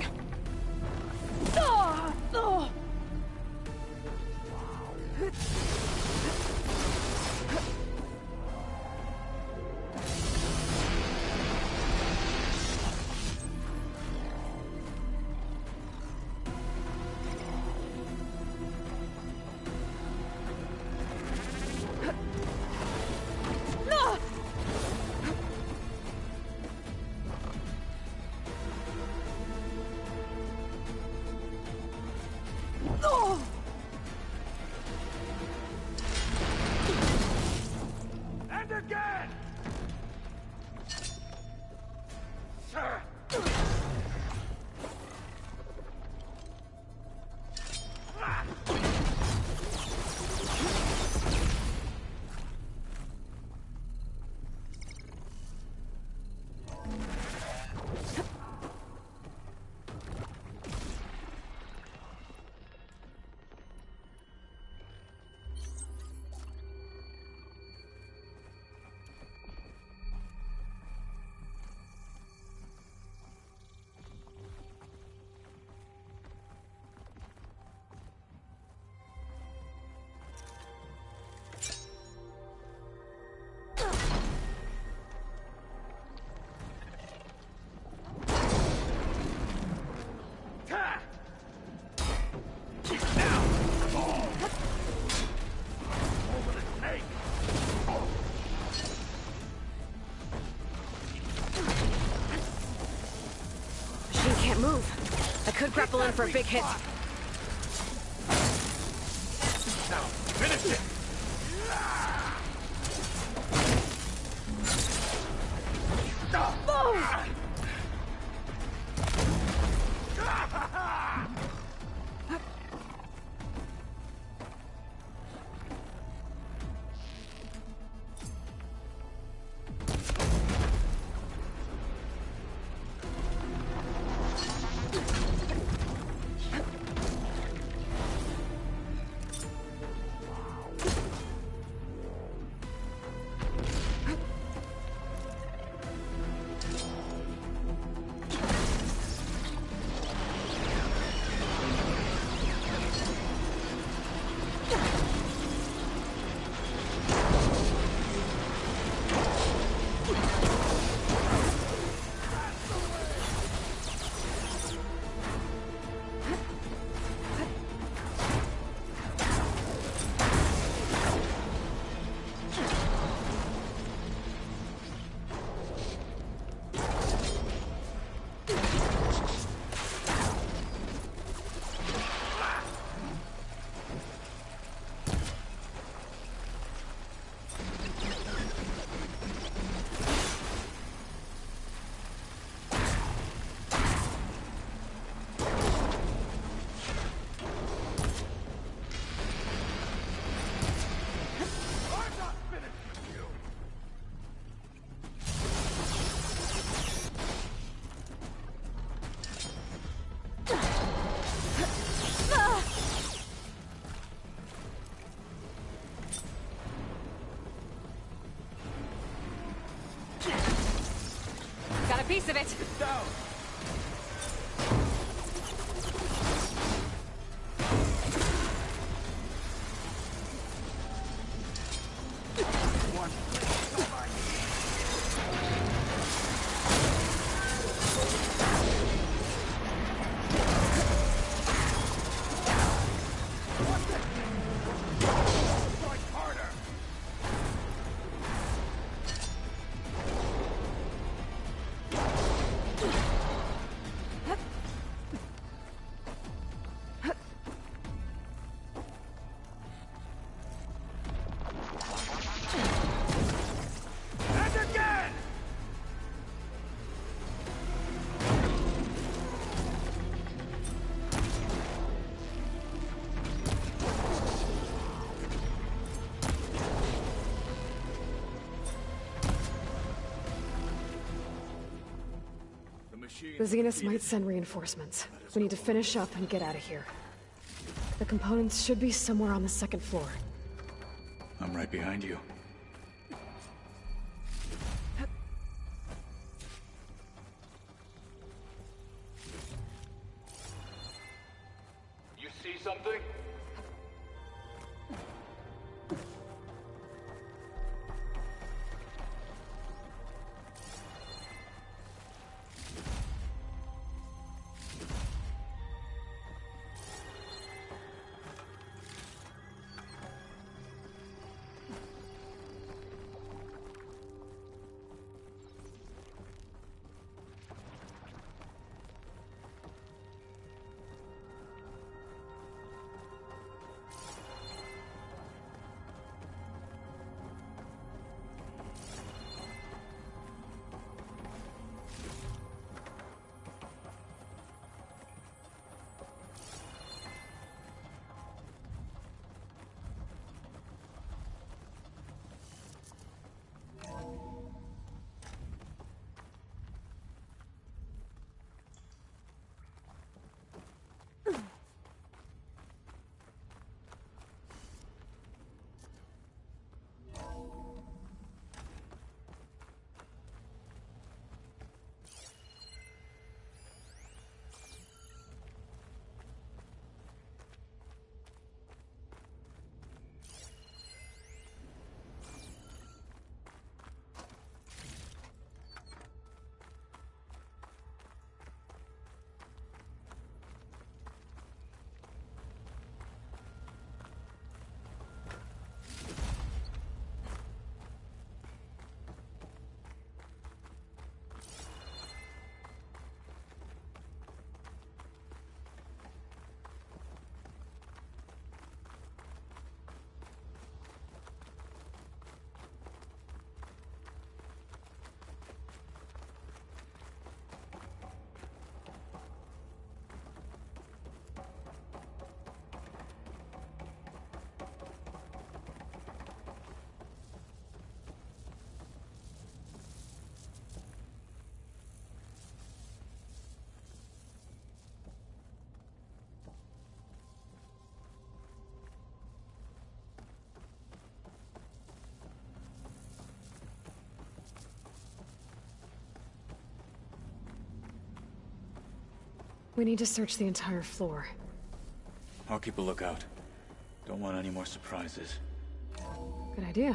And again! Sir! Move. I could grapple in for a big hit. Now, finish it! The Zeniths might send reinforcements. We need to finish up and get out of here. The components should be somewhere on the second floor. I'm right behind you. You see something? We need to search the entire floor. I'll keep a lookout. Don't want any more surprises. Good idea.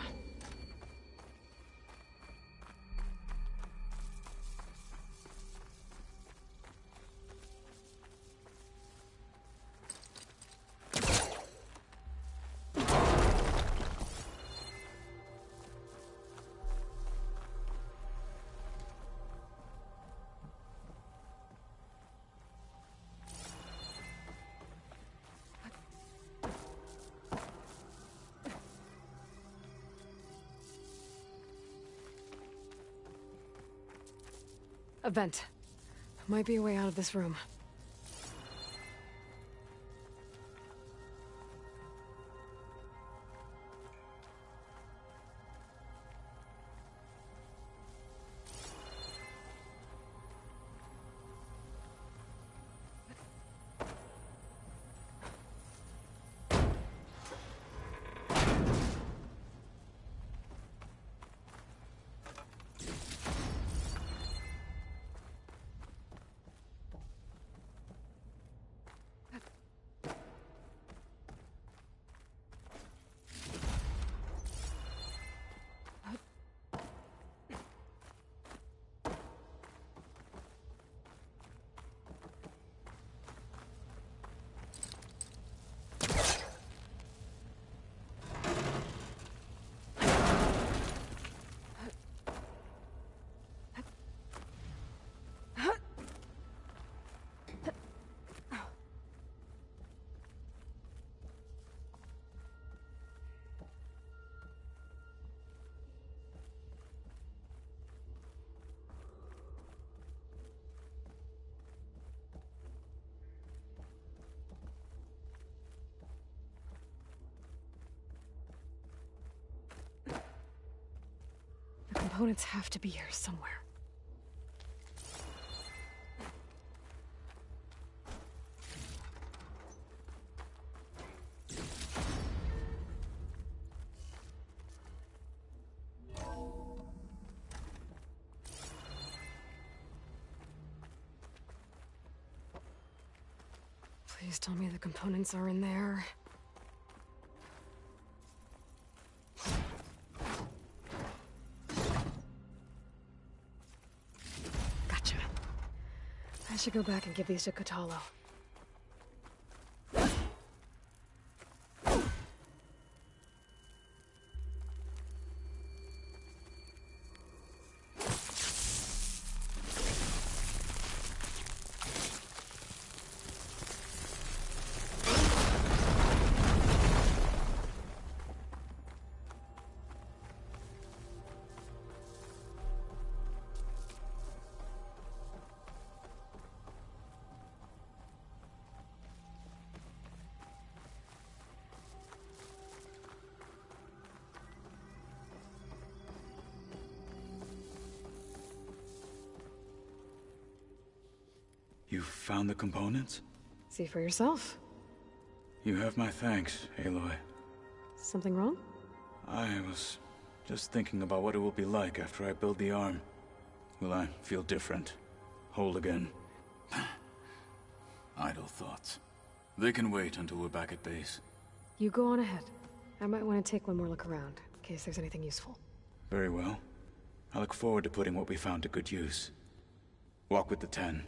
A vent. Might be a way out of this room. The components have to be here somewhere. Please tell me the components are in there. Gotcha. I should go back and give these to Kotalo. You found the components? See for yourself. You have my thanks, Aloy. Something wrong? I was just thinking about what it will be like after I build the arm. Will I feel different? Whole again? Idle thoughts. They can wait until we're back at base. You go on ahead. I might want to take one more look around, in case there's anything useful. Very well. I look forward to putting what we found to good use. Walk with the 10.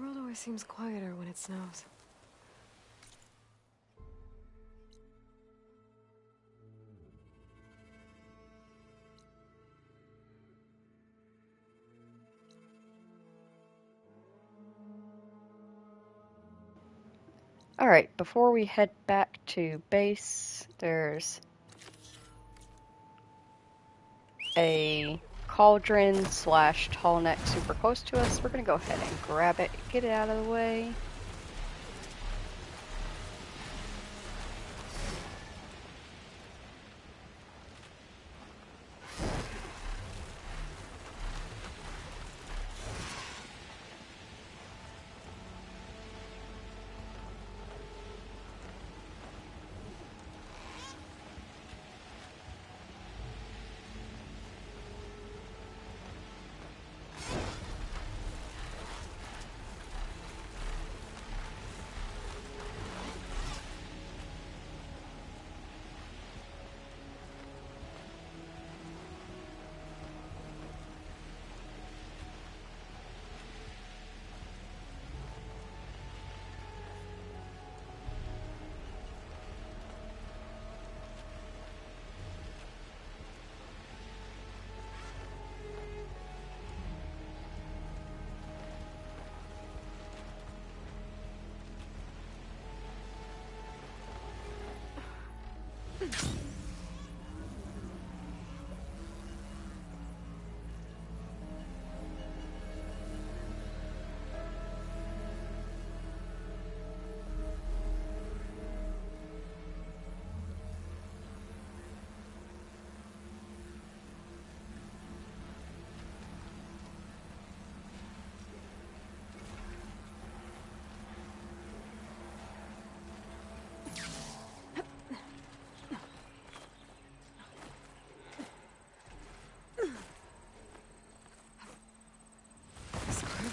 World always seems quieter when it snows. Alright, before we head back to base, there's a cauldron slash tall neck super close to us. We're gonna go ahead and grab it, get it out of the way.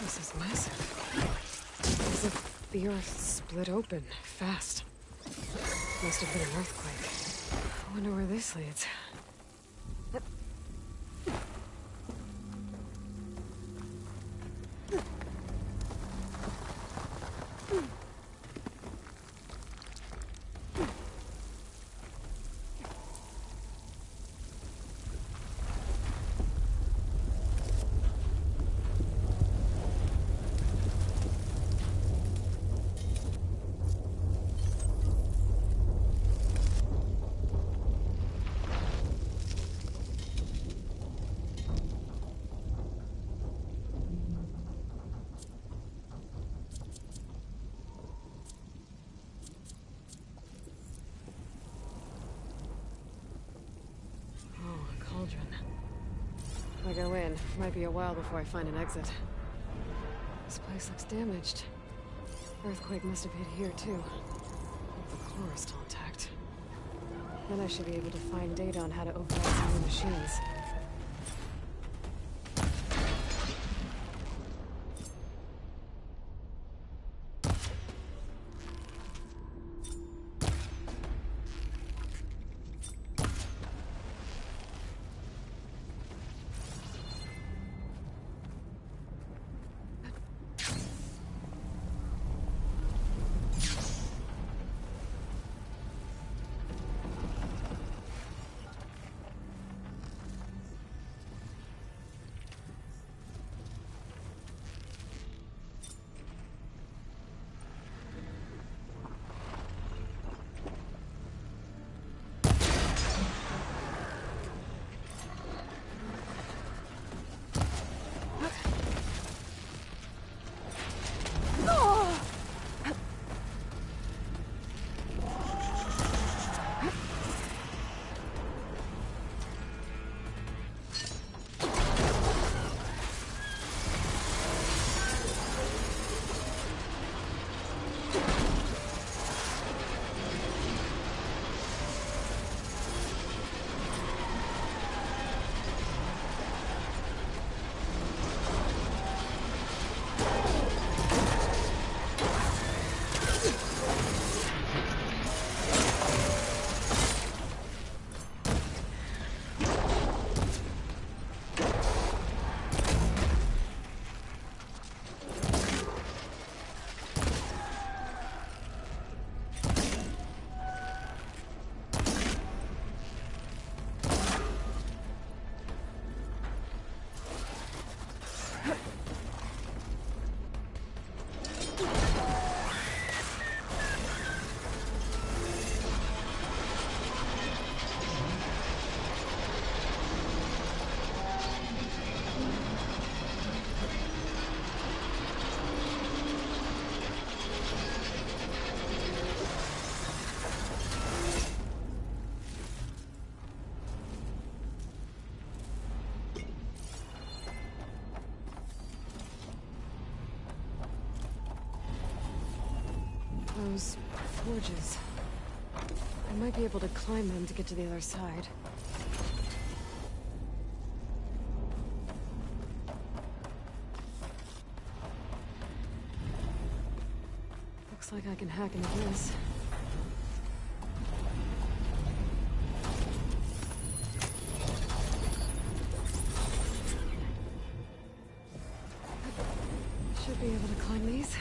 This is massive. As if the earth split open fast. Must have been an earthquake. I wonder where this leads. If I go in, might be a while before I find an exit. This place looks damaged. Earthquake must have hit here too. Hope the core is still intact. Then I should be able to find data on how to override some new machines. Those forges. I might be able to climb them to get to the other side. Looks like I can hack into this. Should be able to climb these.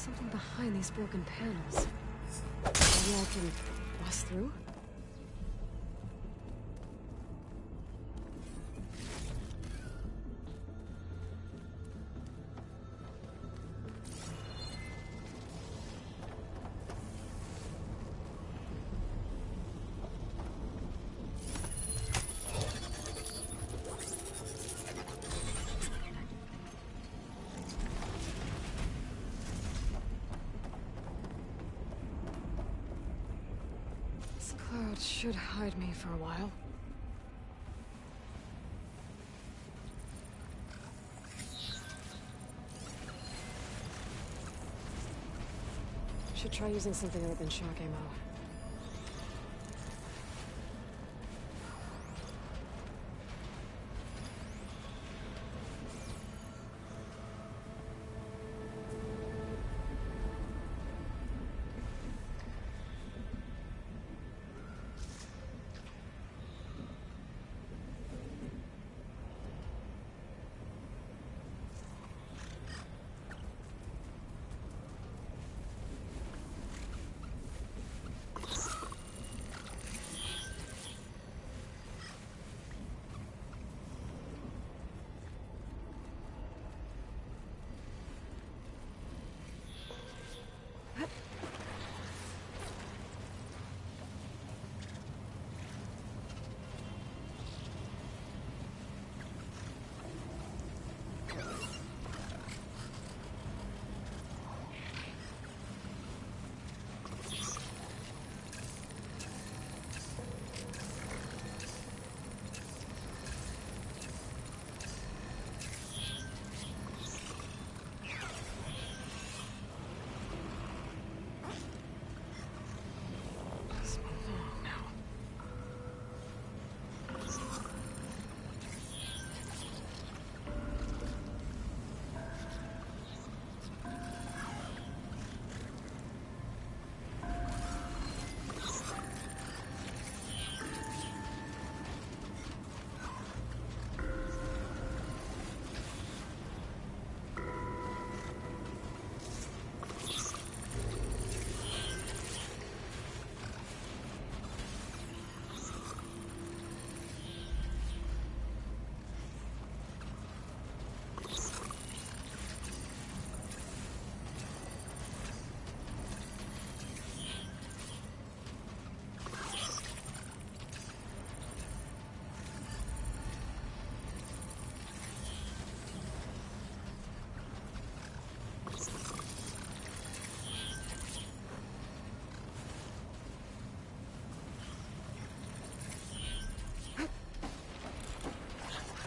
something behind these broken panels. Maybe I can bust through? This cloud should hide me for a while. Should try using something other than shock ammo.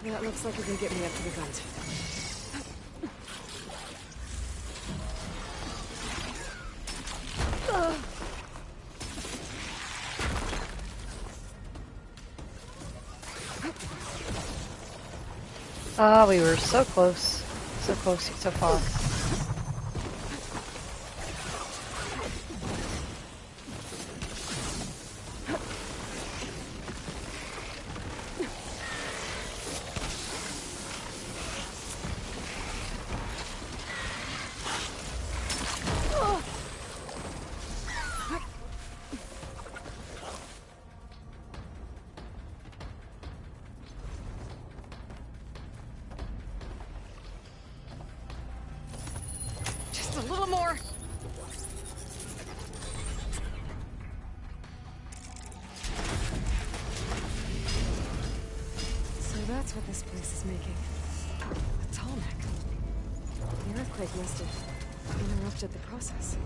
That looks like it can get me up to the guns. Ah, we were so close. So close, so far. A little more. So that's what this place is making. A tall neck. The earthquake must have interrupted the process.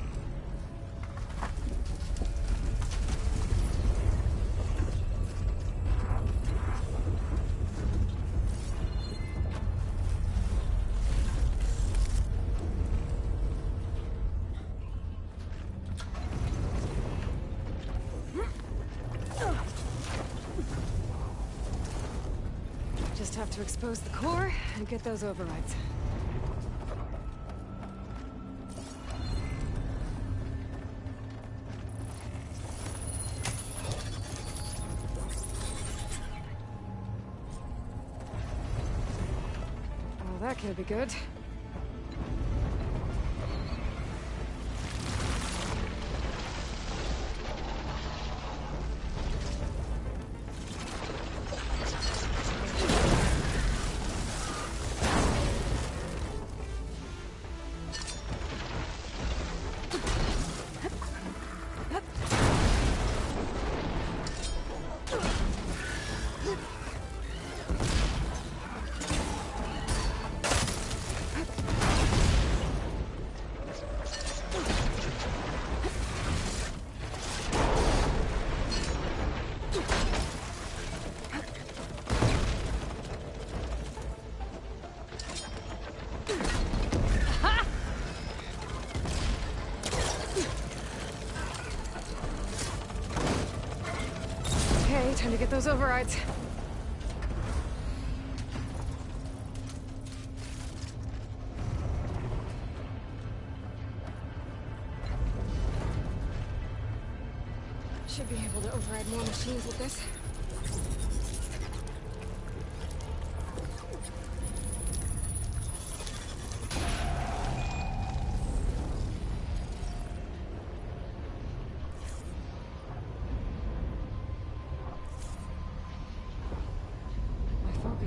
Just have to expose the core and get those overrides. Well, that could be good. Time to get those overrides. Should be able to override more machines with this.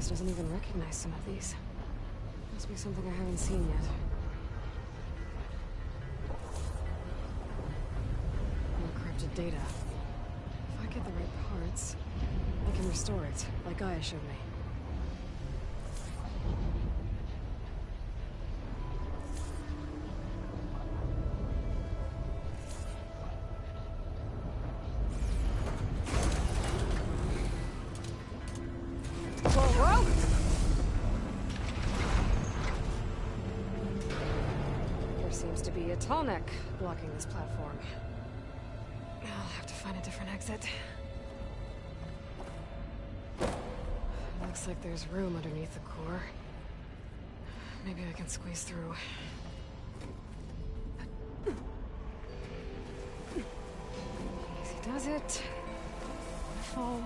Doesn't even recognize some of these. Must be something I haven't seen yet. Encrypted data. If I get the right parts, I can restore it, like Gaia showed me. Tall neck blocking this platform. I'll have to find a different exit. Looks like there's room underneath the core. Maybe I can squeeze through. Easy does it. Fall.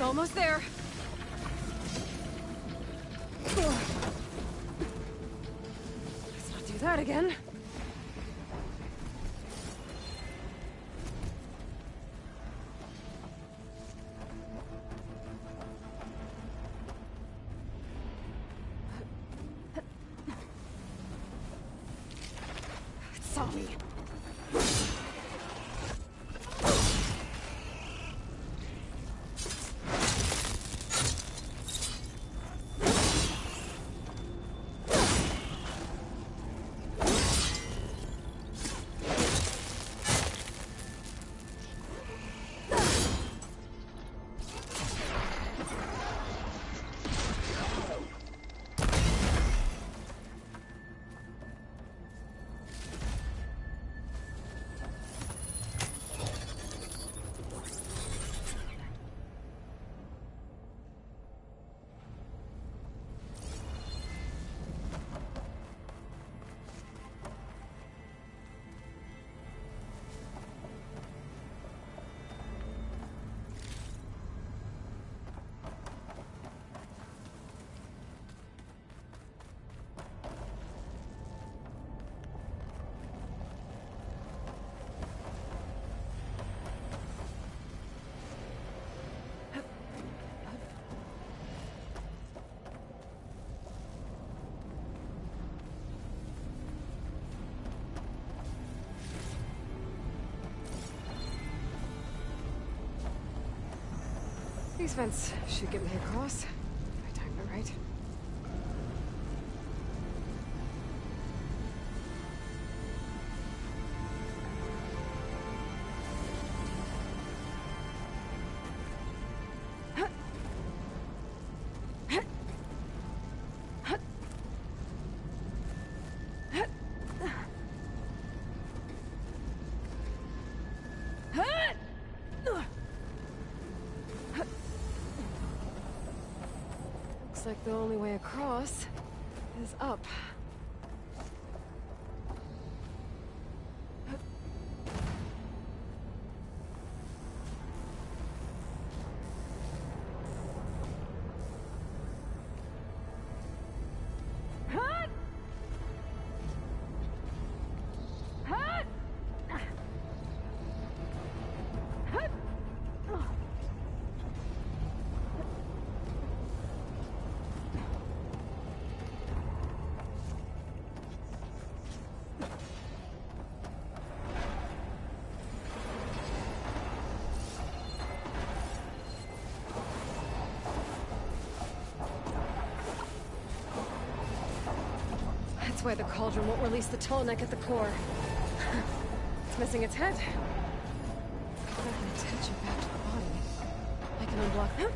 Almost there. Let's not do that again. It saw me. These vents should get me across. If I timed it right. Looks like the only way across is up. That's why the cauldron won't release the tall neck at the core. It's missing its head. That attention back to the body. I can unblock them.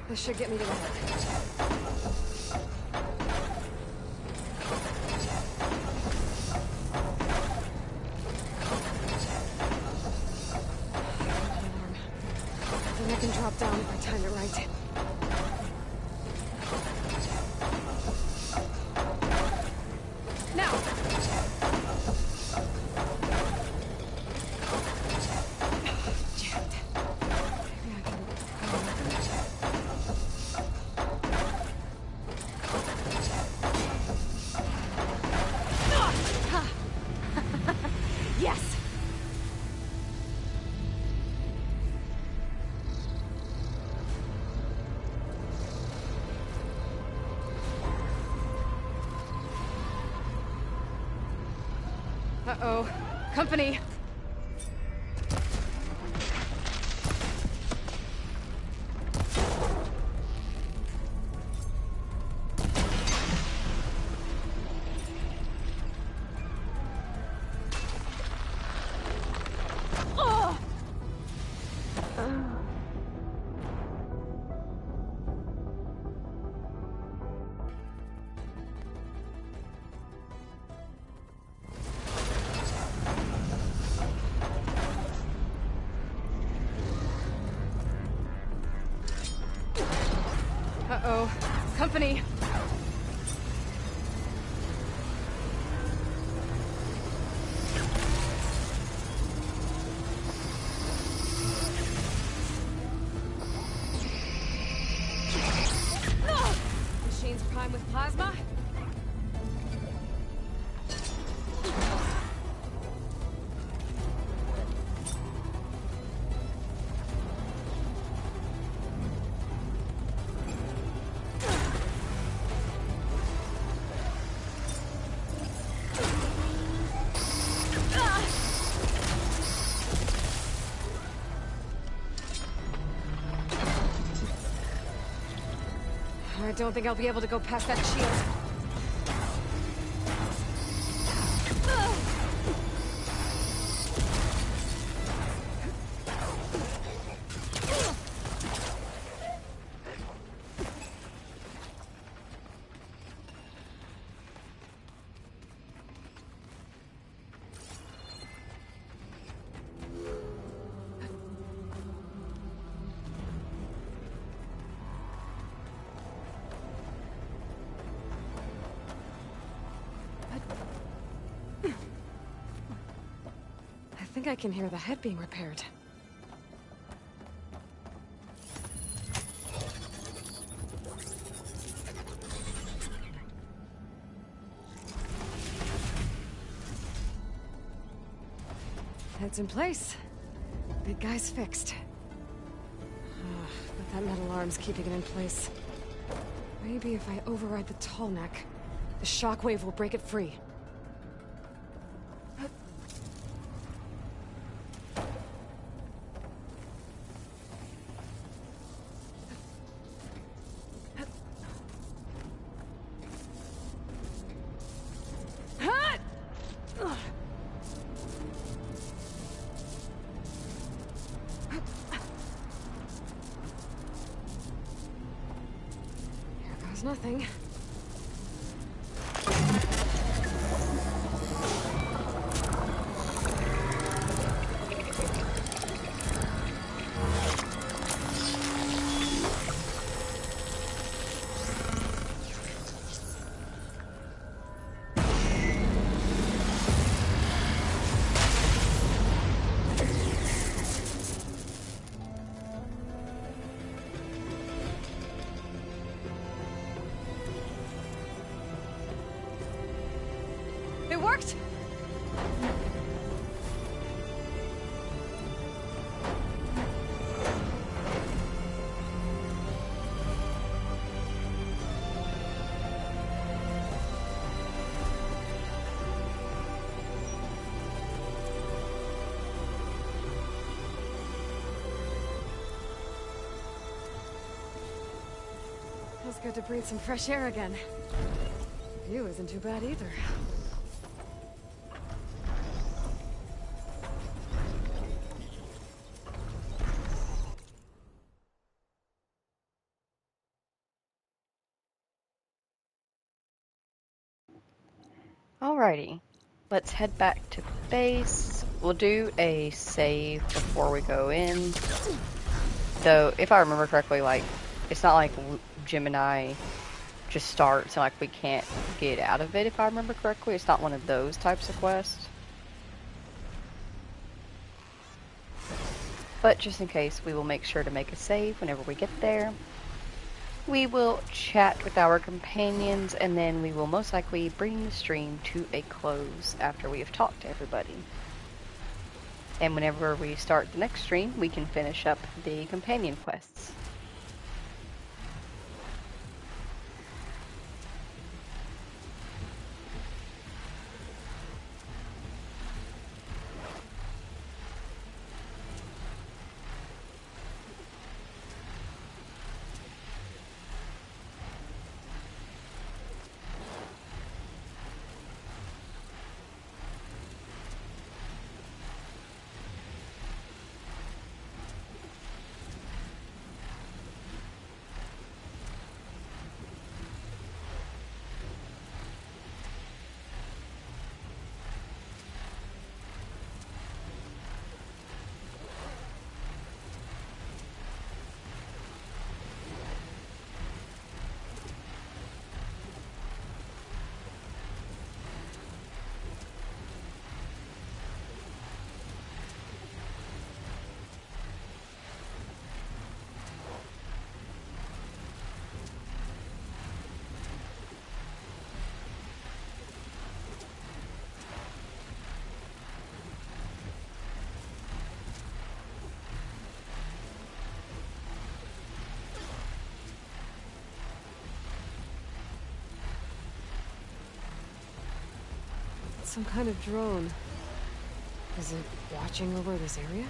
This should get me to the head. Then I can drop down if I time it right. Now! Yes! Uh-oh. Company! Uh-oh. Company! Machines prime with plasma? I don't think I'll be able to go past that shield. I think I can hear the head being repaired. Head's in place. Big guy's fixed. But that metal arm's keeping it in place. Maybe if I override the tall neck, the shockwave will break it free. Nothing. It worked! Feels good to breathe some fresh air again. View isn't too bad either. Alrighty. Let's head back to base. We'll do a save before we go in. Though, if I remember correctly, like, it's not like Gemini just starts and like we can't get out of it, if I remember correctly. It's not one of those types of quests. But just in case, we will make sure to make a save whenever we get there. We will chat with our companions, and then we will most likely bring the stream to a close after we have talked to everybody. And whenever we start the next stream, we can finish up the companion quests. Some kind of drone. Is it watching over this area?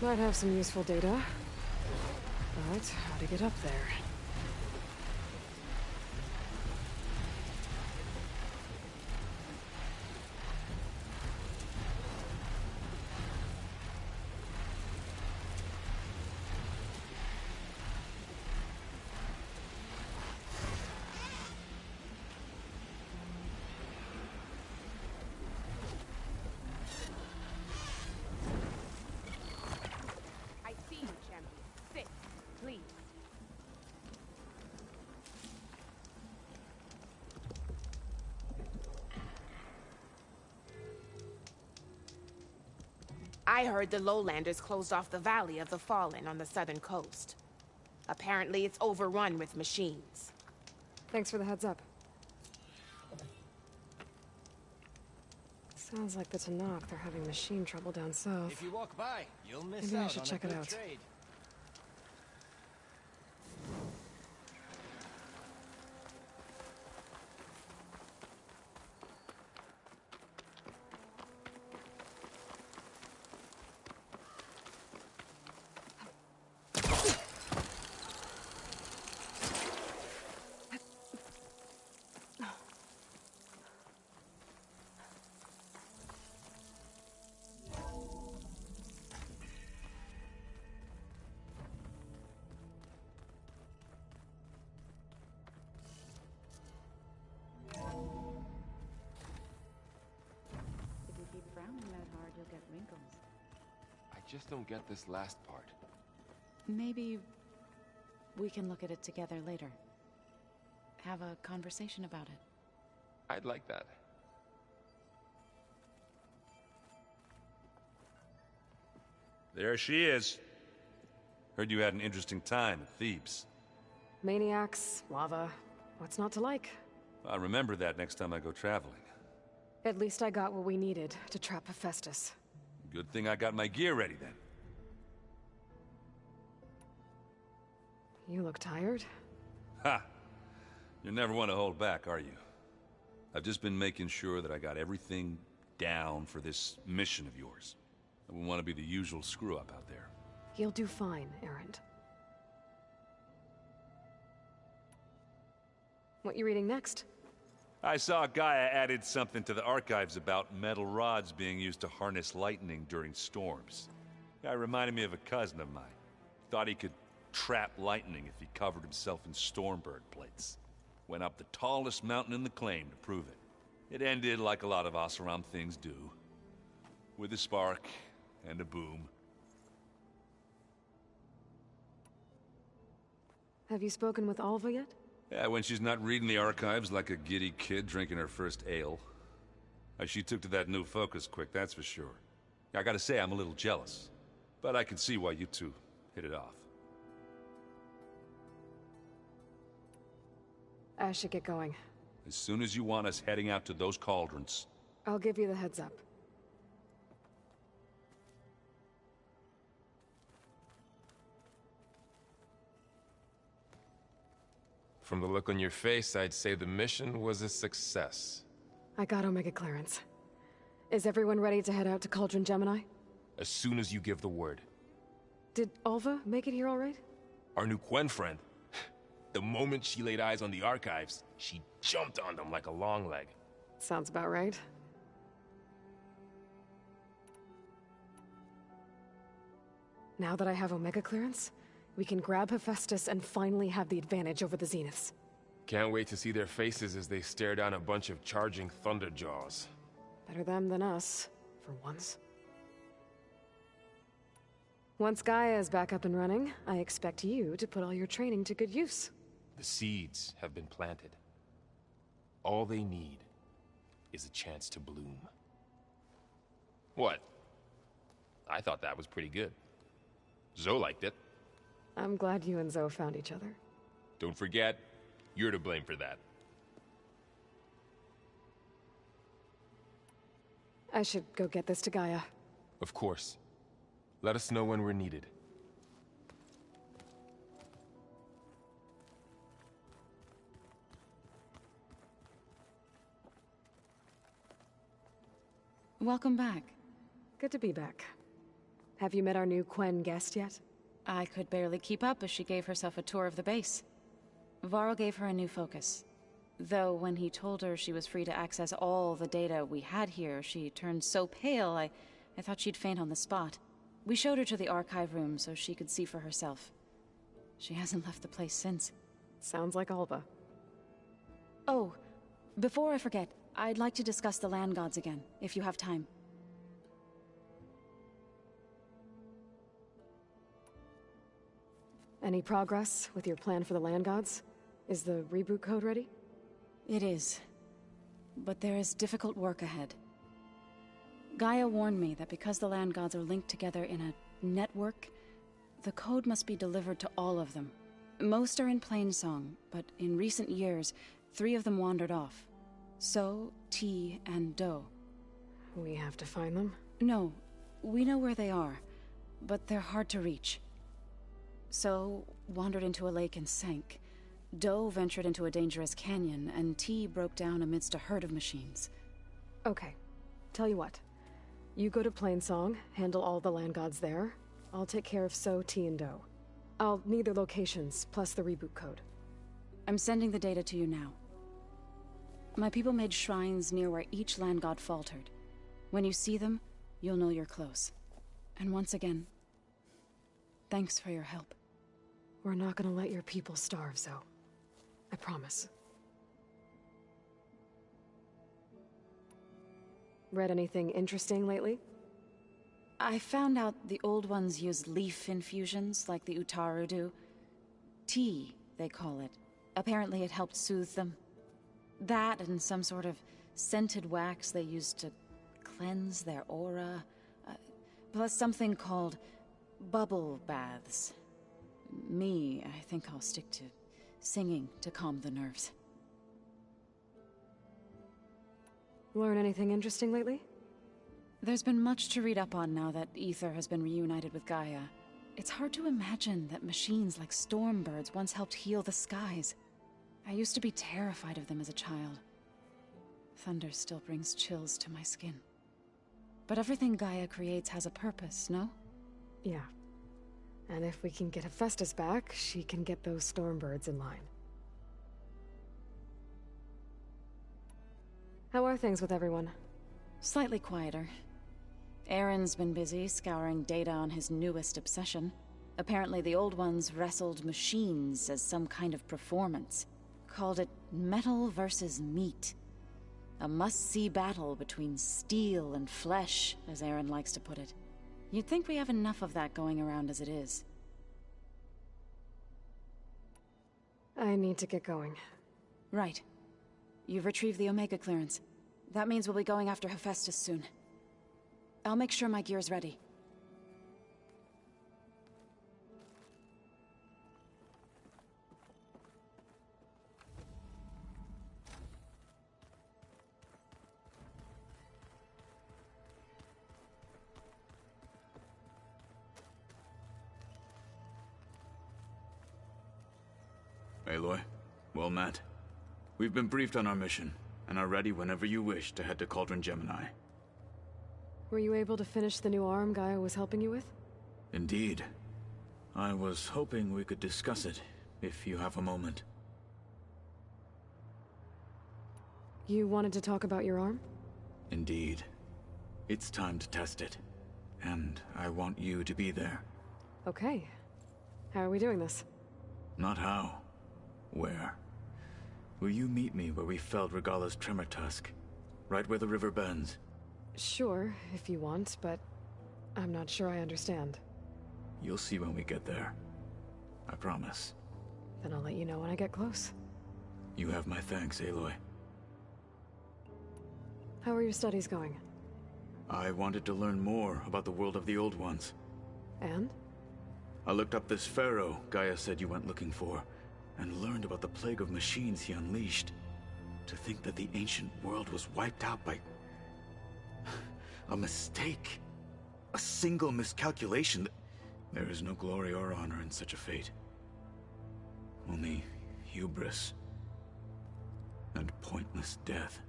Might have some useful data. But how to get up there? I heard the lowlanders closed off the Valley of the Fallen on the southern coast. Apparently it's overrun with machines. Thanks for the heads up. Sounds like the Tanakh, they're having machine trouble down south. If you walk by, you'll miss Maybe out I should on check a it good out. trade. If you keep frowning that hard, you'll get wrinkles. I just don't get this last part. Maybe we can look at it together later. Have a conversation about it. I'd like that. There she is. Heard you had an interesting time at Thebes. Maniacs, lava, what's not to like? I'll remember that next time I go traveling. At least I got what we needed to trap Hephaestus. Good thing I got my gear ready then. You look tired? Ha! You never want to hold back, are you? I've just been making sure that I got everything down for this mission of yours. I wouldn't want to be the usual screw-up out there. You'll do fine, Errant. What you reading next? I saw Gaia added something to the archives about metal rods being used to harness lightning during storms. Guy reminded me of a cousin of mine. Thought he could trap lightning if he covered himself in Stormbird plates. Went up the tallest mountain in the claim to prove it. It ended like a lot of Oseram things do. With a spark and a boom. Have you spoken with Alva yet? Yeah, when she's not reading the archives like a giddy kid drinking her first ale. She took to that new focus quick, that's for sure. I gotta say, I'm a little jealous. But I can see why you two hit it off. I should get going. As soon as you want us heading out to those cauldrons. I'll give you the heads up. From the look on your face, I'd say the mission was a success. I got Omega clearance. Is everyone ready to head out to Cauldron Gemini? As soon as you give the word. Did Alva make it here all right? Our new Quen friend. The moment she laid eyes on the archives, she jumped on them like a long leg. Sounds about right. Now that I have Omega clearance, we can grab Hephaestus and finally have the advantage over the Zeniths. Can't wait to see their faces as they stare down a bunch of charging Thunderjaws. Better them than us, for once. Once Gaia is back up and running, I expect you to put all your training to good use. The seeds have been planted. All they need is a chance to bloom. What? I thought that was pretty good. Zoe liked it. I'm glad you and Zoe found each other. Don't forget, you're to blame for that. I should go get this to Gaia. Of course. Let us know when we're needed. Welcome back. Good to be back. Have you met our new Quen guest yet? I could barely keep up as she gave herself a tour of the base. Varl gave her a new focus. Though when he told her she was free to access all the data we had here, she turned so pale I thought she'd faint on the spot. We showed her to the archive room so she could see for herself. She hasn't left the place since. Sounds like Alva. Oh, before I forget, I'd like to discuss the land gods again, if you have time. Any progress with your plan for the land gods? Is the reboot code ready? It is. But there is difficult work ahead. Gaia warned me that because the land gods are linked together in a network, the code must be delivered to all of them. Most are in Plainsong, but in recent years, 3 of them wandered off. So, T, and Do. We have to find them? No, we know where they are, but they're hard to reach. So, wandered into a lake and sank. Do ventured into a dangerous canyon, and T broke down amidst a herd of machines. Okay. Tell you what. You go to Plainsong, handle all the land gods there. I'll take care of So, T, and Do. I'll need their locations, plus the reboot code. I'm sending the data to you now. My people made shrines near where each land god faltered. When you see them, you'll know you're close. And once again, thanks for your help. We're not gonna let your people starve, Zoe. I promise. Read anything interesting lately? I found out the old ones use leaf infusions like the Utaru do. Tea, they call it. Apparently it helped soothe them. That and some sort of scented wax they used to cleanse their aura. Plus something called bubble baths. Me, I think I'll stick to singing to calm the nerves. Learn anything interesting lately? There's been much to read up on now that Aether has been reunited with Gaia. It's hard to imagine that machines like Stormbirds once helped heal the skies. I used to be terrified of them as a child. Thunder still brings chills to my skin. But everything Gaia creates has a purpose, no? Yeah. And if we can get Hephaestus back, she can get those Stormbirds in line. How are things with everyone? Slightly quieter. Aaron's been busy scouring data on his newest obsession. Apparently the old ones wrestled machines as some kind of performance. Called it metal versus meat. A must-see battle between steel and flesh, as Aaron likes to put it. You'd think we have enough of that going around as it is. I need to get going. Right. You've retrieved the Omega clearance. That means we'll be going after Hephaestus soon. I'll make sure my gear's ready. Aloy, well met. We've been briefed on our mission, and are ready whenever you wish to head to Cauldron Gemini. Were you able to finish the new arm Gaia was helping you with? Indeed. I was hoping we could discuss it, if you have a moment. You wanted to talk about your arm? Indeed. It's time to test it, and I want you to be there. Okay. How are we doing this? Not how. Where? Will you meet me where we felled Regala's tremor tusk? Right where the river bends? Sure, if you want, but I'm not sure I understand. You'll see when we get there. I promise. Then I'll let you know when I get close. You have my thanks, Aloy. How are your studies going? I wanted to learn more about the world of the Old Ones. And? I looked up this pharaoh Gaia said you went looking for, and learned about the plague of machines he unleashed. To think that the ancient world was wiped out by a mistake. A single miscalculation. There is no glory or honor in such a fate. Only hubris and pointless death.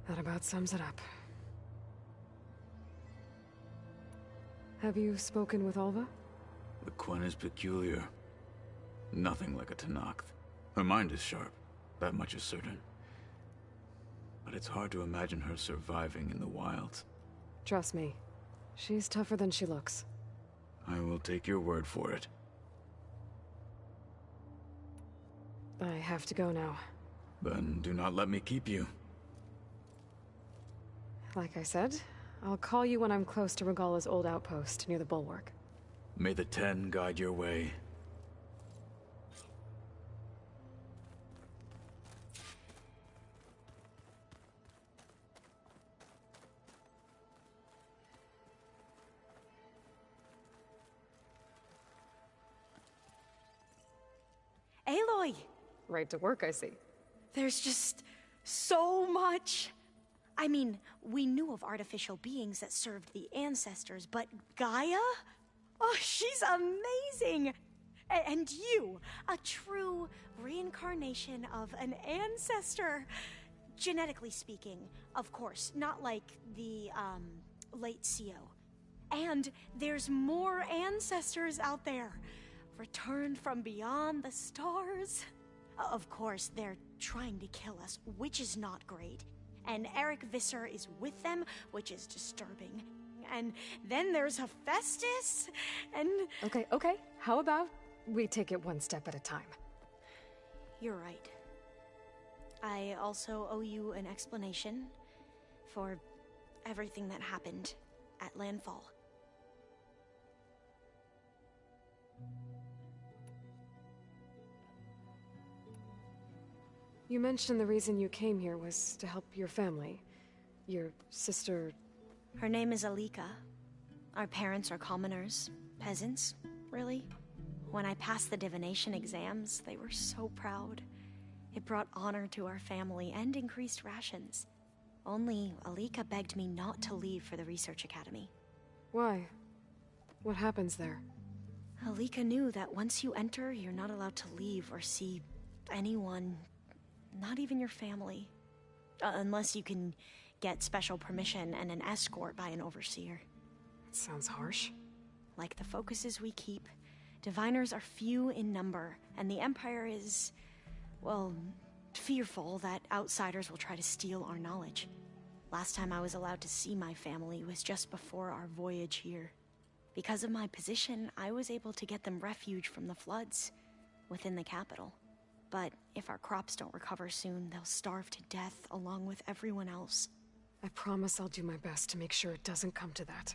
That about sums it up. Have you spoken with Alva? The Quen is peculiar. Nothing like a Tenakth. Her mind is sharp, that much is certain. But it's hard to imagine her surviving in the wilds. Trust me, she's tougher than she looks. I will take your word for it. I have to go now. Then do not let me keep you. Like I said, I'll call you when I'm close to Regala's old outpost near the bulwark. May the Ten guide your way. Aloy! Right to work, I see. There's just so much. I mean, we knew of artificial beings that served the ancestors, but Gaia? Oh, she's amazing! And you, a true reincarnation of an ancestor. Genetically speaking, of course, not like the, late CO. And there's more ancestors out there, returned from beyond the stars. Of course, they're trying to kill us, which is not great. And Eric Visser is with them, which is disturbing. And then there's Hephaestus, and... Okay. How about we take it one step at a time? You're right. I also owe you an explanation for everything that happened at Landfall. You mentioned the reason you came here was to help your family. Your sister... Her name is Alika. Our parents are commoners. Peasants, really. When I passed the divination exams, they were so proud. It brought honor to our family and increased rations. Only Alika begged me not to leave for the research academy. Why? What happens there? Alika knew that once you enter, you're not allowed to leave or see anyone. Not even your family. Unless you can get special permission and an escort by an overseer. That sounds harsh. Like the focuses we keep, diviners are few in number, and the Empire is, well, fearful that outsiders will try to steal our knowledge. Last time I was allowed to see my family was just before our voyage here. Because of my position, I was able to get them refuge from the floods within the capital. But if our crops don't recover soon, they'll starve to death along with everyone else. I promise I'll do my best to make sure it doesn't come to that.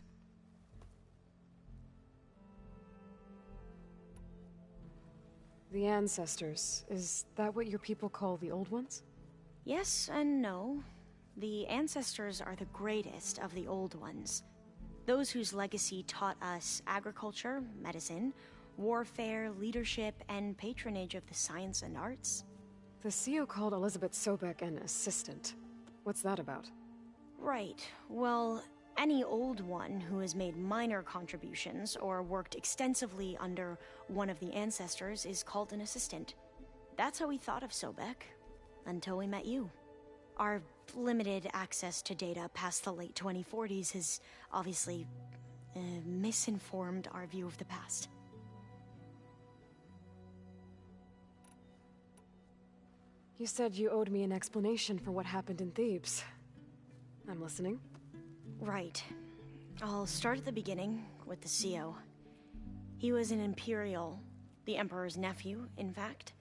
The ancestors, is that what your people call the old ones? Yes and no. The ancestors are the greatest of the old ones. Those whose legacy taught us agriculture, medicine, warfare, leadership, and patronage of the science and arts. The CEO called Elizabeth Sobek an assistant. What's that about? Right. Well, any old one who has made minor contributions or worked extensively under one of the ancestors is called an assistant. That's how we thought of Sobek, until we met you. Our limited access to data past the late 2040s has obviously misinformed our view of the past. You said you owed me an explanation for what happened in Thebes. I'm listening. Right. I'll start at the beginning with the CEO. He was an Imperial, the Emperor's nephew, in fact.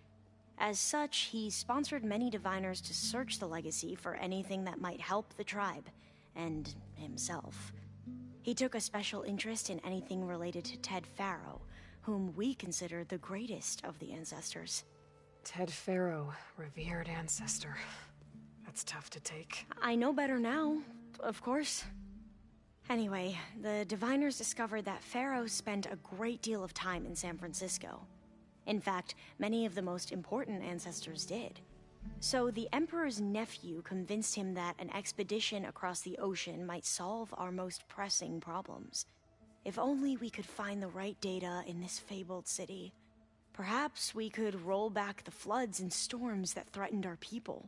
As such, he sponsored many diviners to search the legacy for anything that might help the tribe, and himself. He took a special interest in anything related to Ted Faro, whom we consider the greatest of the ancestors. Ted Faro, revered ancestor. That's tough to take. I know better now, of course. Anyway, the diviners discovered that Faro spent a great deal of time in San Francisco. In fact, many of the most important ancestors did. So the Emperor's nephew convinced him that an expedition across the ocean might solve our most pressing problems. If only we could find the right data in this fabled city. Perhaps we could roll back the floods and storms that threatened our people.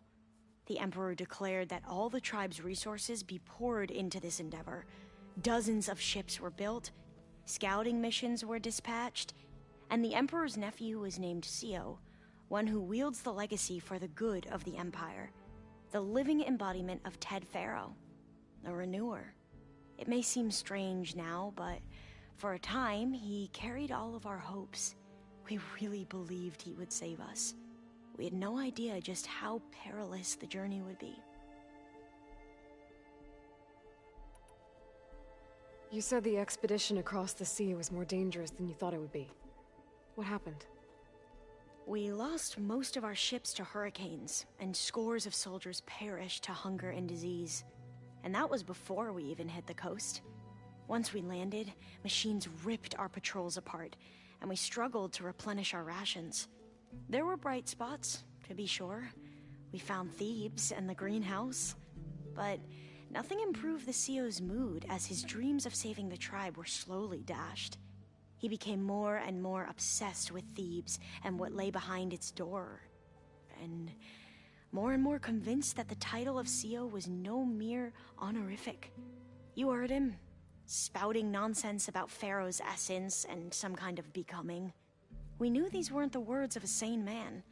The Emperor declared that all the tribe's resources be poured into this endeavor. Dozens of ships were built, scouting missions were dispatched, and the Emperor's nephew was named CEO, one who wields the legacy for the good of the Empire. The living embodiment of Ted Faro, a renewer. It may seem strange now, but for a time, he carried all of our hopes. We really believed he would save us. We had no idea just how perilous the journey would be. You said the expedition across the sea was more dangerous than you thought it would be. What happened? We lost most of our ships to hurricanes, and scores of soldiers perished to hunger and disease. And that was before we even hit the coast. Once we landed, machines ripped our patrols apart, and we struggled to replenish our rations. There were bright spots, to be sure. We found Thebes and the greenhouse. But nothing improved the CEO's mood as his dreams of saving the tribe were slowly dashed. He became more and more obsessed with Thebes and what lay behind its door. And more convinced that the title of CEO was no mere honorific. You heard him, spouting nonsense about Pharaoh's essence and some kind of becoming. We knew these weren't the words of a sane man,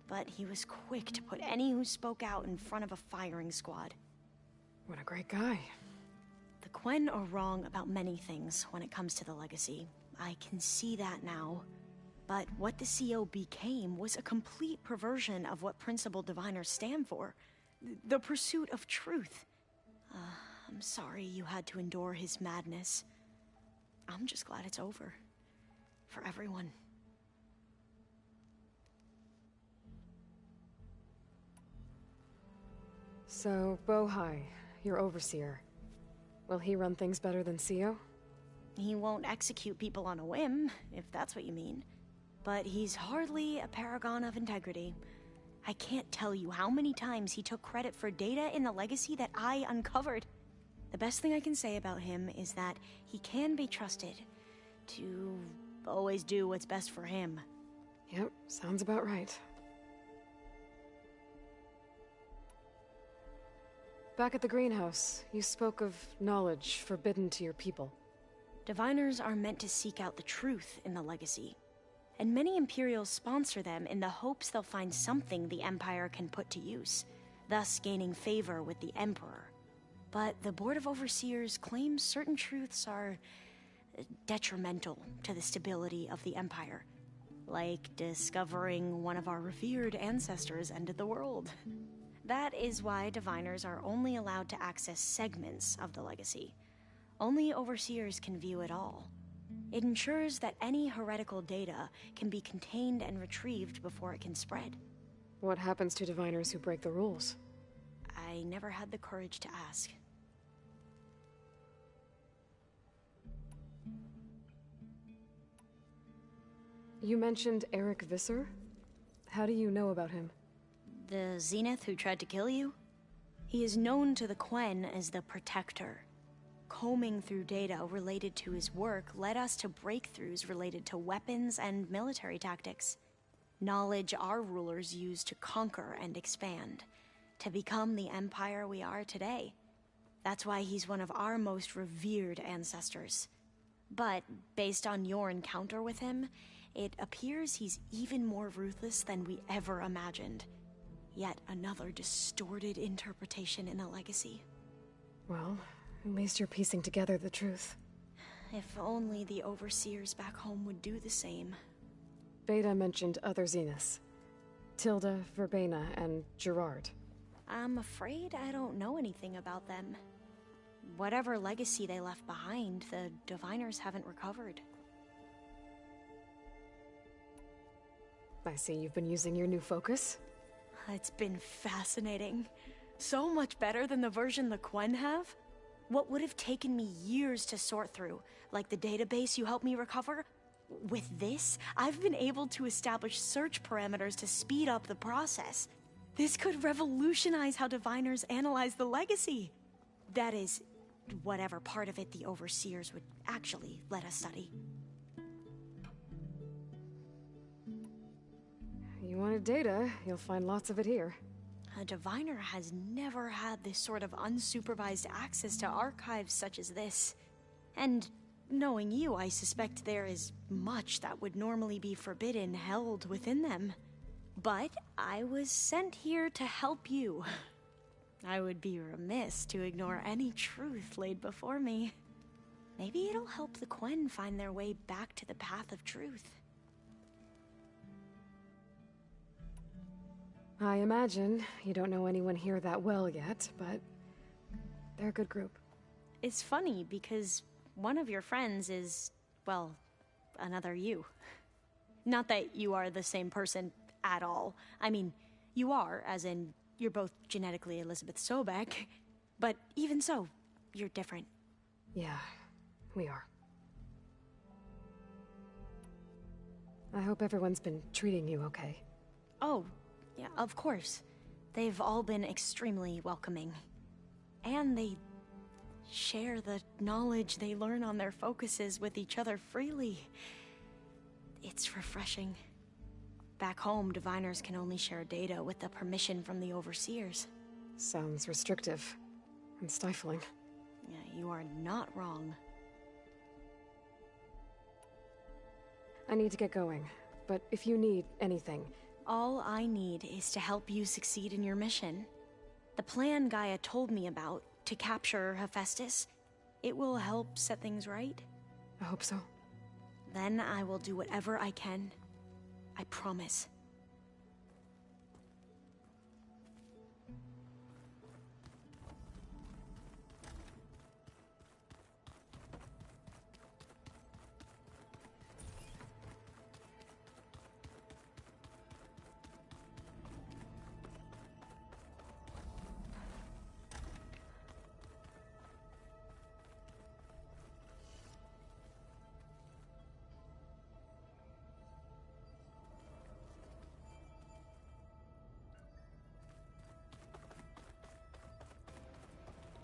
but he was quick to put any who spoke out in front of a firing squad. What a great guy. The Quen are wrong about many things when it comes to the legacy. I can see that now. But what the CEO became was a complete perversion of what principled diviners stand for. The pursuit of truth. I'm sorry you had to endure his madness. I'm just glad it's over. For everyone. So, Bohai, your overseer. Will he run things better than CEO? He won't execute people on a whim, if that's what you mean. But he's hardly a paragon of integrity. I can't tell you how many times he took credit for data in the legacy that I uncovered. The best thing I can say about him is that he can be trusted to always do what's best for him. Yep, sounds about right. Back at the greenhouse, you spoke of knowledge forbidden to your people. Diviners are meant to seek out the truth in the legacy, and many Imperials sponsor them in the hopes they'll find something the Empire can put to use, thus gaining favor with the Emperor. But the Board of Overseers claims certain truths are detrimental to the stability of the Empire. Like discovering one of our revered ancestors ended the world. That is why diviners are only allowed to access segments of the legacy. Only overseers can view it all. It ensures that any heretical data can be contained and retrieved before it can spread. What happens to diviners who break the rules? I never had the courage to ask. You mentioned Eric Visser? How do you know about him? The Zenith who tried to kill you? He is known to the Quen as the Protector. Combing through data related to his work led us to breakthroughs related to weapons and military tactics. Knowledge our rulers used to conquer and expand, to become the empire we are today. That's why he's one of our most revered ancestors. But based on your encounter with him, it appears he's even more ruthless than we ever imagined. Yet another distorted interpretation in the legacy. Well, at least you're piecing together the truth. If only the overseers back home would do the same. Beta mentioned other Zeniths. Tilda, Verbena, and Gerard. I'm afraid I don't know anything about them. Whatever legacy they left behind, the diviners haven't recovered. I see you've been using your new focus. It's been fascinating. So much better than the version the Quen have. What would have taken me years to sort through, like the database you helped me recover, with this, I've been able to establish search parameters to speed up the process. This could revolutionize how diviners analyze the legacy. That is, whatever part of it the overseers would actually let us study. You wanted data, you'll find lots of it here. A diviner has never had this sort of unsupervised access to archives such as this. And knowing you, I suspect there is much that would normally be forbidden held within them. But I was sent here to help you. I would be remiss to ignore any truth laid before me. Maybe it'll help the Quen find their way back to the path of truth. I imagine you don't know anyone here that well yet, but they're a good group. It's funny because one of your friends is, well, another you. Not that you are the same person at all. I mean, you are, as in, you're both genetically Elizabeth Sobek, but even so, you're different. Yeah, we are. I hope everyone's been treating you okay. Oh, yeah, of course. They've all been extremely welcoming. And they share the knowledge they learn on their focuses with each other freely. It's refreshing. Back home, diviners can only share data with the permission from the overseers. Sounds restrictive and stifling. Yeah, you are not wrong. I need to get going, but if you need anything... All I need is to help you succeed in your mission. The plan Gaia told me about, to capture Hephaestus, it will help set things right. I hope so. Then I will do whatever I can. I promise.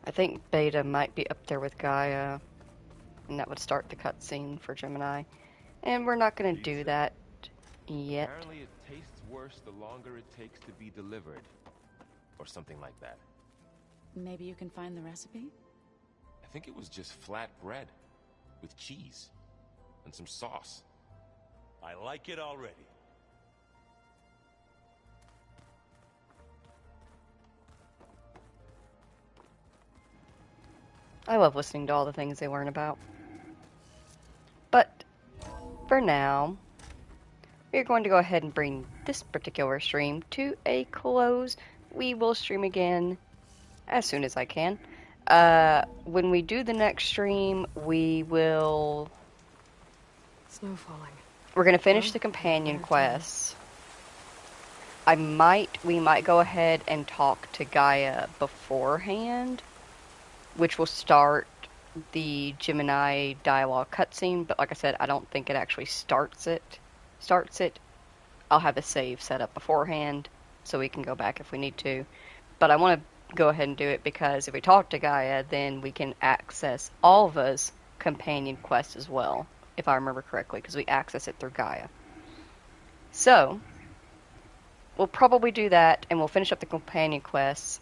I think Beta might be up there with Gaia, and that would start the cutscene for Gemini. And we're not going to do that yet. Apparently it tastes worse the longer it takes to be delivered. Or something like that. Maybe you can find the recipe? I think it was just flat bread. With cheese. And some sauce. I like it already. I love listening to all the things they learn about. But, for now, we're going to go ahead and bring this particular stream to a close. We will stream again as soon as I can. When we do the next stream, we will... Snow falling. We're going to finish the companion quests. We might go ahead and talk to Gaia beforehand, which will start the Gemini dialogue cutscene, but like I said, I don't think it actually starts it. I'll have a save set up beforehand, so we can go back if we need to. But I want to go ahead and do it because if we talk to Gaia, then we can access Alva's companion quest as well, if I remember correctly, because we access it through Gaia. So, we'll probably do that, and we'll finish up the companion quests.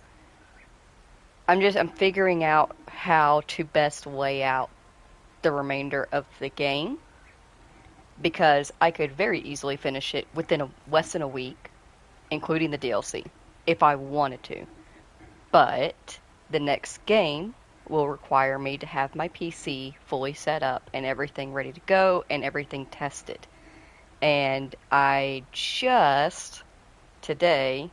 I'm figuring out how to best lay out the remainder of the game, because I could very easily finish it within less than a week, including the DLC, if I wanted to. But the next game will require me to have my PC fully set up and everything ready to go and everything tested. And I just today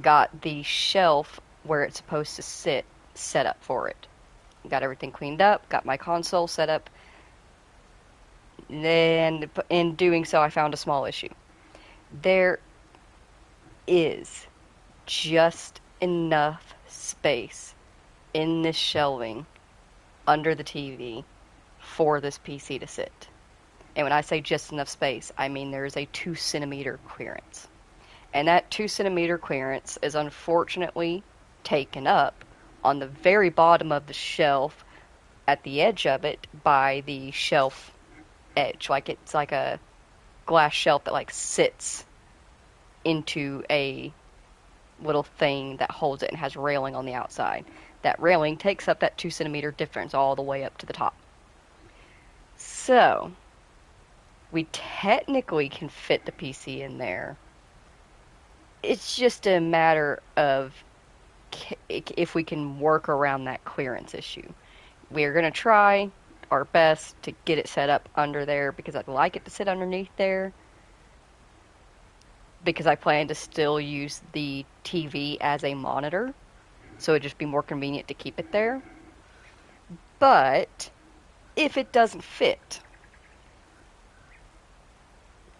got the shelf where it's supposed to sit set up for it. Got everything cleaned up, got my console set up, and in doing so I found a small issue. There is just enough space in this shelving under the TV for this PC to sit. And when I say just enough space, I mean there is a 2 centimeter clearance. And that 2 centimeter clearance is unfortunately taken up on the very bottom of the shelf at the edge of it by the shelf edge. Like it's like a glass shelf that like sits into a little thing that holds it and has railing on the outside. That railing takes up that 2 centimeter difference all the way up to the top. So, we technically can fit the PC in there. It's just a matter of if we can work around that clearance issue. We're going to try our best to get it set up under there because I'd like it to sit underneath there. Because I plan to still use the TV as a monitor. So it'd just be more convenient to keep it there. But if it doesn't fit,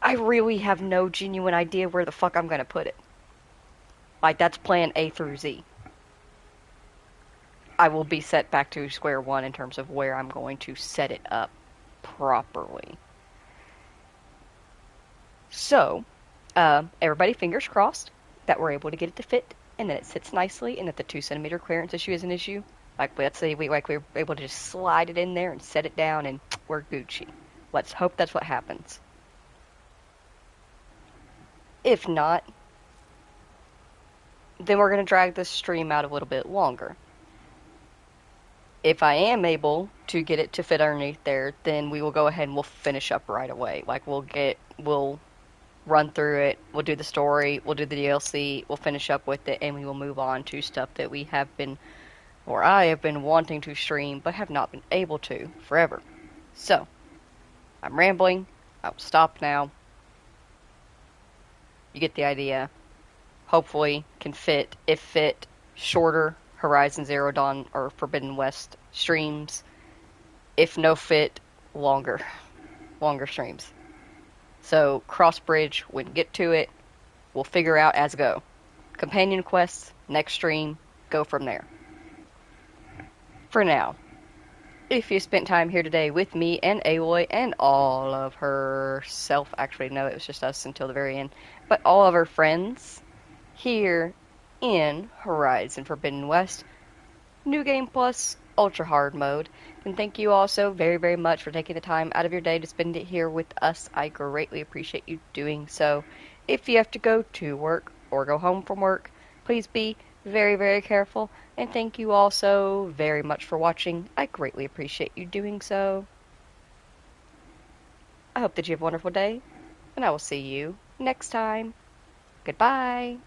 I really have no genuine idea where the fuck I'm going to put it. Like, that's plan A through Z. I will be set back to square one in terms of where I'm going to set it up properly. So, everybody fingers crossed that we're able to get it to fit and that it sits nicely and that the 2 centimeter clearance issue is an issue. Like, let's say we're able to just slide it in there and set it down and we're Gucci. Let's hope that's what happens. If not, then we're going to drag this stream out a little bit longer. If I am able to get it to fit underneath there, then we will go ahead and we'll finish up right away. Like, we'll run through it, we'll do the story, we'll do the DLC, we'll finish up with it, and we will move on to stuff that we have been, or I have been wanting to stream, but have not been able to forever. So, I'm rambling, I'll stop now. You get the idea. Hopefully can fit, if fit, shorter Horizon Zero Dawn or Forbidden West streams. If no fit, longer streams. So, Crossbridge, when we get to it, we'll figure out as go. Companion quests, next stream, go from there. For now, if you spent time here today with me and Aloy and all of herself, actually no, it was just us until the very end, but all of her friends here in Horizon Forbidden West, New Game Plus, Ultrahard mode. And thank you all so very, very much for taking the time out of your day to spend it here with us. I greatly appreciate you doing so. If you have to go to work or go home from work, please be very, very careful. And thank you all so very much for watching. I greatly appreciate you doing so. I hope that you have a wonderful day, and I will see you next time. Goodbye.